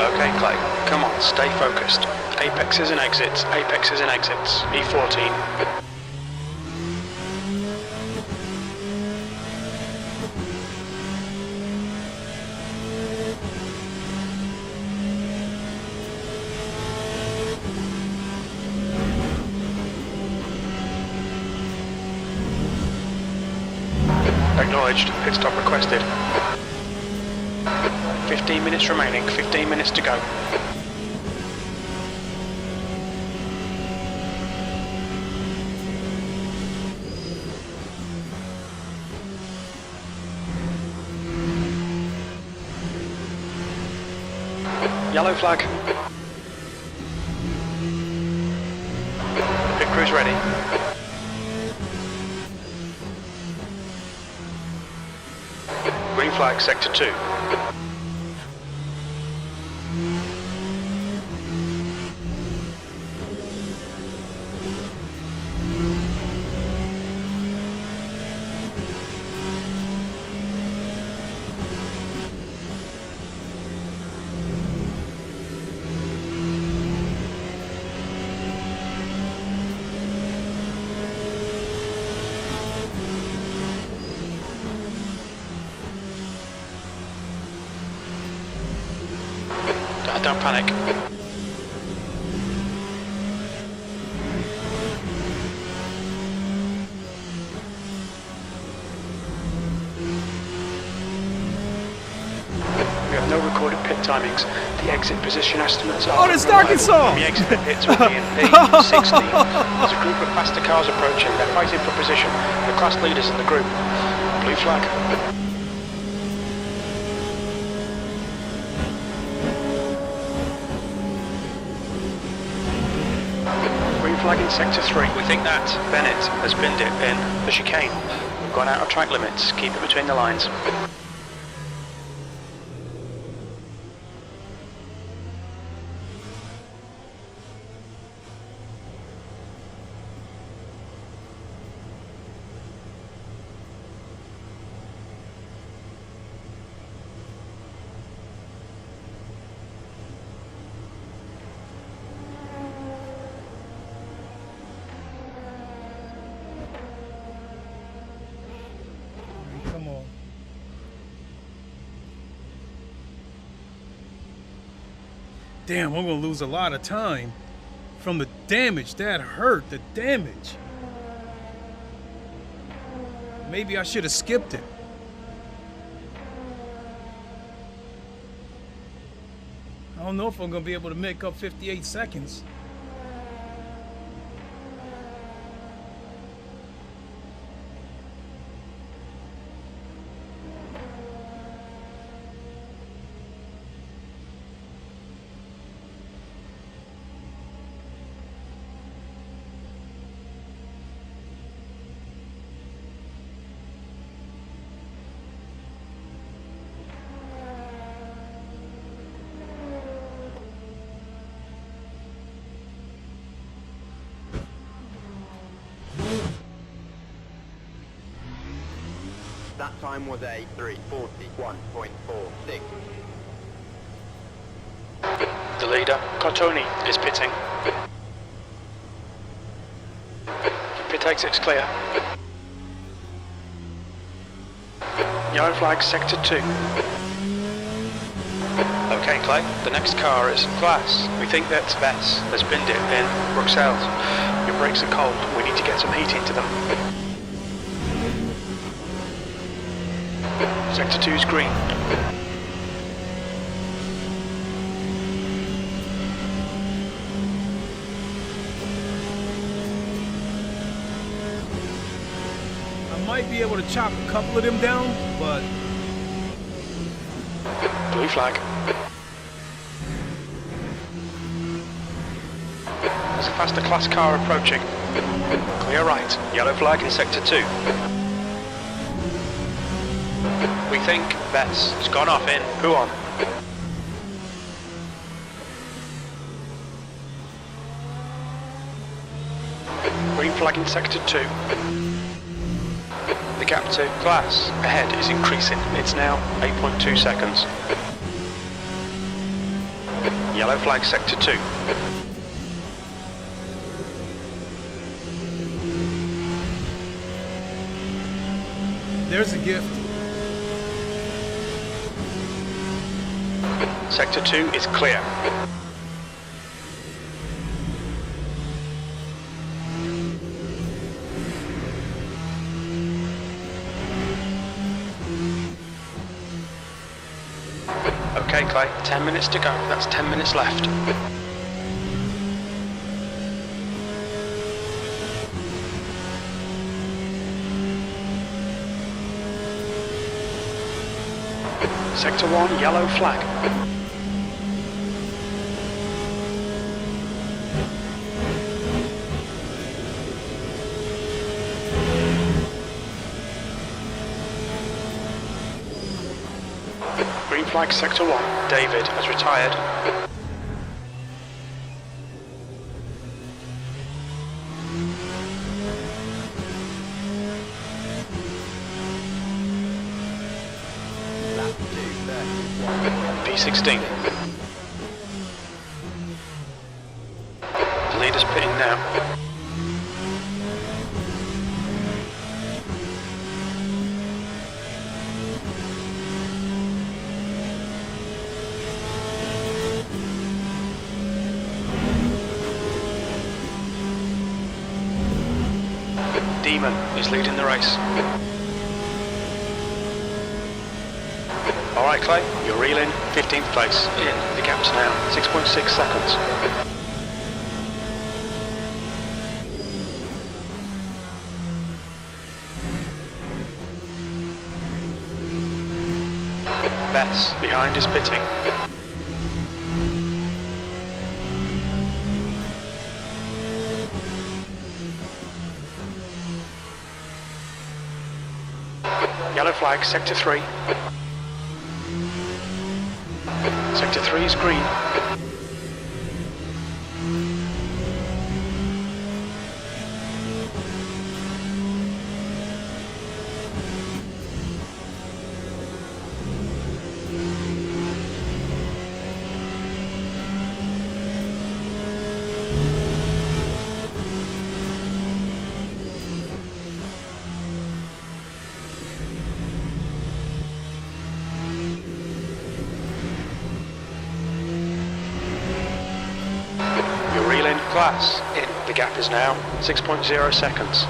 Okay, Clay, come on, stay focused. Apexes and exits, apexes and exits. E14. Acknowledged, pit stop requested. 15 minutes remaining, 15 minutes to go. Yellow flag. Pit crew's ready. Green flag, sector 2. Don't panic. We have no recorded pit timings. The exit position estimates are Oh, that's Arkansas! The exit pits will be in P16. There's a group of faster cars approaching. They're fighting for position. The class leaders in the group. Blue flag. Green flag in sector 3. We think that Bennett has binned it in the chicane. We've gone out of track limits. Keep it between the lines. Come on. Damn, I'm gonna lose a lot of time from the damage. That hurt, the damage. Maybe I should have skipped it. I don't know if I'm gonna be able to make up 58 seconds. That time was a 3:41.46. The leader, Cotoni, is pitting. Pit exit's clear. Yellow flag, sector 2. Okay, Clay, the next car is Glass. We think that Vets has binned it in Bruxelles. Your brakes are cold. We need to get some heat into them. Sector 2's green. I might be able to chop a couple of them down, but Blue flag. There's a faster class car approaching. Clear right. Yellow flag in sector 2. We think Vets has gone off in Huon. Green flag in sector 2. The gap to Glass ahead is increasing. It's now 8.2 seconds. Yellow flag sector 2. there's a gift. Sector 2 is clear. Okay, Clay, 10 minutes to go. That's 10 minutes left. Sector 1, yellow flag. Green flag, Sector 1. David has retired. P16. The leader's pitting now. Demon is leading the race. Alright Clay, you're reeling 15th place. In, the gap's now 6.6 seconds. Bess, behind is pitting. Yellow flag, sector 3. Sector 3 is green. Class, in, the gap is now 6.0 seconds.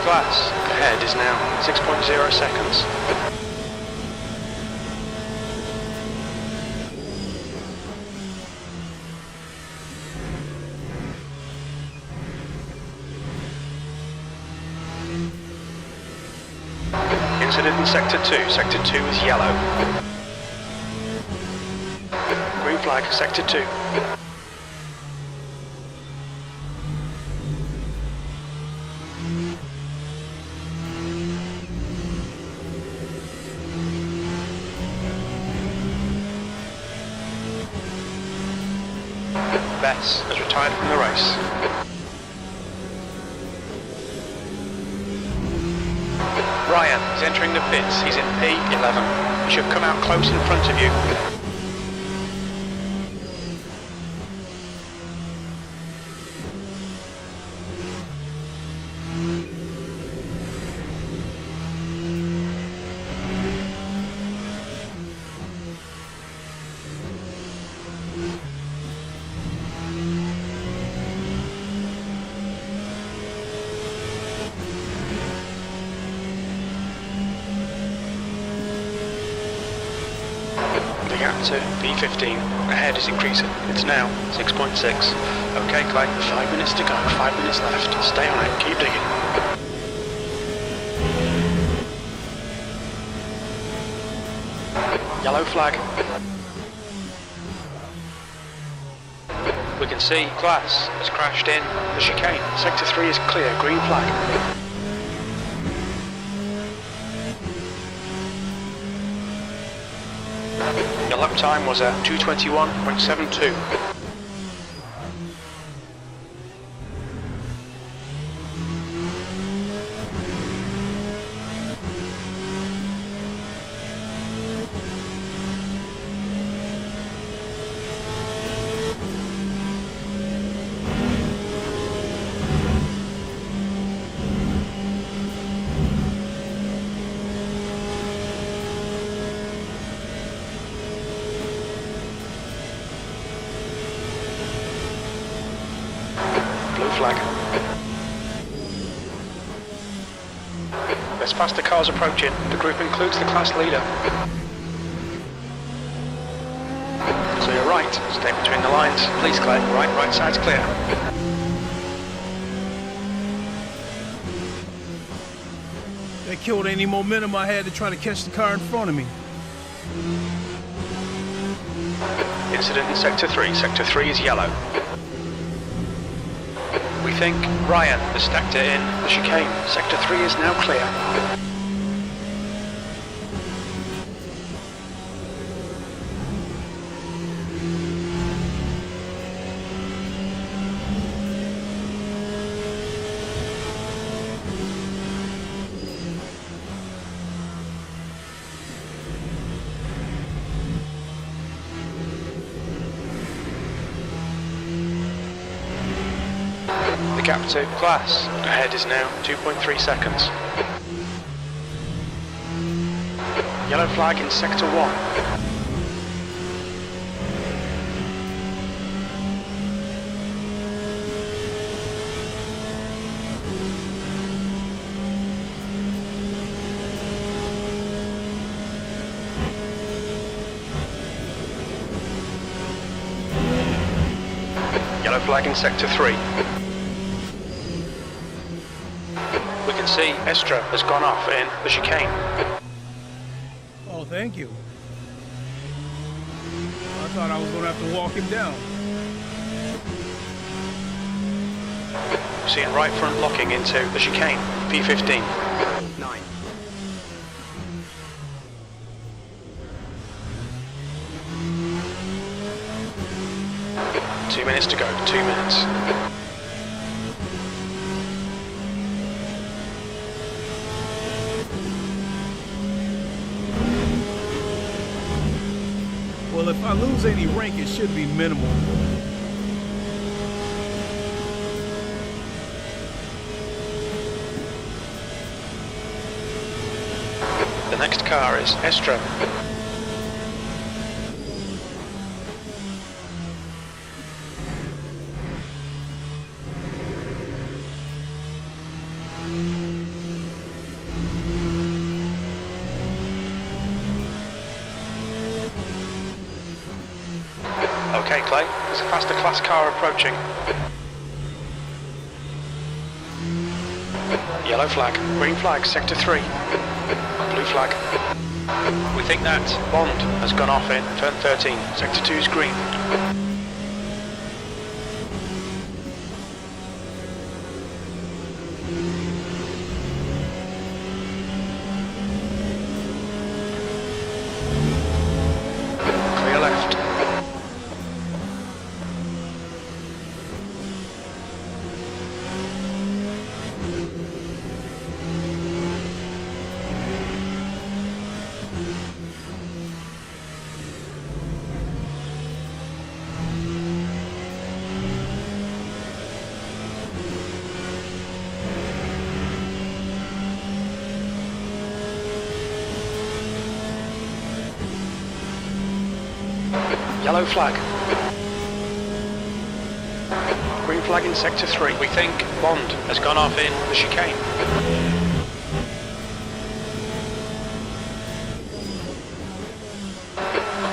Class, ahead is now 6.0 seconds. Incident in Sector 2. Sector 2 is yellow. Green flag, Sector 2. Bess has retired from the race. Ryan is entering the pits. He's in P11. He should come out close in front of you. Gap to P15. Ahead is increasing. It's now 6.6. Okay, Clay, 5 minutes to go. 5 minutes left. Stay on it. Keep digging. Yellow flag. We can see Class has crashed in the chicane. Sector 3 is clear. Green flag. Your lap time was at 2:21.72. Flag. There's faster cars approaching. The group includes the class leader. Clear right. Stay between the lines. Please, Clay. Right side's clear. That killed any momentum I had to try to catch the car in front of me. Incident in Sector 3. Sector 3 is yellow. We think Ryan has stacked it in the chicane. Sector 3 is now clear. The gap to glass ahead is now 2.3 seconds. Yellow flag in Sector 1. Yellow flag in Sector 3. We can see Estra has gone off in the chicane. Oh, thank you. I thought I was going to have to walk him down. Seeing right front locking into the chicane. P15. 9. Two minutes to go. 2 minutes. Well, if I lose any rank, it should be minimal. The next car is Estra. Okay, Clay, there's a faster class car approaching. Yellow flag, green flag, Sector 3. Blue flag. We think that Bond has gone off in turn 13. Sector 2 is green. Clear left. Yellow flag. Green flag in Sector 3. We think Bond has gone off in the chicane.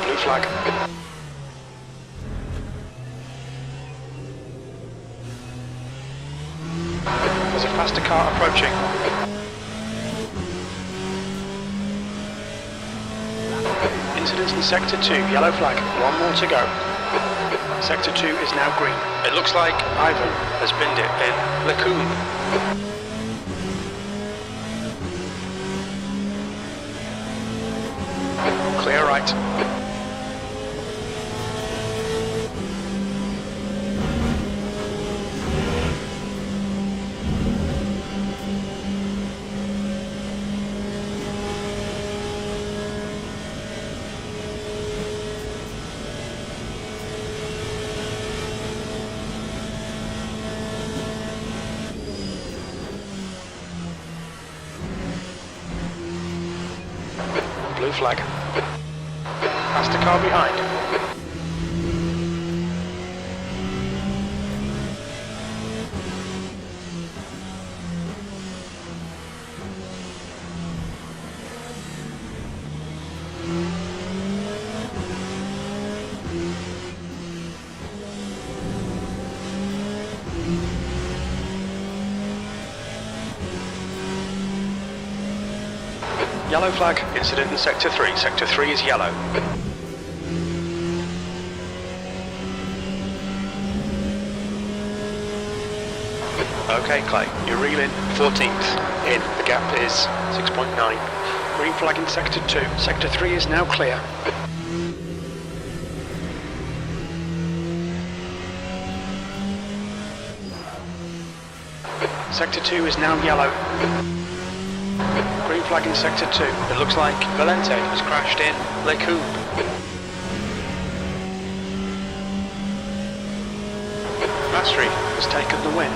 Blue flag. There's a faster car approaching. Incidents in Sector 2, yellow flag, 1 more to go. Sector 2 is now green. It looks like Ivan has binned it in Lacoon. Clear right. Blue flag. Faster car behind. Yellow flag, incident in Sector 3. Sector 3 is yellow. Okay, Clay, you're reeling. 14th. In, the gap is 6.9. Green flag in Sector 2. Sector 3 is now clear. Sector 2 is now yellow. Green flag in Sector 2. It looks like Valente has crashed in Le Coupe. Mastery has taken the win.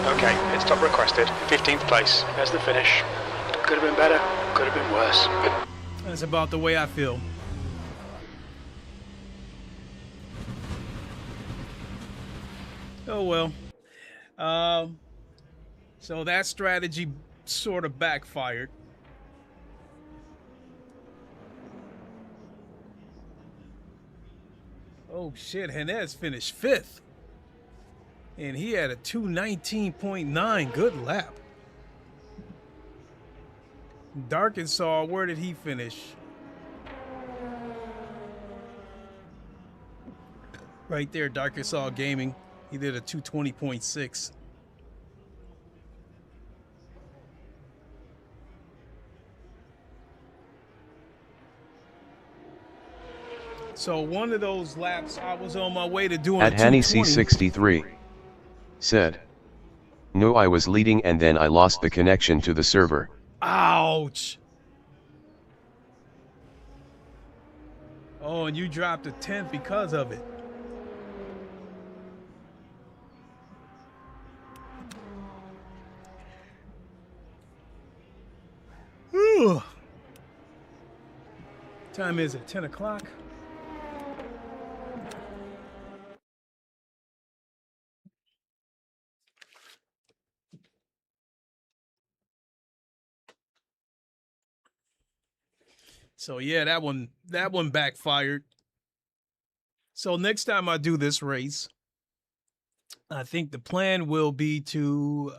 Okay, pit stop requested. 15th place. There's the finish. Could have been better, could have been worse. That's about the way I feel. Oh well. So that strategy sort of backfired. Oh shit, Henez finished 5th. And he had a 219.9. Good lap. Darkensaw, where did he finish? Right there, Darkensaw Gaming. He did a 220.6. So one of those laps, I was on my way to doing At a Hanny 220. C63 said, "No, I was leading and then I lost the connection to the server." Ouch. Oh, and you dropped a 10th because of it. Whew. Time is it? 10 o'clock? So yeah, that one backfired. So next time I do this race, I think the plan will be to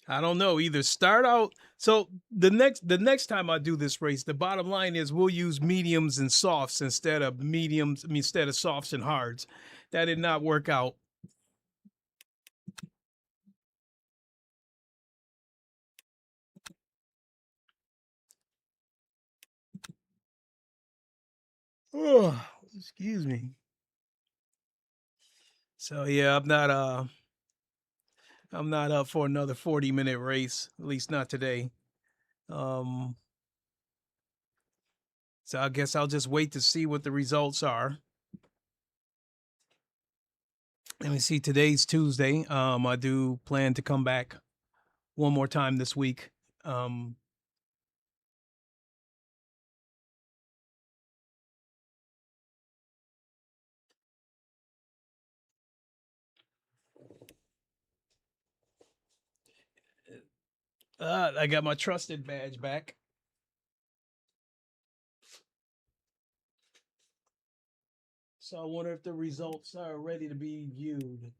I don't know, either start out. So the next time I do this race, the bottom line is we'll use mediums and softs instead of instead of softs and hards. That did not work out. Oh, excuse me. So yeah, I'm not up for another 40-minute race, at least not today. So I guess I'll just wait to see what the results are. Let me see, today's Tuesday. I do plan to come back one more time this week. I got my trusted badge back. So I wonder if the results are ready to be viewed.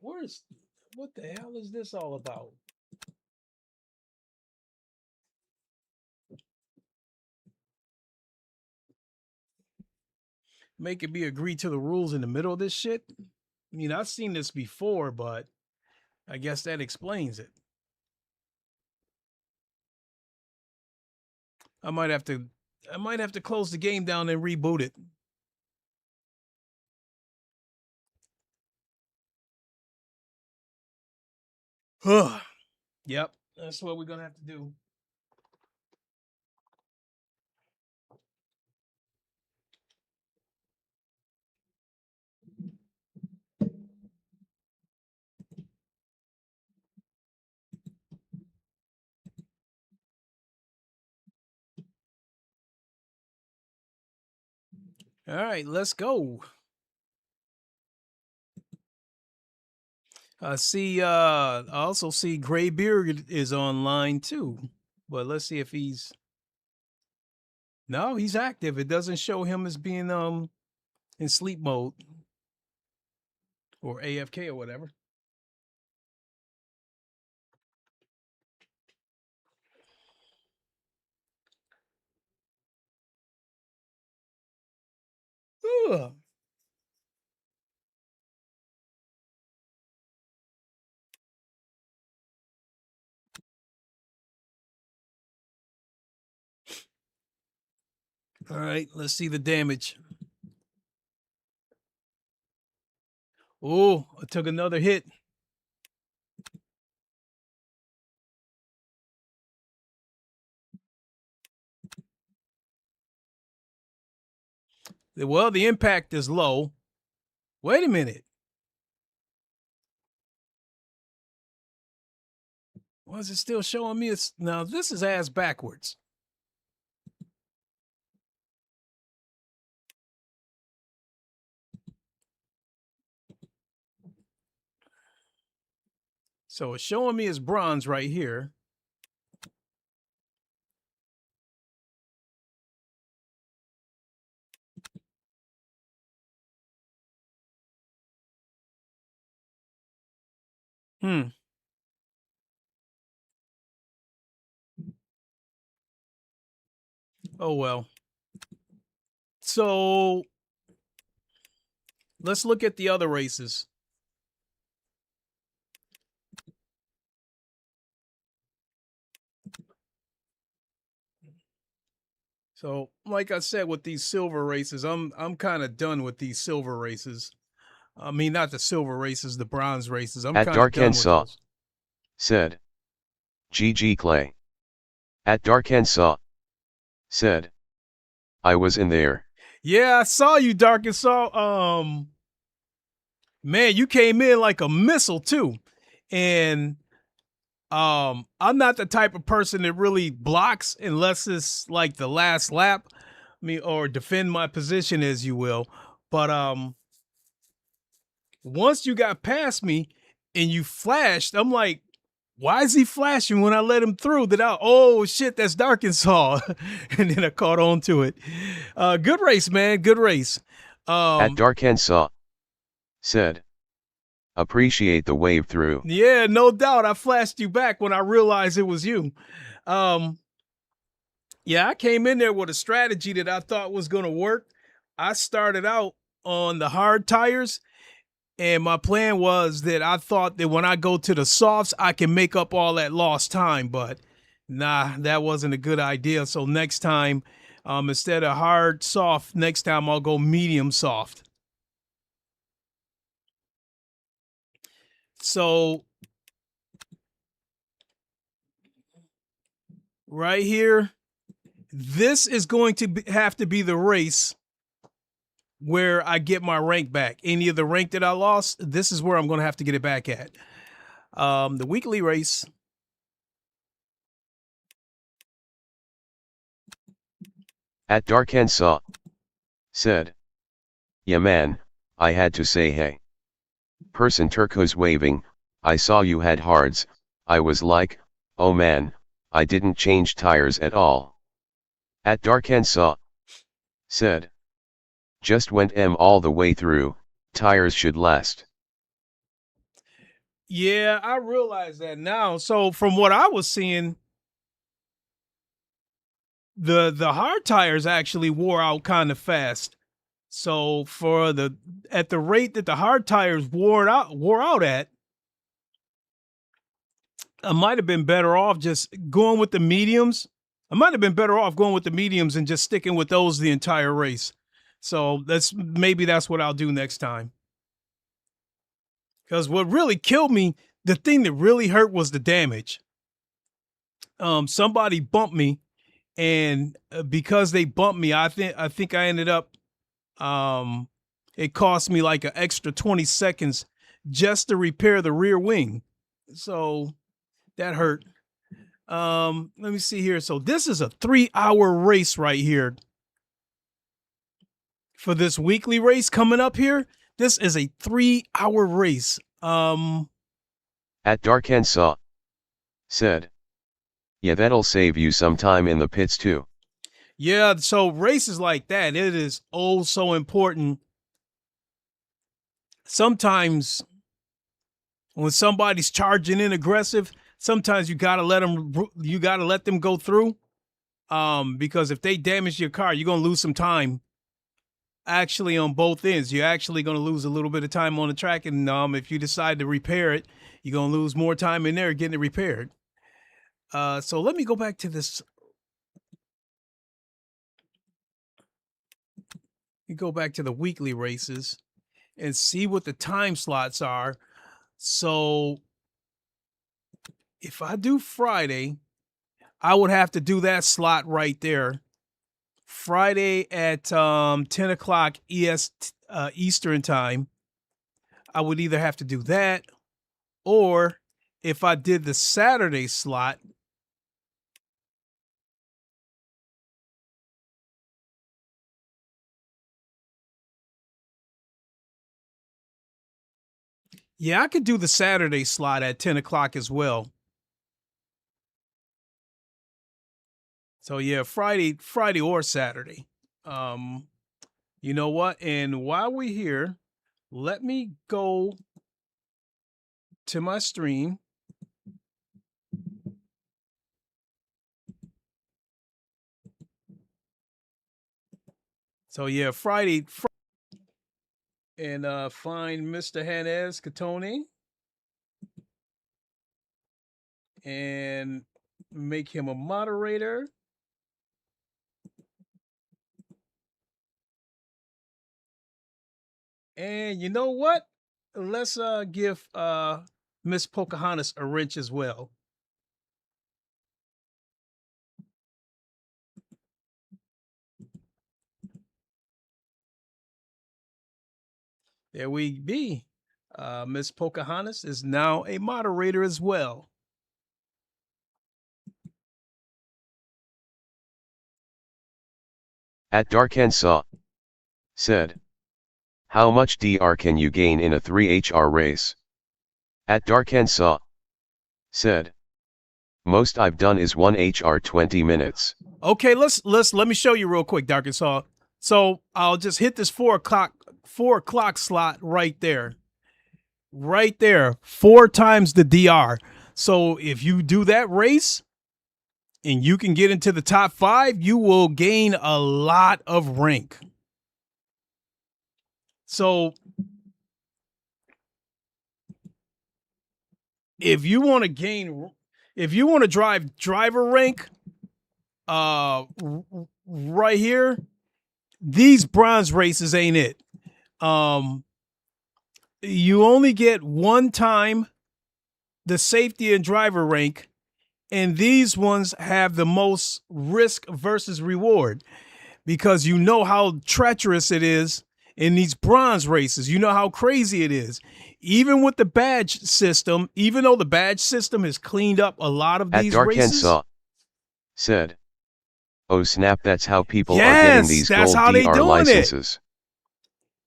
What the hell is this all about? Making me agree to the rules in the middle of this shit? I mean, I've seen this before, but I guess that explains it. I might have to close the game down and reboot it. Yep. That's what we're gonna have to do. All right, let's go. I see. I also see Graybeard is online too, but let's see if he's. No, he's active. It doesn't show him as being in sleep mode or AFK or whatever. Ugh. All right, let's see the damage. Oh, I took another hit. Well, the impact is low. Wait a minute. Why is it still showing me? It's now this is ass backwards. So it's showing me as bronze right here. Oh well. So let's look at the other races. So, like I said, with these silver races, I'm kind of done with these silver races. I mean, not the silver races, the bronze races. I'm kind of done with those. Said. GG Clay. At Dark and Saw. Said. I was in there. Yeah, I saw you, Dark and Saw. Man, you came in like a missile too. And I'm not the type of person that really blocks unless it's like the last lap. I mean, or defend my position, as you will. But once you got past me and you flashed, I'm like, why is he flashing when I let him through? Oh shit, that's Dark and Saw. And then I caught on to it. Good race, man. Good race. At Dark and Saw. Said. Appreciate the wave through. Yeah, no doubt. I flashed you back when I realized it was you. Yeah, I came in there with a strategy that I thought was going to work. I started out on the hard tires, and my plan was that I thought that when I go to the softs, I can make up all that lost time, but nah, that wasn't a good idea. So next time, instead of hard soft, next time I'll go medium soft. So right here, this is going to have to be the race where I get my rank back. Any of the rank that I lost, this is where I'm going to have to get it back at. The weekly race. At Dark and Saw. Said. Yeah man, I had to say hey. Person turquoise waving, I saw you had hards, I was like, oh man, I didn't change tires at all. At Dark and Saw. Said. Just went M all the way through, tires should last. Yeah, I realize that now. So from what I was seeing, the hard tires actually wore out kind of fast. So at the rate that the hard tires wore out at, I might have been better off just going with the mediums. I might have been better off going with the mediums and just sticking with those the entire race. So maybe that's what I'll do next time. Because what really killed me, the thing that really hurt was the damage. somebody bumped me, and because they bumped me, I think I ended up, it cost me like an extra 20 seconds just to repair the rear wing. So that hurt. Let me see here. So this is a 3-hour race right here. For this weekly race coming up here, this is a 3-hour race. At Darkensaw said, yeah, that'll save you some time in the pits too. Yeah, so races like that, it is oh so important. Sometimes when somebody's charging in aggressive, sometimes you gotta let them go through. Because if they damage your car, you're gonna lose some time. Actually, on both ends, you're actually gonna lose a little bit of time on the track, and if you decide to repair it, you're gonna lose more time in there getting it repaired. So let me go back to this. You go back to the weekly races and see what the time slots are. So if I do Friday, I would have to do that slot right there. Friday at 10 o'clock Eastern time. I would either have to do that, or if I did the Saturday slot, yeah, I could do the Saturday slot at 10 o'clock as well. So yeah, Friday or Saturday. You know what? And while we're here, let me go to my stream. So yeah, Friday and find Mr. Hanez Catone and make him a moderator. And you know what? Let's give Miss Pocahontas a wrench as well. There we be. Miss Pocahontas is now a moderator as well. At Darkensaw said, how much DR can you gain in a 3HR race? At Darkensaw said, most I've done is 1 HR 20 minutes. Okay, let me show you real quick, Darkensaw. So I'll just hit this 4 o'clock slot right there. Right there, 4 times the DR. So if you do that race and you can get into the top 5, you will gain a lot of rank. So if you want to drive driver rank, right here, these bronze races ain't it. You only get 1 time the safety and driver rank, and these ones have the most risk versus reward, because you know how treacherous it is in these bronze races. You know how crazy it is. Even with the badge system, even though the badge system has cleaned up a lot of these races. At Darkensaw said, oh snap, that's how people are getting these gold DR licenses.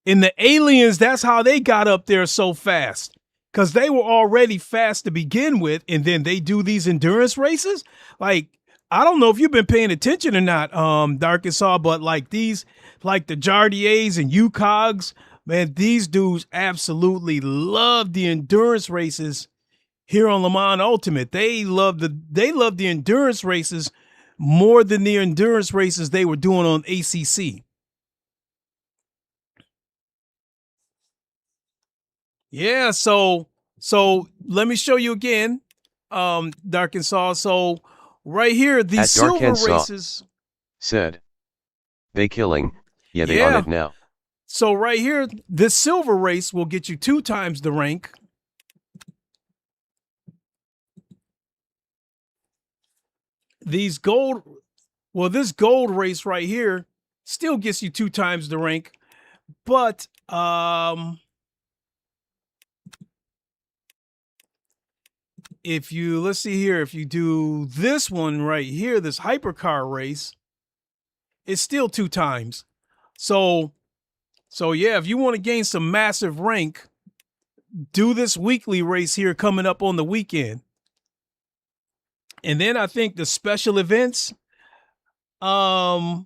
In the aliens, that's how they got up there so fast, because they were already fast to begin with, and then they do these endurance races. Like, I don't know if you've been paying attention or not, Darkensaw, but like these, like the Jardiers and UCOGs, man, these dudes absolutely love the endurance races here on LeMans Ultimate. They love the endurance races more than the endurance races they were doing on ACC. Yeah, so let me show you again, Darkensaw. So right here, these silver races said, they killing. Yeah, they on it now. So right here, this silver race will get you 2 times the rank. these gold, well, this gold race right here still gets you 2 times the rank, but if you, let's see here, if you do this one right here, this hypercar race, it's still 2 times. So yeah, if you want to gain some massive rank, do this weekly race here coming up on the weekend. And then I think the special events, I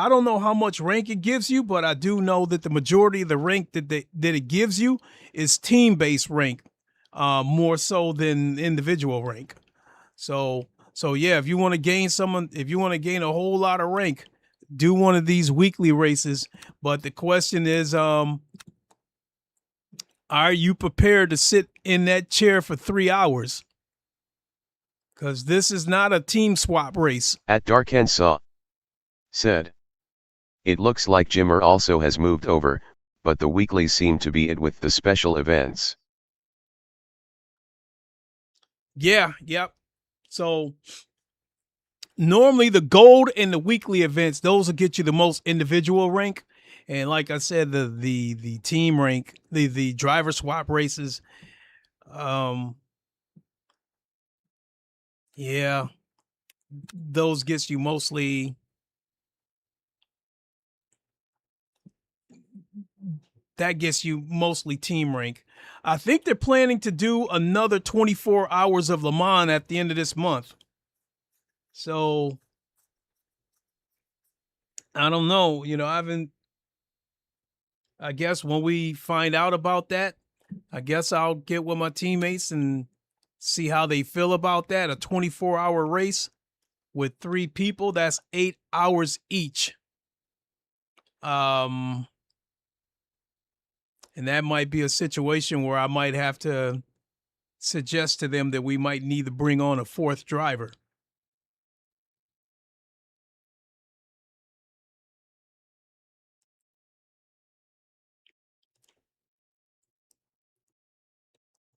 don't know how much rank it gives you, but I do know that the majority of the rank that it gives you is team-based rank, more so than individual rank. So yeah, if you want to gain a whole lot of rank, do one of these weekly races. But the question is, are you prepared to sit in that chair for 3 hours? Because this is not a team swap race. At Darkensaw said, it looks like Jimmer also has moved over, but the weeklies seem to be it with the special events. Yeah, yep. So normally the gold and the weekly events, those will get you the most individual rank. And like I said, the team rank, the driver swap races, yeah, those gets you mostly, that gets you mostly team rank. I think they're planning to do another 24 hours of Le Mans at the end of this month. So I don't know, I guess when we find out about that, I guess I'll get with my teammates and see how they feel about that. A 24-hour race with 3 people, that's 8 hours each. And that might be a situation where I might have to suggest to them that we might need to bring on a 4th driver.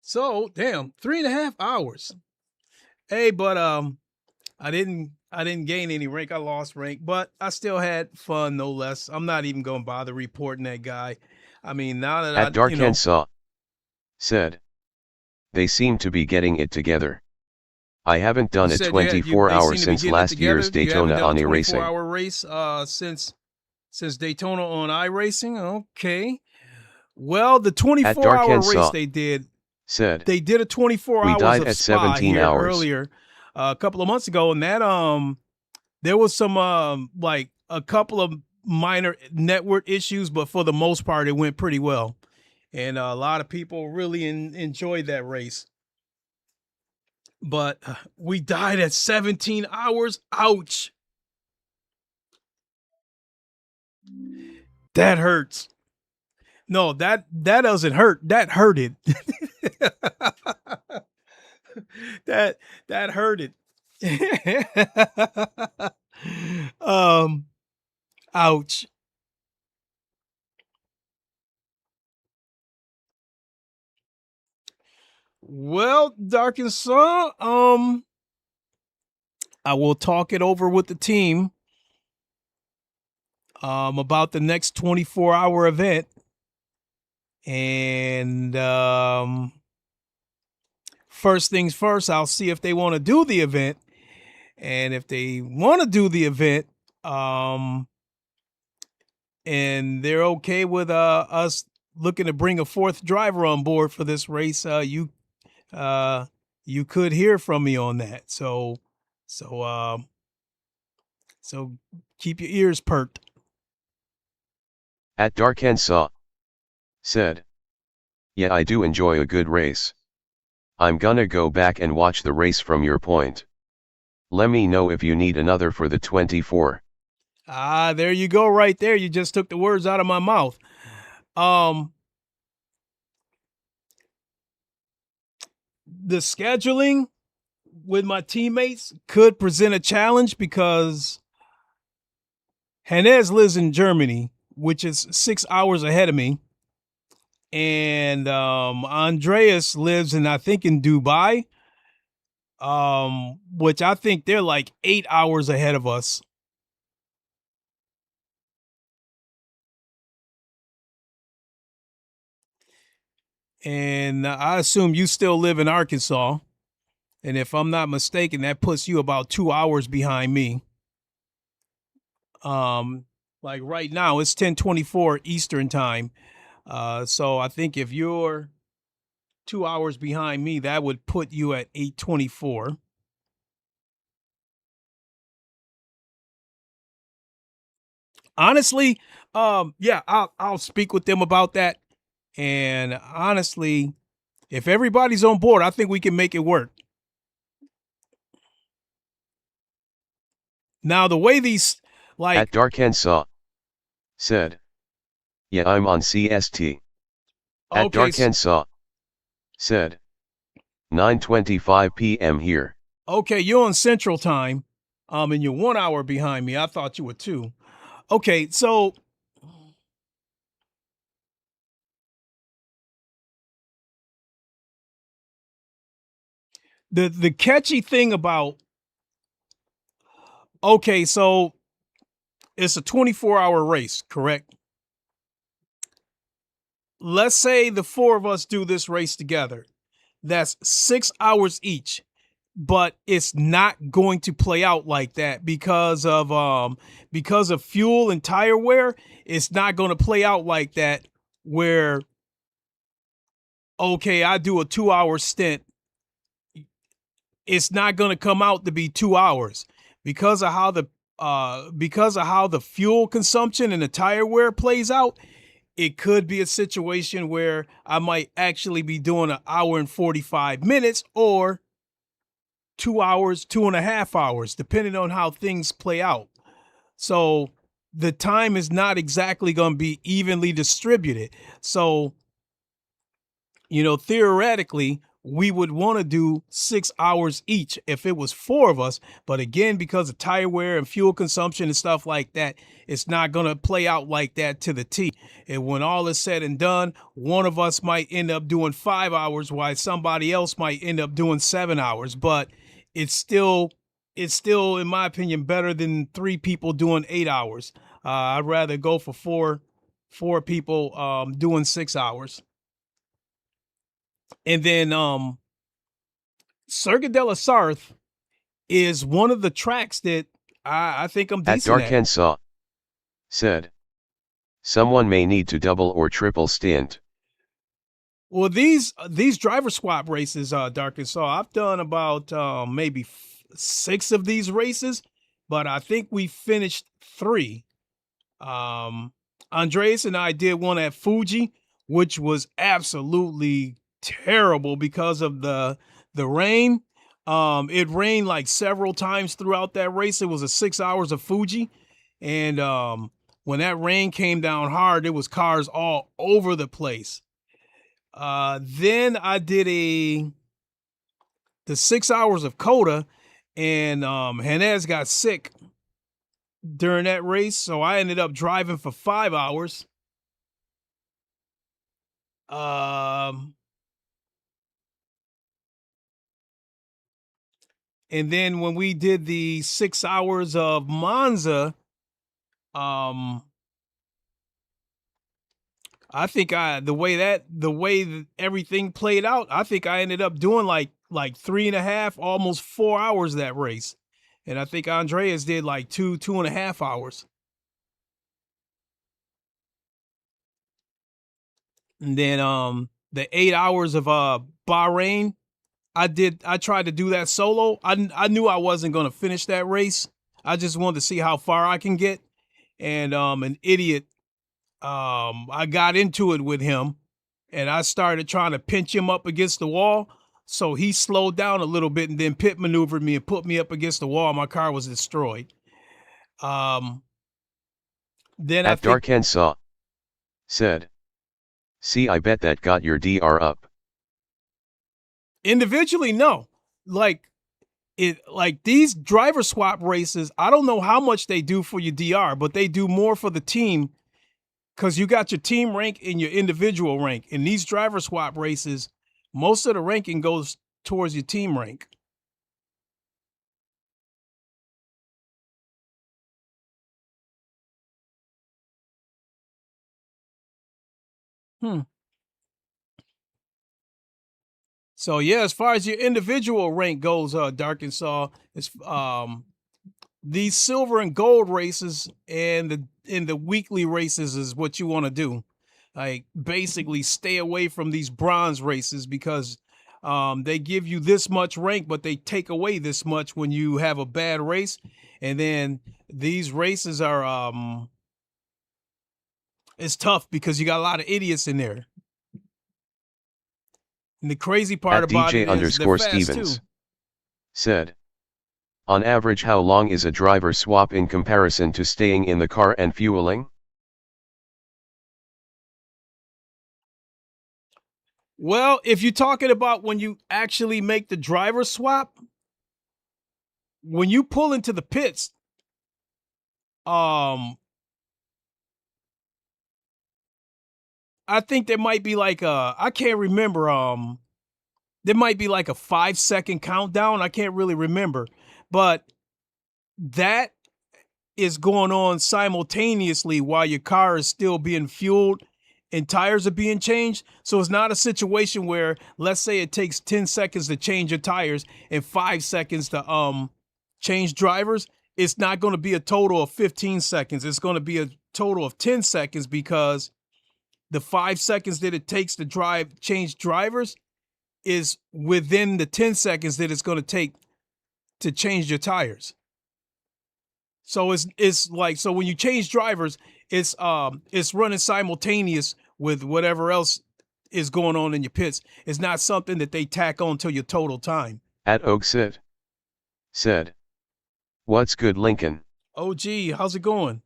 So, damn, 3.5 hours. Hey, but I didn't gain any rank. I lost rank, but I still had fun, no less. I'm not even going to bother reporting that guy. I mean, now that At Darkensaw said, they seem to be getting it together. I haven't done a 24-hour since last year's Daytona on iRacing. 24-hour race since Daytona on iRacing. Okay. Well, the 24-hour race they did said, they did a 24 we hours died of at Spa 17 here hours earlier a couple of months ago, and that there was some like a couple of minor network issues, but for the most part it went pretty well, and a lot of people really enjoyed that race. But we died at 17 hours. Ouch. That hurts. No, that doesn't hurt. That hurted. that hurted. Ouch. Well, Dark and Sun, I will talk it over with the team about the next 24-hour event. And first things first, I'll see if they want to do the event. And if they want to do the event, and they're okay with us looking to bring a 4th driver on board for this race, you could hear from me on that. So keep your ears perked. At Darkensaw said, yeah, I do enjoy a good race. I'm gonna go back and watch the race from your point. Let me know if you need another for the 24. Ah, there you go right there. You just took the words out of my mouth. The scheduling with my teammates could present a challenge because Hannes lives in Germany, which is 6 hours ahead of me. And Andreas lives in, I think, in Dubai. which I think they're like 8 hours ahead of us. And I assume you still live in Arkansas. And if I'm not mistaken, that puts you about 2 hours behind me. Like right now, it's 10:24 Eastern time. So I think if you're 2 hours behind me, that would put you at 8:24. Honestly, yeah, I'll speak with them about that. And honestly, if everybody's on board, I think we can make it work. Now, the way these, like, At Darkensaw said, yeah, I'm on CST. At okay, Darkensaw said, 9:25 p.m. here. okay, you're on Central Time, and you're 1 hour behind me. I thought you were 2. Okay, so the catchy thing about, okay, so it's a 24-hour race, correct? Let's say the 4 of us do this race together. That's 6 hours each, but it's not going to play out like that because of fuel and tire wear. It's not going to play out like that where, okay, I do a 2-hour stint. It's not going to come out to be 2 hours because of how the fuel consumption and the tire wear plays out. It could be a situation where I might actually be doing 1 hour and 45 minutes or 2 hours, 2.5 hours, depending on how things play out. So the time is not exactly going to be evenly distributed. So, theoretically, we would want to do 6 hours each if it was 4 of us. But again, because of tire wear and fuel consumption and stuff like that, it's not going to play out like that to the T. And when all is said and done, one of us might end up doing 5 hours while somebody else might end up doing 7 hours. But it's still, in my opinion, better than 3 people doing 8 hours. I'd rather go for four people doing 6 hours. And then Circuit de la Sarthe is one of the tracks that I think I'm At decent at. Darkensaw said, someone may need to double or triple stint. Well, these driver swap races, Darkensaw, I've done about maybe 6 of these races, but I think we finished 3. Andreas and I did one at Fuji, which was absolutely terrible because of the rain. It rained like several times throughout that race. It was a 6 hours of Fuji, and when that rain came down hard, there was cars all over the place. Then I did the 6 hours of Coda, and Hanez got sick during that race, so I ended up driving for 5 hours. And then when we did the 6 hours of Monza, I think the way everything played out, I think I ended up doing like 3.5, almost 4 hours that race. And I think Andreas did like 2.5 hours. And then the 8 hours of Bahrain, I tried to do that solo. I knew I wasn't going to finish that race. I just wanted to see how far I can get. And an idiot, I got into it with him, and I started trying to pinch him up against the wall. So he slowed down a little bit and then pit maneuvered me and put me up against the wall. My car was destroyed. Then At Darkensaw said, see, I bet that got your DR up. Individually, no. Like these driver swap races, I don't know how much they do for your DR, but they do more for the team because you got your team rank and your individual rank. In these driver swap races, most of the ranking goes towards your team rank. So yeah, as far as your individual rank goes, Dark and Saw, it's these silver and gold races and the weekly races is what you want to do. Like basically stay away from these bronze races because they give you this much rank, but they take away this much when you have a bad race. And then these races are it's tough because you got a lot of idiots in there. And the crazy part about it is they're fast DJ_Stevens too. said, on average, how long is a driver swap in comparison to staying in the car and fueling? Well, if you're talking about when you actually make the driver swap, when you pull into the pits, I think there might be like I can't remember, there might be like a 5-second countdown. I can't really remember, but that is going on simultaneously while your car is still being fueled and tires are being changed. So it's not a situation where, let's say it takes 10 seconds to change your tires and 5 seconds to change drivers. It's not going to be a total of 15 seconds. It's going to be a total of 10 seconds because the 5 seconds that it takes to change drivers is within the 10 seconds that it's going to take to change your tires. So it's like, so when you change drivers, it's running simultaneous with whatever else is going on in your pits. It's not something that they tack on till your total time. At Oaksit said, what's good, Lincoln? OG, how's it going?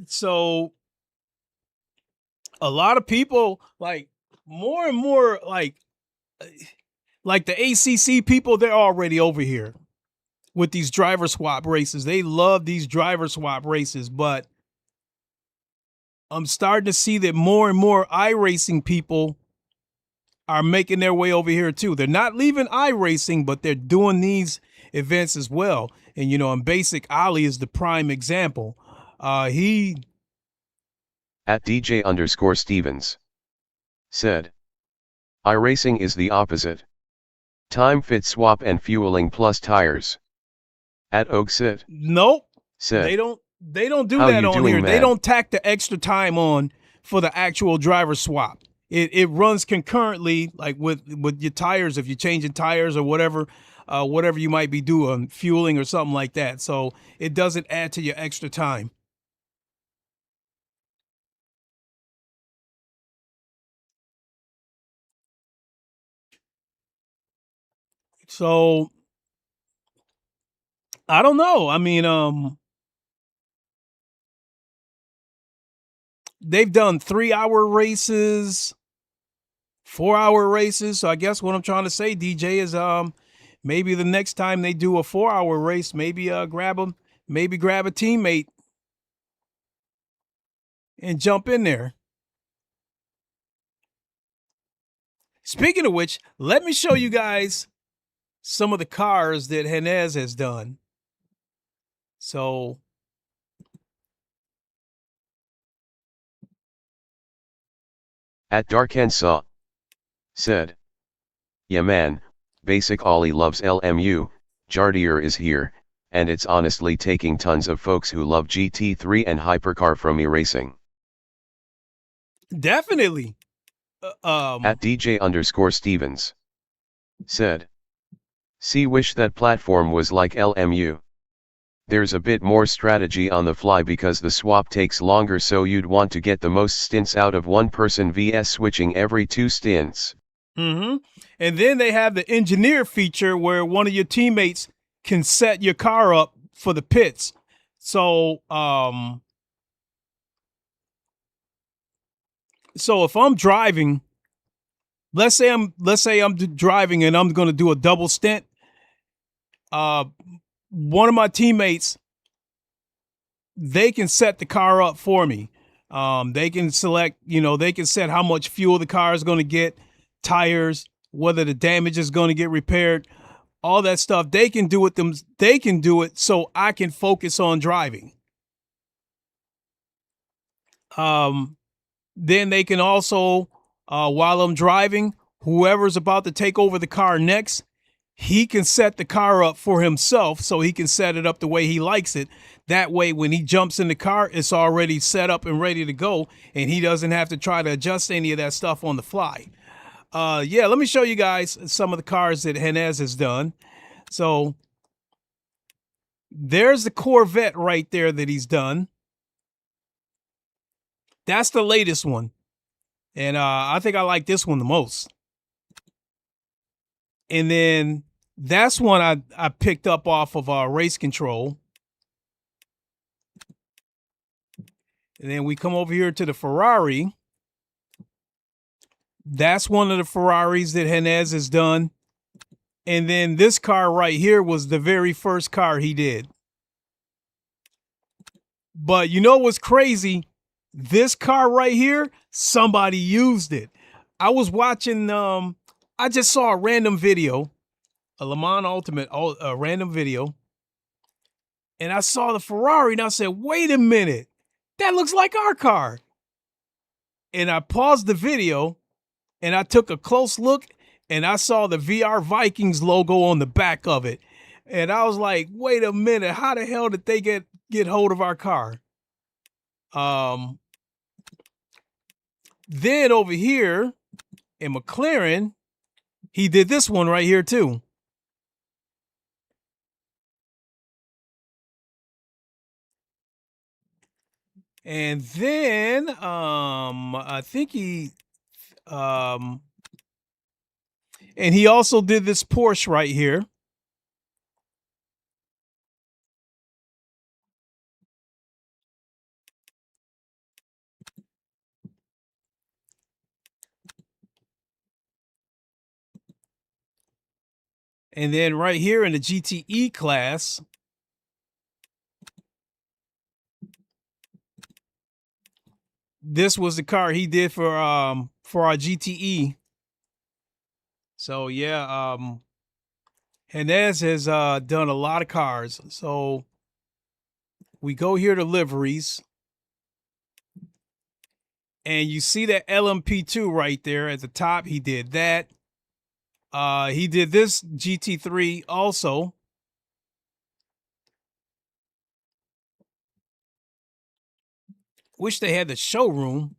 So a lot of people, like more and more, like the ACC people, they're already over here with these driver swap races. They love these driver swap races, but I'm starting to see that more and more iRacing people are making their way over here too. They're not leaving iRacing, but they're doing these events as well. And you know, and Basic Ali is the prime example. He at DJ_Stevens said, iRacing is the opposite. Time fit swap and fueling plus tires. At Oaksit, nope, said, they don't do how that you on doing, here. man? They don't tack the extra time on for the actual driver swap. It runs concurrently, like with your tires, if you're changing tires or whatever you might be doing, fueling or something like that. So it doesn't add to your extra time. So I don't know. I mean, they've done 3-hour races, 4-hour races. So I guess what I'm trying to say, DJ, is maybe the next time they do a 4-hour race, maybe grab a teammate and jump in there. Speaking of which, let me show you guys some of the cars that Henez has done. So at Darkensaw said, yeah man, Basic Ollie loves LMU, Jardier is here, and it's honestly taking tons of folks who love GT3 and hypercar from e-racing. Definitely. At DJ_Stevens said, see, wish that platform was like LMU. There's a bit more strategy on the fly because the swap takes longer, so you'd want to get the most stints out of one person vs switching every 2 stints. And then they have the engineer feature where one of your teammates can set your car up for the pits. So if I'm driving, let's say I'm driving and I'm going to do a double stint, one of my teammates, they can set the car up for me. They can select, they can set how much fuel the car is going to get, tires, whether the damage is going to get repaired, all that stuff. They can do it they can do it so I can focus on driving. Then they can also, while I'm driving, whoever's about to take over the car next, he can set the car up for himself, so he can set it up the way he likes it. That way, when he jumps in the car, it's already set up and ready to go, and he doesn't have to try to adjust any of that stuff on the fly. Yeah, let me show you guys some of the cars that Henez has done. So there's the Corvette right there that he's done. That's the latest one. And I think I like this one the most. And then that's one I picked up off of Race Control. And then we come over here to the Ferrari. That's one of the Ferraris that Henez has done. And then this car right here was the very first car he did. But you know what's crazy? This car right here, somebody used it. I was watching, I just saw a random video, a LeMans Ultimate, a random video. And I saw the Ferrari and I said, wait a minute, that looks like our car. And I paused the video and I took a close look and I saw the VR Vikings logo on the back of it. And I was like, wait a minute, how the hell did they get hold of our car? Then over here in McLaren, he did this one right here too. And then I think he and he also did this Porsche right here. And then right here in the GTE class, this was the car he did for our GTE. So yeah, Henez has done a lot of cars. So we go here to liveries. And you see that LMP2 right there at the top. He did that. He did this GT3 also. Wish they had the showroom.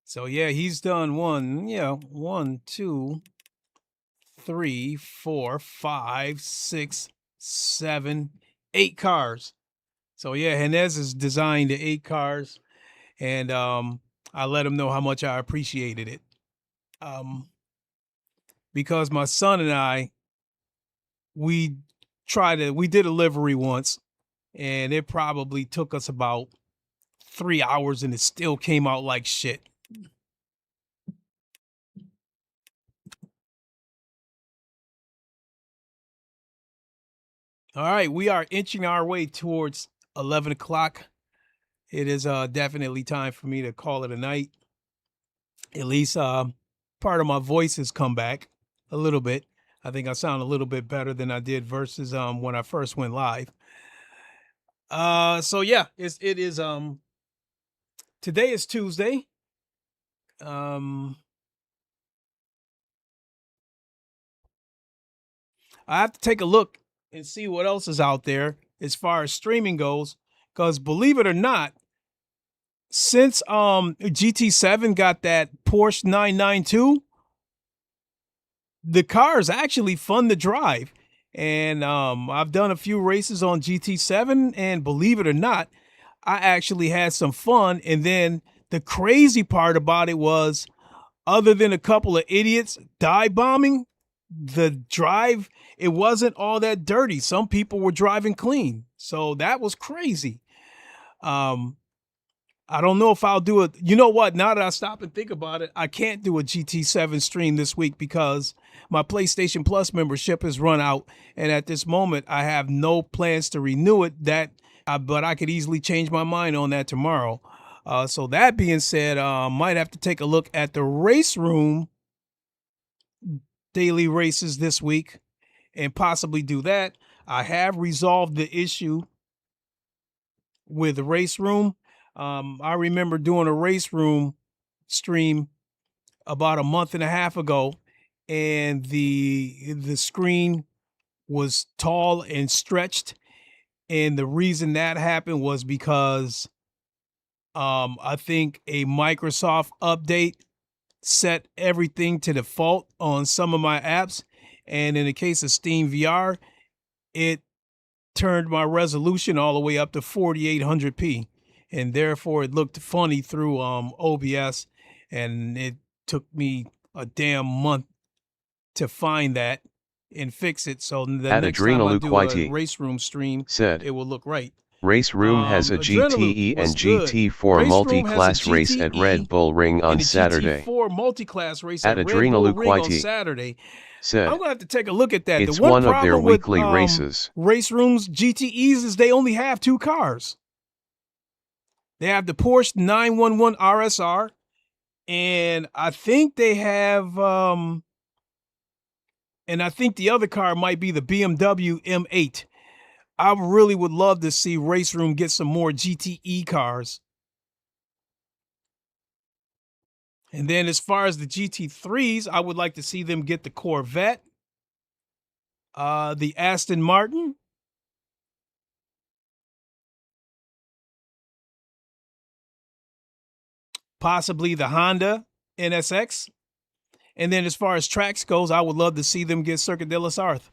So yeah, he's done 1, 2, 3, 4, 5, 6, 7, 8 cars. So yeah, Henez has designed the 8 cars, and I let him know how much I appreciated it. Because my son and I, we did a livery once, and it probably took us about 3 hours, and it still came out like shit. All right, we are inching our way towards 11 o'clock. It is definitely time for me to call it a night. At least part of my voice has come back a little bit. I think I sound a little bit better than I did versus when I first went live. So yeah, it is today is Tuesday. I have to take a look and see what else is out there as far as streaming goes, because believe it or not, since GT7 got that Porsche 992, the car is actually fun to drive. And I've done a few races on GT7, and believe it or not, I actually had some fun. And then the crazy part about it was, other than a couple of idiots dive bombing, the drive, it wasn't all that dirty. Some people were driving clean. So that was crazy. I don't know if I'll do it. You know what? Now that I stop and think about it, I can't do a GT7 stream this week because my PlayStation Plus membership has run out. And at this moment, I have no plans to renew it. But I could easily change my mind on that tomorrow. So that being said, might have to take a look at the race room daily races this week and possibly do that. I have resolved the issue with the race room. I remember doing a race room stream about a month and a half ago, and the screen was tall and stretched. And the reason that happened was because I think a Microsoft update set everything to default on some of my apps. And in the case of Steam VR, it turned my resolution all the way up to 4800p. And therefore it looked funny through OBS. And it took me a damn month to find that and fix it. So the next time I do a race room stream, it will look right. Race Room has a GTE and GT4 multi-class race at Red Bull Ring on Saturday. GT4 multi-class race at Red Bull Ring on Adrenaluquite Saturday. Said, I'm gonna have to take a look at that. It's the one of their with, weekly races. Race Rooms GTEs is they only have 2 cars. They have the Porsche 911 RSR, and I think they have and I think the other car might be the BMW M.2. I really would love to see Race Room get some more GTE cars. And then as far as the GT3s, I would like to see them get the Corvette, the Aston Martin, possibly the Honda NSX. And then as far as tracks goes, I would love to see them get Circuit de les Arts.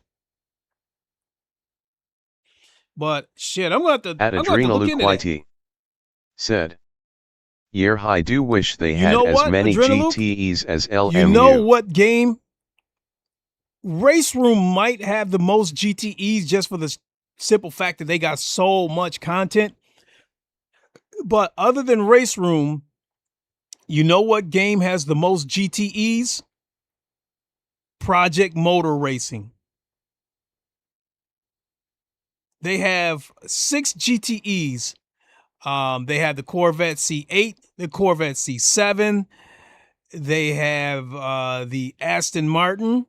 But shit, I'm going to have to look into that. Said, I do wish they had as many GTEs as LMU. You know what game? Race Room might have the most GTEs just for the simple fact that they got so much content. But other than Race Room, you know what game has the most GTEs? Project Motor Racing. They have 6 GTEs. They have the Corvette C8, the Corvette C7. They have the Aston Martin.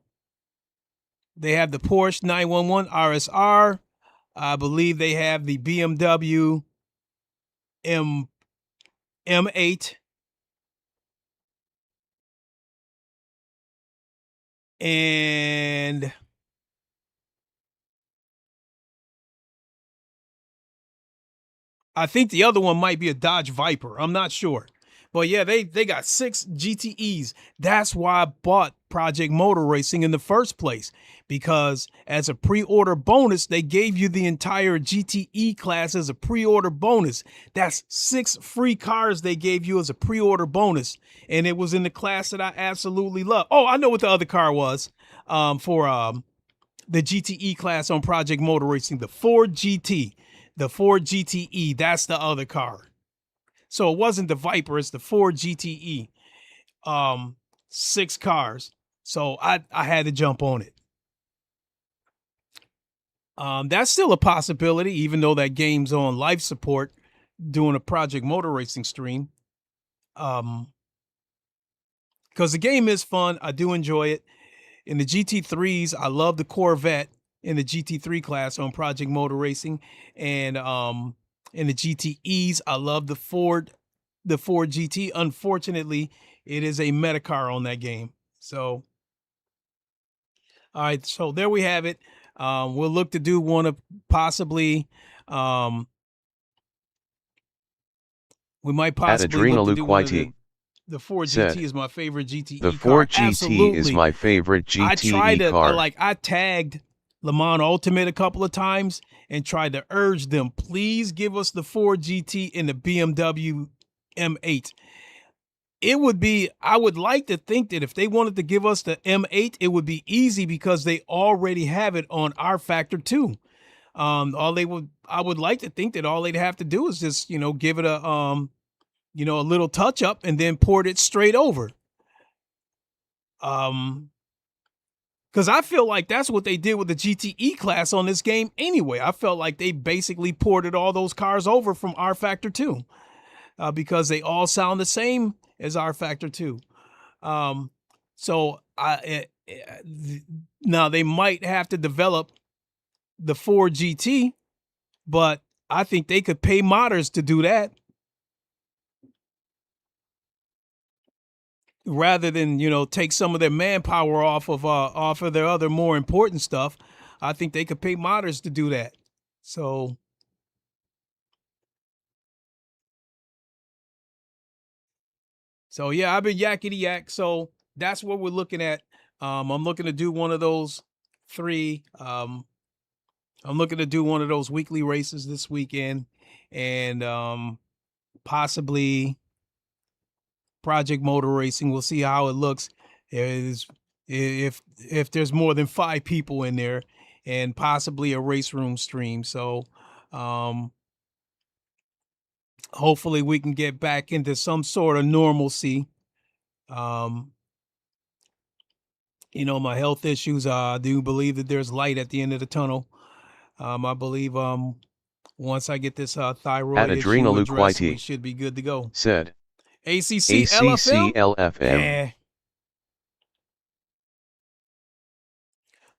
They have the Porsche 911 RSR. I believe they have the BMW M8. And I think the other one might be a Dodge Viper. I'm not sure. But yeah, they got 6 GTEs. That's why I bought Project Motor Racing in the first place. Because as a pre-order bonus, they gave you the entire GTE class as a pre-order bonus. That's 6 free cars they gave you as a pre-order bonus. And it was in the class that I absolutely love. Oh, I know what the other car was for the GTE class on Project Motor Racing. The Ford GT. The Ford GTE, that's the other car. So it wasn't the Viper, it's the Ford GTE. 6 cars. So I had to jump on it. That's still a possibility, even though that game's on life support, doing a Project Motor Racing stream. Because the game is fun. I do enjoy it. In the GT3s, I love the Corvette in the GT3 class on Project Motor Racing. And in the GTEs, I love the Ford GT. Unfortunately, it is a meta car on that game. So, all right, so there we have it. We'll look to do one of possibly, we might possibly look to do one of the Ford GT is my favorite GTE car. The Ford GT is my favorite GTE car. I tagged LeMans Ultimate a couple of times and tried to urge them, please give us the Ford GT and the BMW M8. It would be, I would like to think that if they wanted to give us the M8, it would be easy because they already have it on R Factor 2. I would like to think that all they'd have to do is just, give it a, a little touch up and then port it straight over. Because I feel like that's what they did with the GTE class on this game anyway. I felt like they basically ported all those cars over from R Factor 2. because they all sound the same as R Factor 2. Now they might have to develop the 4 GT, but I think they could pay modders to do that rather than, take some of their manpower off of their other more important stuff. I think they could pay modders to do that. So yeah, I've been yakety yak. So that's what we're looking at. I'm looking to do one of those 3. I'm looking to do one of those weekly races this weekend, and possibly Project Motor Racing. We'll see how it looks. If there's more than 5 people in there, and possibly a race room stream. So hopefully we can get back into some sort of normalcy. My health issues, I do believe that there's light at the end of the tunnel. I believe once I get this thyroid issue addressed, we should be good to go. Said ACC LFM? LFM.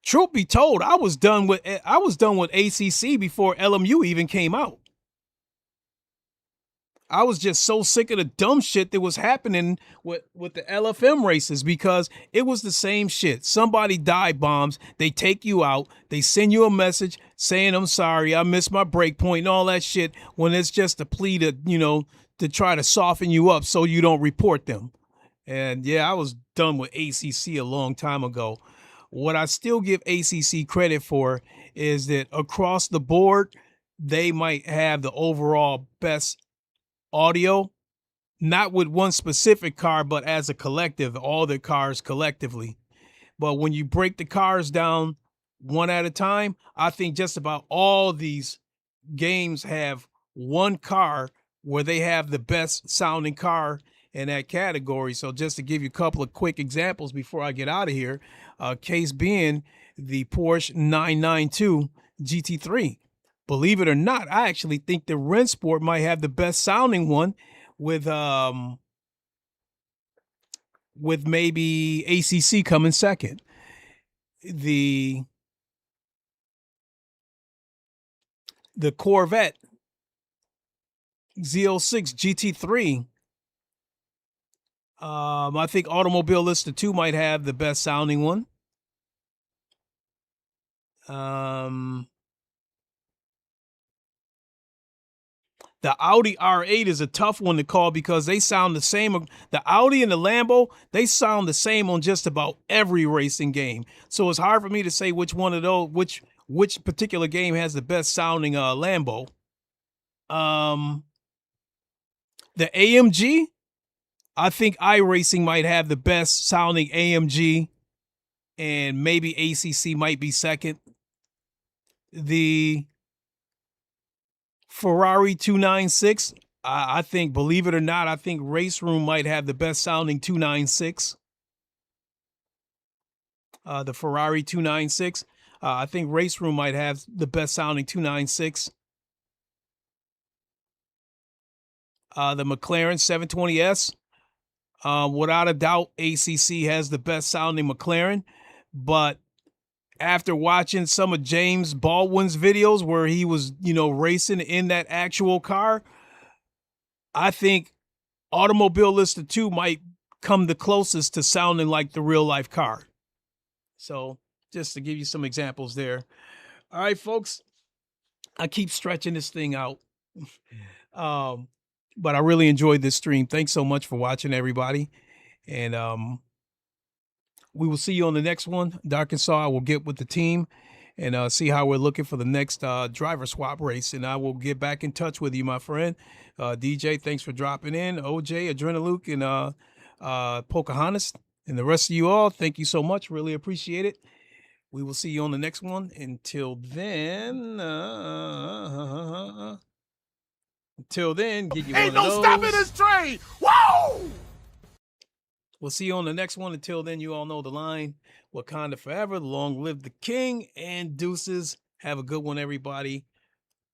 Truth be told, I was done with ACC before LMU even came out. I was just so sick of the dumb shit that was happening with the LFM races, because it was the same shit. Somebody dive bombs, they take you out, they send you a message saying, I'm sorry, I missed my break point and all that shit, when it's just a plea to, to try to soften you up so you don't report them. And yeah, I was done with ACC a long time ago. What I still give ACC credit for is that across the board, they might have the overall best audio, not with one specific car, but as a collective, all the cars collectively. But when you break the cars down one at a time, I think just about all these games have one car where they have the best sounding car in that category. So just to give you a couple of quick examples before I get out of here, case being the Porsche 992 GT3. Believe it or not, I actually think the Rennsport might have the best sounding one, with maybe ACC coming second. The Corvette Z06 GT3, I think Automobile Lista 2 might have the best sounding one. The Audi R8 is a tough one to call because they sound the same. The Audi and the Lambo, they sound the same on just about every racing game. So it's hard for me to say which one of those, which particular game has the best sounding Lambo. The AMG, I think iRacing might have the best sounding AMG, and maybe ACC might be second. The Ferrari 296, I think, believe it or not, I think Race Room might have the best sounding 296. The Ferrari 296, I think Race Room might have the best sounding 296. The McLaren 720S, without a doubt, ACC has the best sounding McLaren, but after watching some of James Baldwin's videos where he was, racing in that actual car, I think Automobile Lista 2 might come the closest to sounding like the real life car. So just to give you some examples there. All right, folks, I keep stretching this thing out. But I really enjoyed this stream. Thanks so much for watching, everybody. And we will see you on the next one. Darkenstar will get with the team and see how we're looking for the next driver swap race. And I will get back in touch with you, my friend. DJ, thanks for dropping in. OJ, Adrenaluke, and Pocahontas, and the rest of you all, thank you so much. Really appreciate it. We will see you on the next one. Until then, give you Ain't one of no those. stopping this train! Whoa! We'll see you on the next one. Until then, you all know the line. Wakanda forever. Long live the king. And deuces. Have a good one, everybody.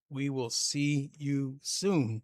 We will see you soon.